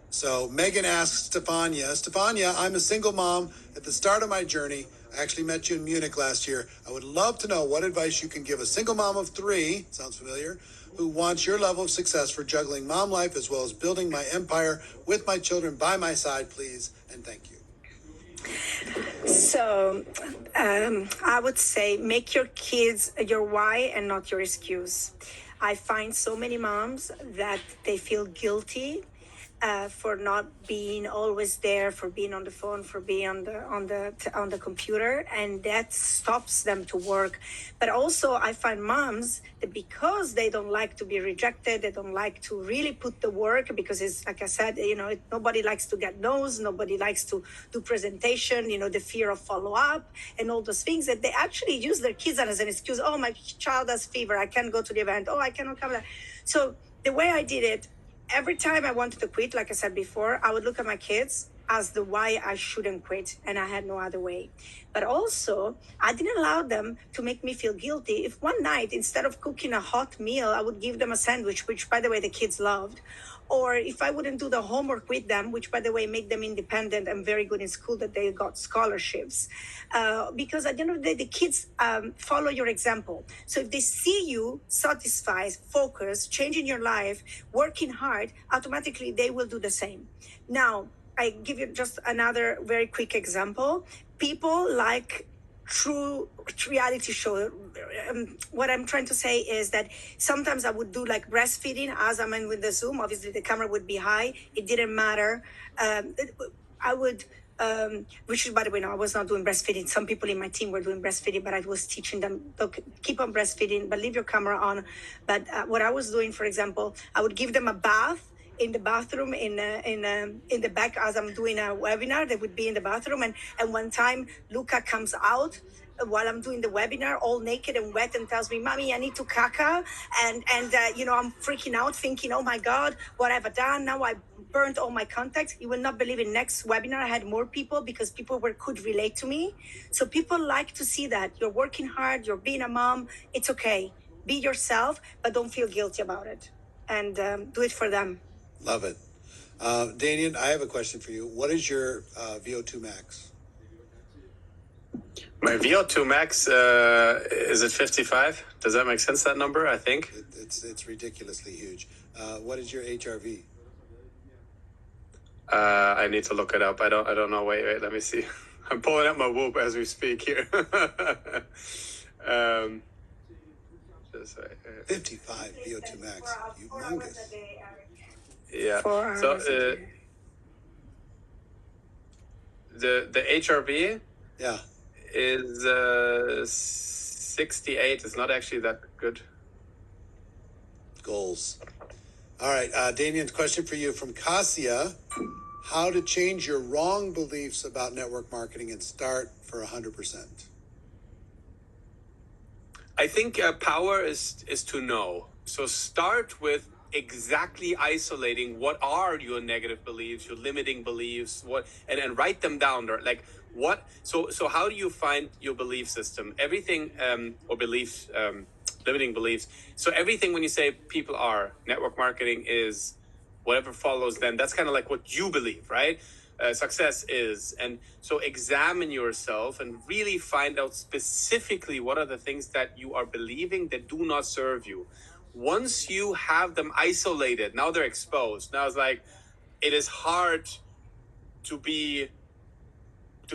So Megan asks Stefania, I'm a single mom at the start of my journey. I actually met you in Munich last year. I would love to know what advice you can give a single mom of 3, sounds familiar, who wants your level of success for juggling mom life as well as building my empire with my children by my side, please, and thank you. So I would say make your kids your why and not your excuse. I find so many moms that they feel guilty for not being always there, for being on the phone, for being on the computer, and that stops them to work. But also, I find moms that because they don't like to be rejected, they don't like to really put the work, because it's like I said, nobody likes to get no's, nobody likes to do presentation, the fear of follow up and all those things, that they actually use their kids as an excuse. Oh, my child has fever, I can't go to the event. Oh, I cannot come. So the way I did it, every time I wanted to quit, like I said before, I would look at my kids as the why I shouldn't quit, and I had no other way. But also, I didn't allow them to make me feel guilty. If one night, instead of cooking a hot meal, I would give them a sandwich, which, by the way, the kids loved. Or if I wouldn't do the homework with them, which, by the way, made them independent and very good in school, that they got scholarships. Because at the end of the day, the kids follow your example. So if they see you satisfied, focused, changing your life, working hard, automatically they will do the same. Now, I give you just another very quick example. People like true reality show. What I'm trying to say is that sometimes I would do like breastfeeding as I'm in with the Zoom. Obviously, the camera would be high. It didn't matter. I would, which is, by the way, no, I was not doing breastfeeding. Some people in my team were doing breastfeeding, but I was teaching them, look, keep on breastfeeding, but leave your camera on. But what I was doing, for example, I would give them a bath in the bathroom in the back as I'm doing a webinar. They would be in the bathroom, and one time Luca comes out while I'm doing the webinar, all naked and wet, and tells me, "Mommy, I need to caca," and I'm freaking out, thinking, "Oh my God, what have I done? Now I burnt all my contacts." You will not believe, in next webinar I had more people because people could relate to me. So people like to see that you're working hard, you're being a mom. It's okay. Be yourself, but don't feel guilty about it, and do it for them. Love it. Damian, I have a question for you. What is your VO2 max? My VO2 max, is it 55? Does that make sense, that number, I think? It's ridiculously huge. What is your HRV? I need to look it up. I don't know. Wait, let me see. I'm pulling up my Whoop as we speak here. 55 VO2 max. Humongous. Yeah. So the HRV is 68. It's not actually that good. Goals. All right, Damian's question for you from Cassia. How to change your wrong beliefs about network marketing and start for 100%? I think power is to know. So start with exactly isolating what are your negative beliefs, your limiting beliefs, and write them down. Like what? So how do you find your belief system? Everything or beliefs, limiting beliefs. So everything, when you say people are, network marketing is, whatever follows, then that's kind of like what you believe, right? Success is. And so examine yourself and really find out specifically what are the things that you are believing that do not serve you. Once you have them isolated, now they're exposed. Now it's like, it is hard to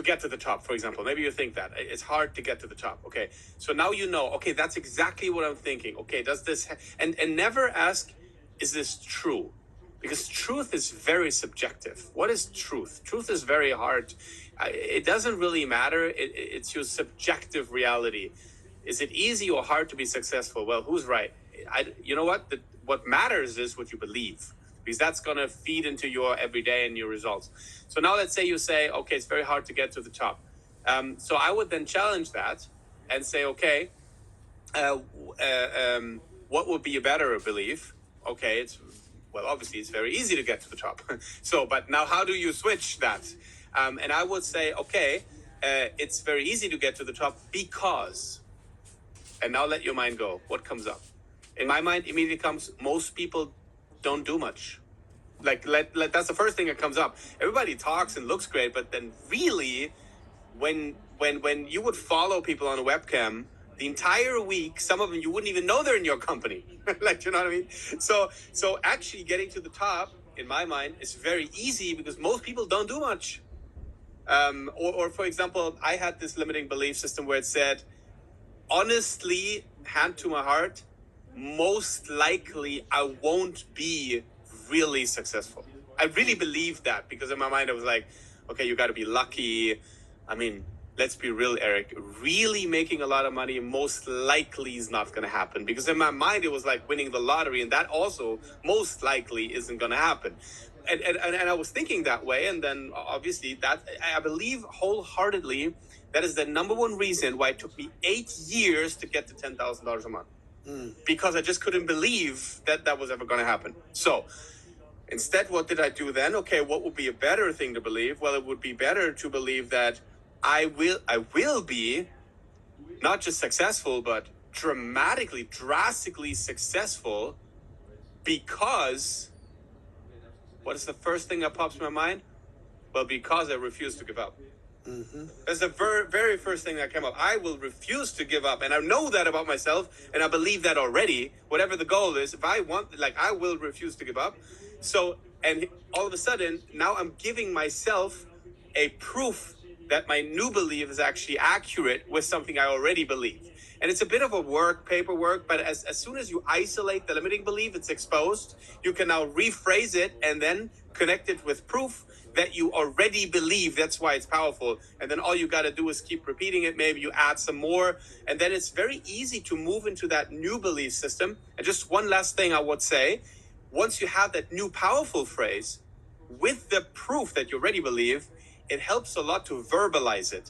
get to the top, for example. Maybe you think that it's hard to get to the top. Okay, so now you know, okay, that's exactly what I'm thinking. Okay, does this and never ask, is this true? Because truth is very subjective. What is truth? Truth is very hard. It doesn't really matter. It's your subjective reality. Is it easy or hard to be successful? Well, who's right? You know what? What matters is what you believe, because that's going to feed into your everyday and your results. So now let's say you say, okay, it's very hard to get to the top. So I would then challenge that and say, okay, what would be a better belief? Okay, obviously it's very easy to get to the top. So, but now how do you switch that? And I would say, okay, it's very easy to get to the top because, and now let your mind go. What comes up? In my mind, immediately comes, most people don't do much. Like that's the first thing that comes up. Everybody talks and looks great, but then really, when you would follow people on a webcam the entire week, some of them you wouldn't even know they're in your company. Like, you know what I mean? So actually getting to the top, in my mind, is very easy because most people don't do much. Or for example, I had this limiting belief system where it said, honestly, hand to my heart, most likely I won't be really successful. I really believed that because in my mind I was like, okay, you got to be lucky. I mean, let's be real, Eric. Really making a lot of money most likely is not going to happen, because in my mind it was like winning the lottery, and that also most likely isn't going to happen. And I was thinking that way, and then obviously that I believe wholeheartedly that is the number one reason why it took me 8 years to get to $10,000 a month. Because I just couldn't believe that was ever going to happen. So instead, what did I do then? Okay, what would be a better thing to believe? Well, it would be better to believe that I will be not just successful, but drastically successful, because what is the first thing that pops in my mind? Well, because I refuse to give up. Mm-hmm. That's the very first thing that came up. I will refuse to give up, and I know that about myself, and I believe that already. Whatever the goal is, if I want, like, I will refuse to give up. So, and all of a sudden, now I'm giving myself a proof that my new belief is actually accurate with something I already believe. And it's a bit of a paperwork, but as soon as you isolate the limiting belief, it's exposed. You can now rephrase it and then connect it with proof that you already believe. That's why it's powerful. And then all you got to do is keep repeating it. Maybe you add some more, and then it's very easy to move into that new belief system. And just one last thing I would say, once you have that new powerful phrase with the proof that you already believe, it helps a lot to verbalize it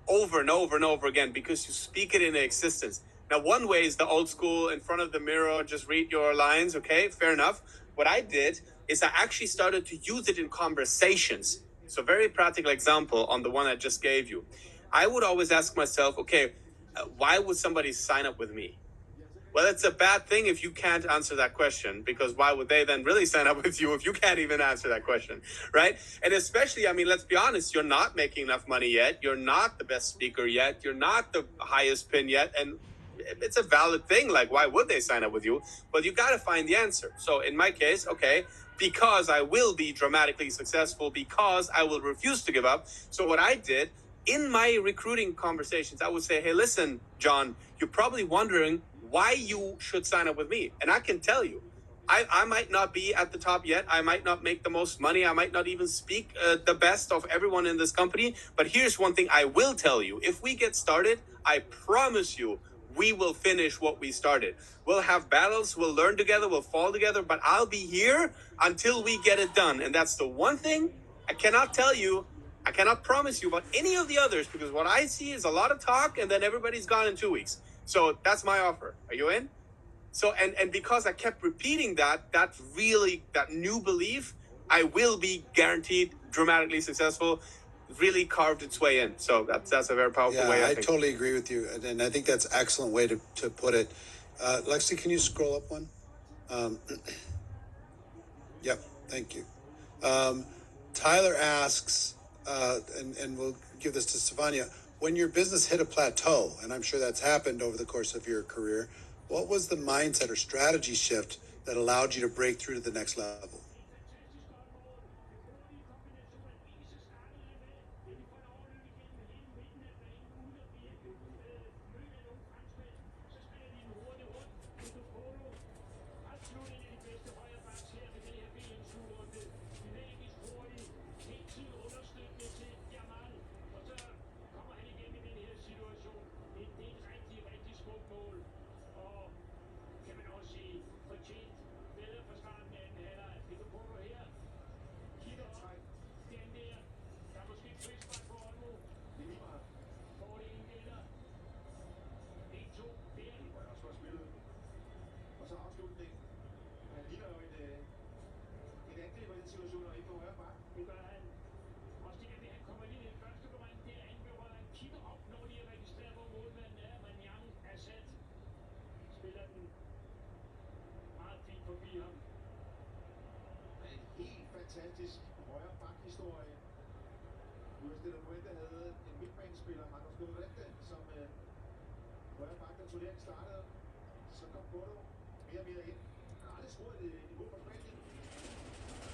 over and over and over again, because you speak it into existence. Now, one way is the old school, in front of the mirror, just read your lines. Okay, fair enough. What I did is I actually started to use it in conversations. So very practical example on the one I just gave you. I would always ask myself, okay, why would somebody sign up with me? Well, it's a bad thing if you can't answer that question, because why would they then really sign up with you if you can't even answer that question, right? And especially, I mean, let's be honest, you're not making enough money yet. You're not the best speaker yet. You're not the highest pin yet. And it's a valid thing. Like, why would they sign up with you? Well, you got to find the answer. So in my case, okay, because I will be dramatically successful, because I will refuse to give up. So what I did in my recruiting conversations, I would say, hey, listen, John, you're probably wondering why you should sign up with me. And I can tell you, I might not be at the top yet. I might not make the most money. I might not even speak the best of everyone in this company. But here's one thing I will tell you. If we get started, I promise you, we will finish what we started. We'll have battles. We'll learn together. We'll fall together. But I'll be here until we get it done. And that's the one thing I cannot tell you. I cannot promise you about any of the others, because what I see is a lot of talk and then everybody's gone in 2 weeks. So that's my offer. Are you in? So, and because I kept repeating that new belief, I will be guaranteed dramatically successful, really carved its way in. So that's a very powerful way. I totally agree with you. And I think that's an excellent way to put it. Lexi, can you scroll up one? Yep. Thank you. Tyler asks, and we'll give this to Stefania, when your business hit a plateau, and I'm sure that's happened over the course of your career, what was the mindset or strategy shift that allowed you to break through to the next level?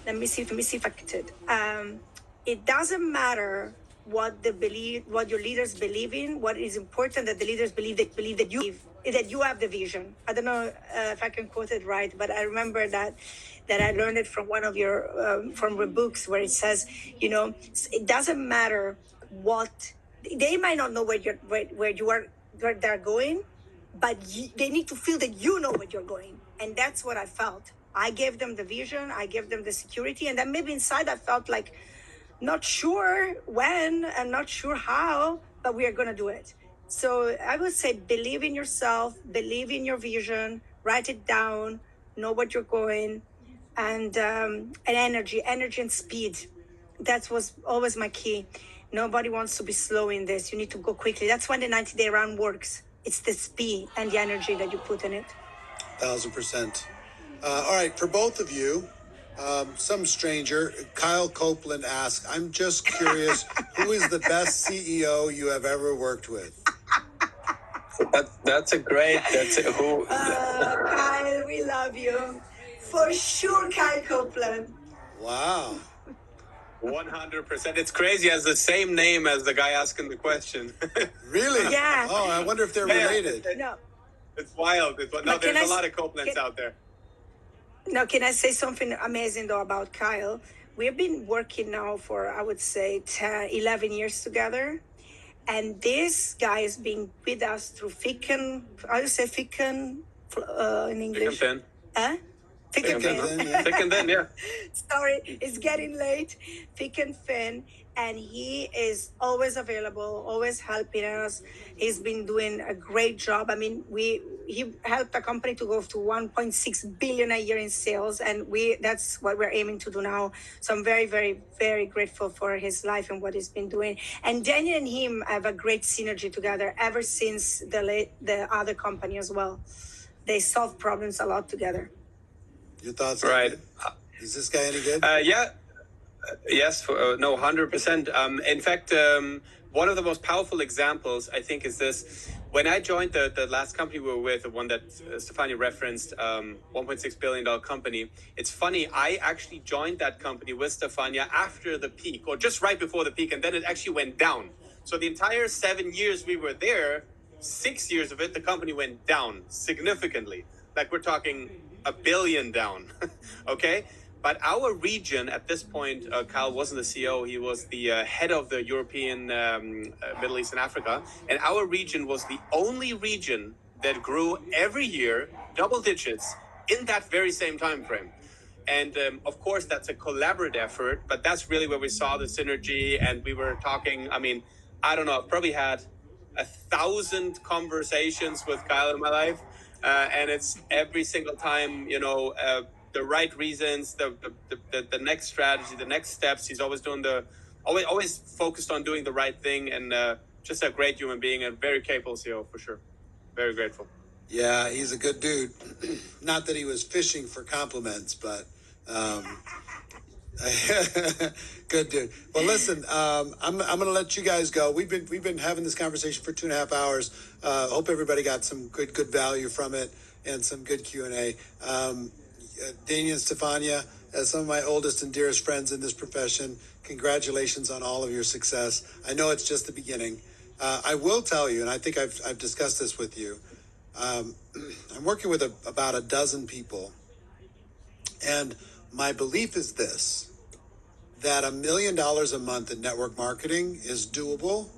Let me see if I could. It doesn't matter what your leaders believe in. What is important that the leaders believe that you have the vision. I don't know if I can quote it right, but I remember that I learned it from one of your from the books where it says, it doesn't matter what they might not know where you are, where they're going, but they need to feel that you know where you're going, and that's what I felt. I gave them the vision, I gave them the security, and then maybe inside I felt like not sure when and not sure how, but we are going to do it. So I would say believe in yourself, believe in your vision, write it down, know what you're going, and energy and speed. That was always my key. Nobody wants to be slow in this. You need to go quickly. That's when the 90-day run works. It's the speed and the energy that you put in it. 1,000%. All right, for both of you, some stranger, Kyle Copeland asks, I'm just curious, who is the best CEO you have ever worked with? That's who. Kyle, we love you. For sure, Kyle Copeland. Wow. 100%. It's crazy. Has the same name as the guy asking the question. Really? Yeah. Oh, I wonder if they're related. No. It's wild. No, there's a lot of Copelands out there. No, can I say something amazing though about Kyle? We've been working now for, I would say, 11 years together. And this guy has been with us through thick and, I would say thick and in English. Thick and thin. Thick and thin. Thick and thin, yeah. Sorry, it's getting late. Thick and thin. And he is always available, always helping us. He's been doing a great job. I mean, he helped the company to go to 1.6 billion a year in sales, and that's what we're aiming to do now. So I'm very, very, very grateful for his life and what he's been doing. And Daniel and him have a great synergy together ever since the other company as well. They solve problems a lot together. Your thoughts? Right. Is this guy any good? Yeah. Yes, no, 100%. In fact, one of the most powerful examples, I think, is this. When I joined the last company we were with, the one that Stefania referenced, $1.6 billion company, it's funny, I actually joined that company with Stefania after the peak, or just right before the peak, and then it actually went down. So the entire 7 years we were there, 6 years of it, the company went down significantly. Like we're talking $1 billion down, okay? But our region at this point, Kyle wasn't the CEO. He was the head of the European, Middle East and Africa. And our region was the only region that grew every year, double digits, in that very same time frame. And of course, that's a collaborative effort, but that's really where we saw the synergy. And we were talking, I mean, I don't know, I've probably had 1,000 conversations with Kyle in my life. And it's every single time, the right reasons, the next strategy, the next steps. He's always doing always focused on doing the right thing, and just a great human being and very capable CEO for sure. Very grateful. Yeah, he's a good dude. Not that he was fishing for compliments, but good dude. Well, listen, I'm going to let you guys go. We've been having this conversation for 2.5 hours. Hope everybody got some good value from it and some good Q&A. Damian, Stefania, as some of my oldest and dearest friends in this profession, congratulations on all of your success. I know it's just the beginning. I will tell you, and I think I've discussed this with you, I'm working with about a dozen people, and my belief is this, that $1 million a month in network marketing is doable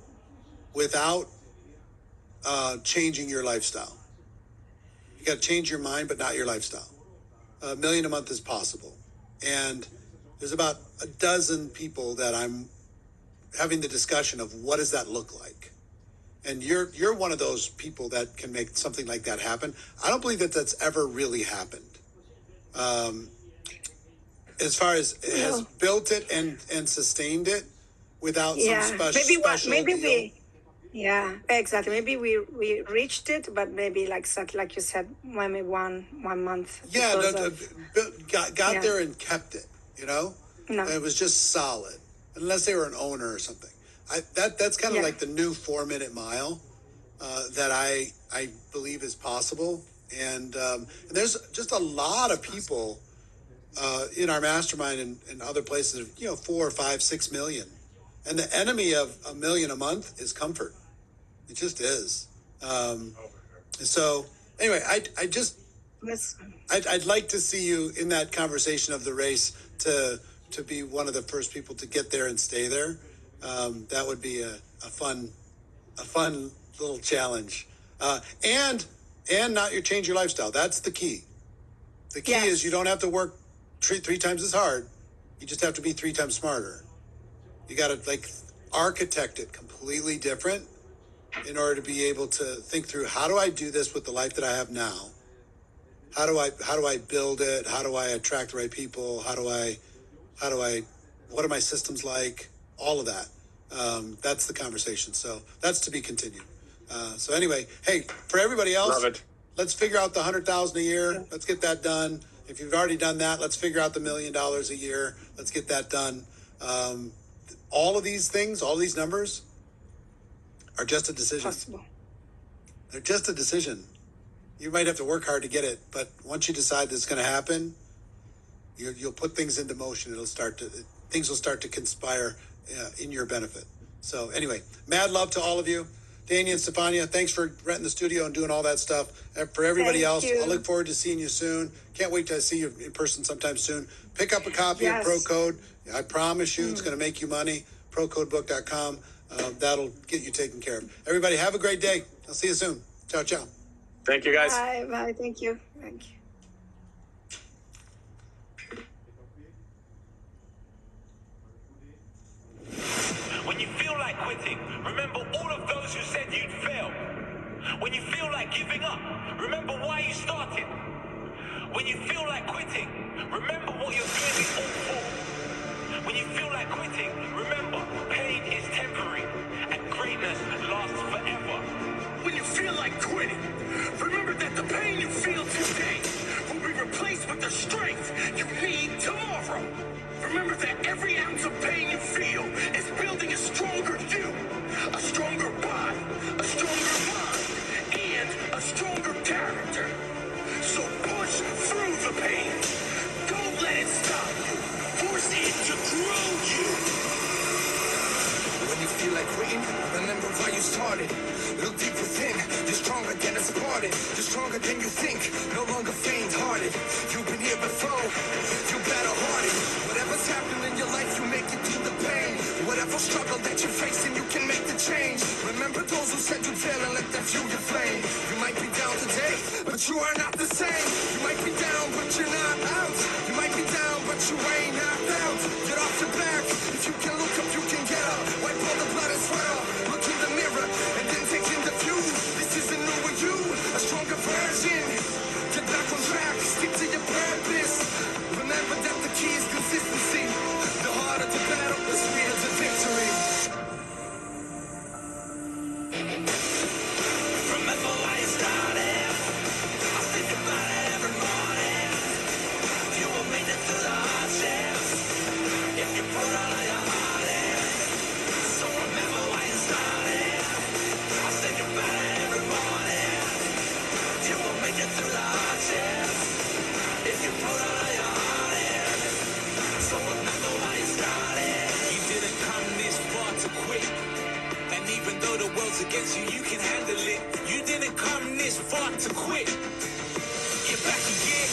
without changing your lifestyle. You got to change your mind, but not your lifestyle. $1 million a month is possible. And there's about a dozen people that I'm having the discussion of what does that look like? And you're one of those people that can make something like that happen. I don't believe that that's ever really happened. As far as has built it and sustained it without some special maybe deal. yeah, exactly. Maybe we reached it, but maybe like you said, maybe one month. Yeah, got Yeah. there and kept it. You know, No. and it was just solid, unless they were an owner or something. That's kind of Yeah. like the new 4-minute mile that I believe is possible, and there's just a lot of people in our mastermind and other places, 4, 5, 6 million, and the enemy of $1 million a month is comfort. It just is. So anyway, I'd like to see you in that conversation of the race to be one of the first people to get there and stay there. That would be a fun little challenge, and not change your lifestyle. That's the key. The key is you don't have to work three times as hard. You just have to be 3 times smarter. You got to architect it completely different in order to be able to think through, how do I do this with the life that I have now? How do I build it? How do I attract the right people? What are my systems like? All of that. That's the conversation. So that's to be continued. So anyway, hey, for everybody else, Love it. Let's figure out the 100,000 a year. Let's get that done. If you've already done that, let's figure out the $1 million a year. Let's get that done. All of these things, all these numbers are just a decision. Possible. They're just a decision. You might have to work hard to get it, but once you decide that it's going to happen, you'll put things into motion. Things will start to conspire in your benefit. So anyway, mad love to all of you. Danny and Stefania, thanks for renting the studio and doing all that stuff. And for everybody else, I look forward to seeing you soon. Can't wait to see you in person sometime soon. Pick up a copy of Pro Code. I promise you it's going to make you money. ProCodeBook.com. That'll get you taken care of. Everybody, have a great day. I'll see you soon. Ciao, ciao. Thank you, guys. Bye. Thank you. When you feel like quitting, remember all of those who said you'd fail. When you feel like giving up, remember why you started. When you feel like quitting, remember what you're doing it all for. When you feel like quitting, remember pain is temporary and greatness lasts forever. When you feel like quitting, remember that the pain you feel today will be replaced with the strength you need tomorrow. Remember that every ounce of pain you feel is building a stronger you, a stronger body, a stronger mind, and a stronger character. So push through the pain. Don't let it stop you. Force it to grow you. When you feel like quitting, remember why you started. Look deep within, you're stronger than a Spartan. You're stronger than you think, no longer faint-hearted. You've been here before, you're better-hearted. Whatever's happening in your life, you make it through the pain. Whatever struggle that you're facing, you can make the change. Remember those who said you'd fail and let that fuel your flame. You might be down today, but you are not the same. You might be down, but you're not out. You might be down, but you ain't knocked out. Get off your back, if you can look up, you can get up. Wipe all the blood and sweat off. Look in the mirror, and then take in the view. This is a newer you, a stronger version. Get back on track, stick to your purpose. Remember that the key is consistency. The harder the battle, the sweeter the victory. Remember why you started. I think about it every morning. You will make it through the hardships if you put all of your heart in. So remember why you started. I think about it every morning. You will make it through the hardships if you put all of your heart in. So remember why you started. You didn't come this far to quit. And even though the world's against you, you can handle it. You didn't come this far to quit. Get back again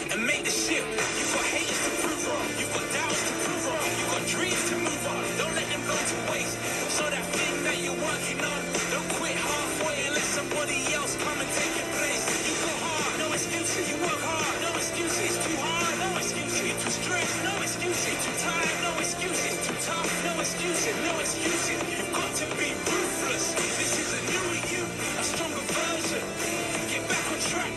and make the shift. You got haters to prove wrong. You got doubts to prove wrong. You got dreams to move on. Don't let them go to waste. So that thing that you're working on, don't quit halfway and let somebody else come and take your place. You go hard, no excuses. You work hard, no excuses. Too hard, no excuses. You're too stressed, no excuses. Too tired, no excuses. Too tough, no excuses. No excuses. You've got to be ruthless. This is a newer you, a stronger version. Get back on track.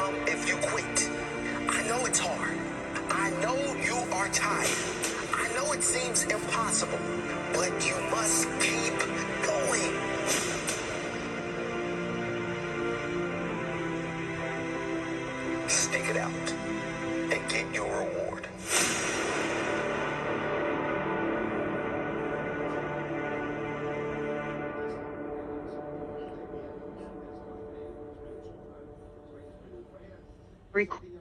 come if you quit. I know it's hard. I know you are tired. I know it seems impossible, but you must keep going. Stick it out and get your reward. Record.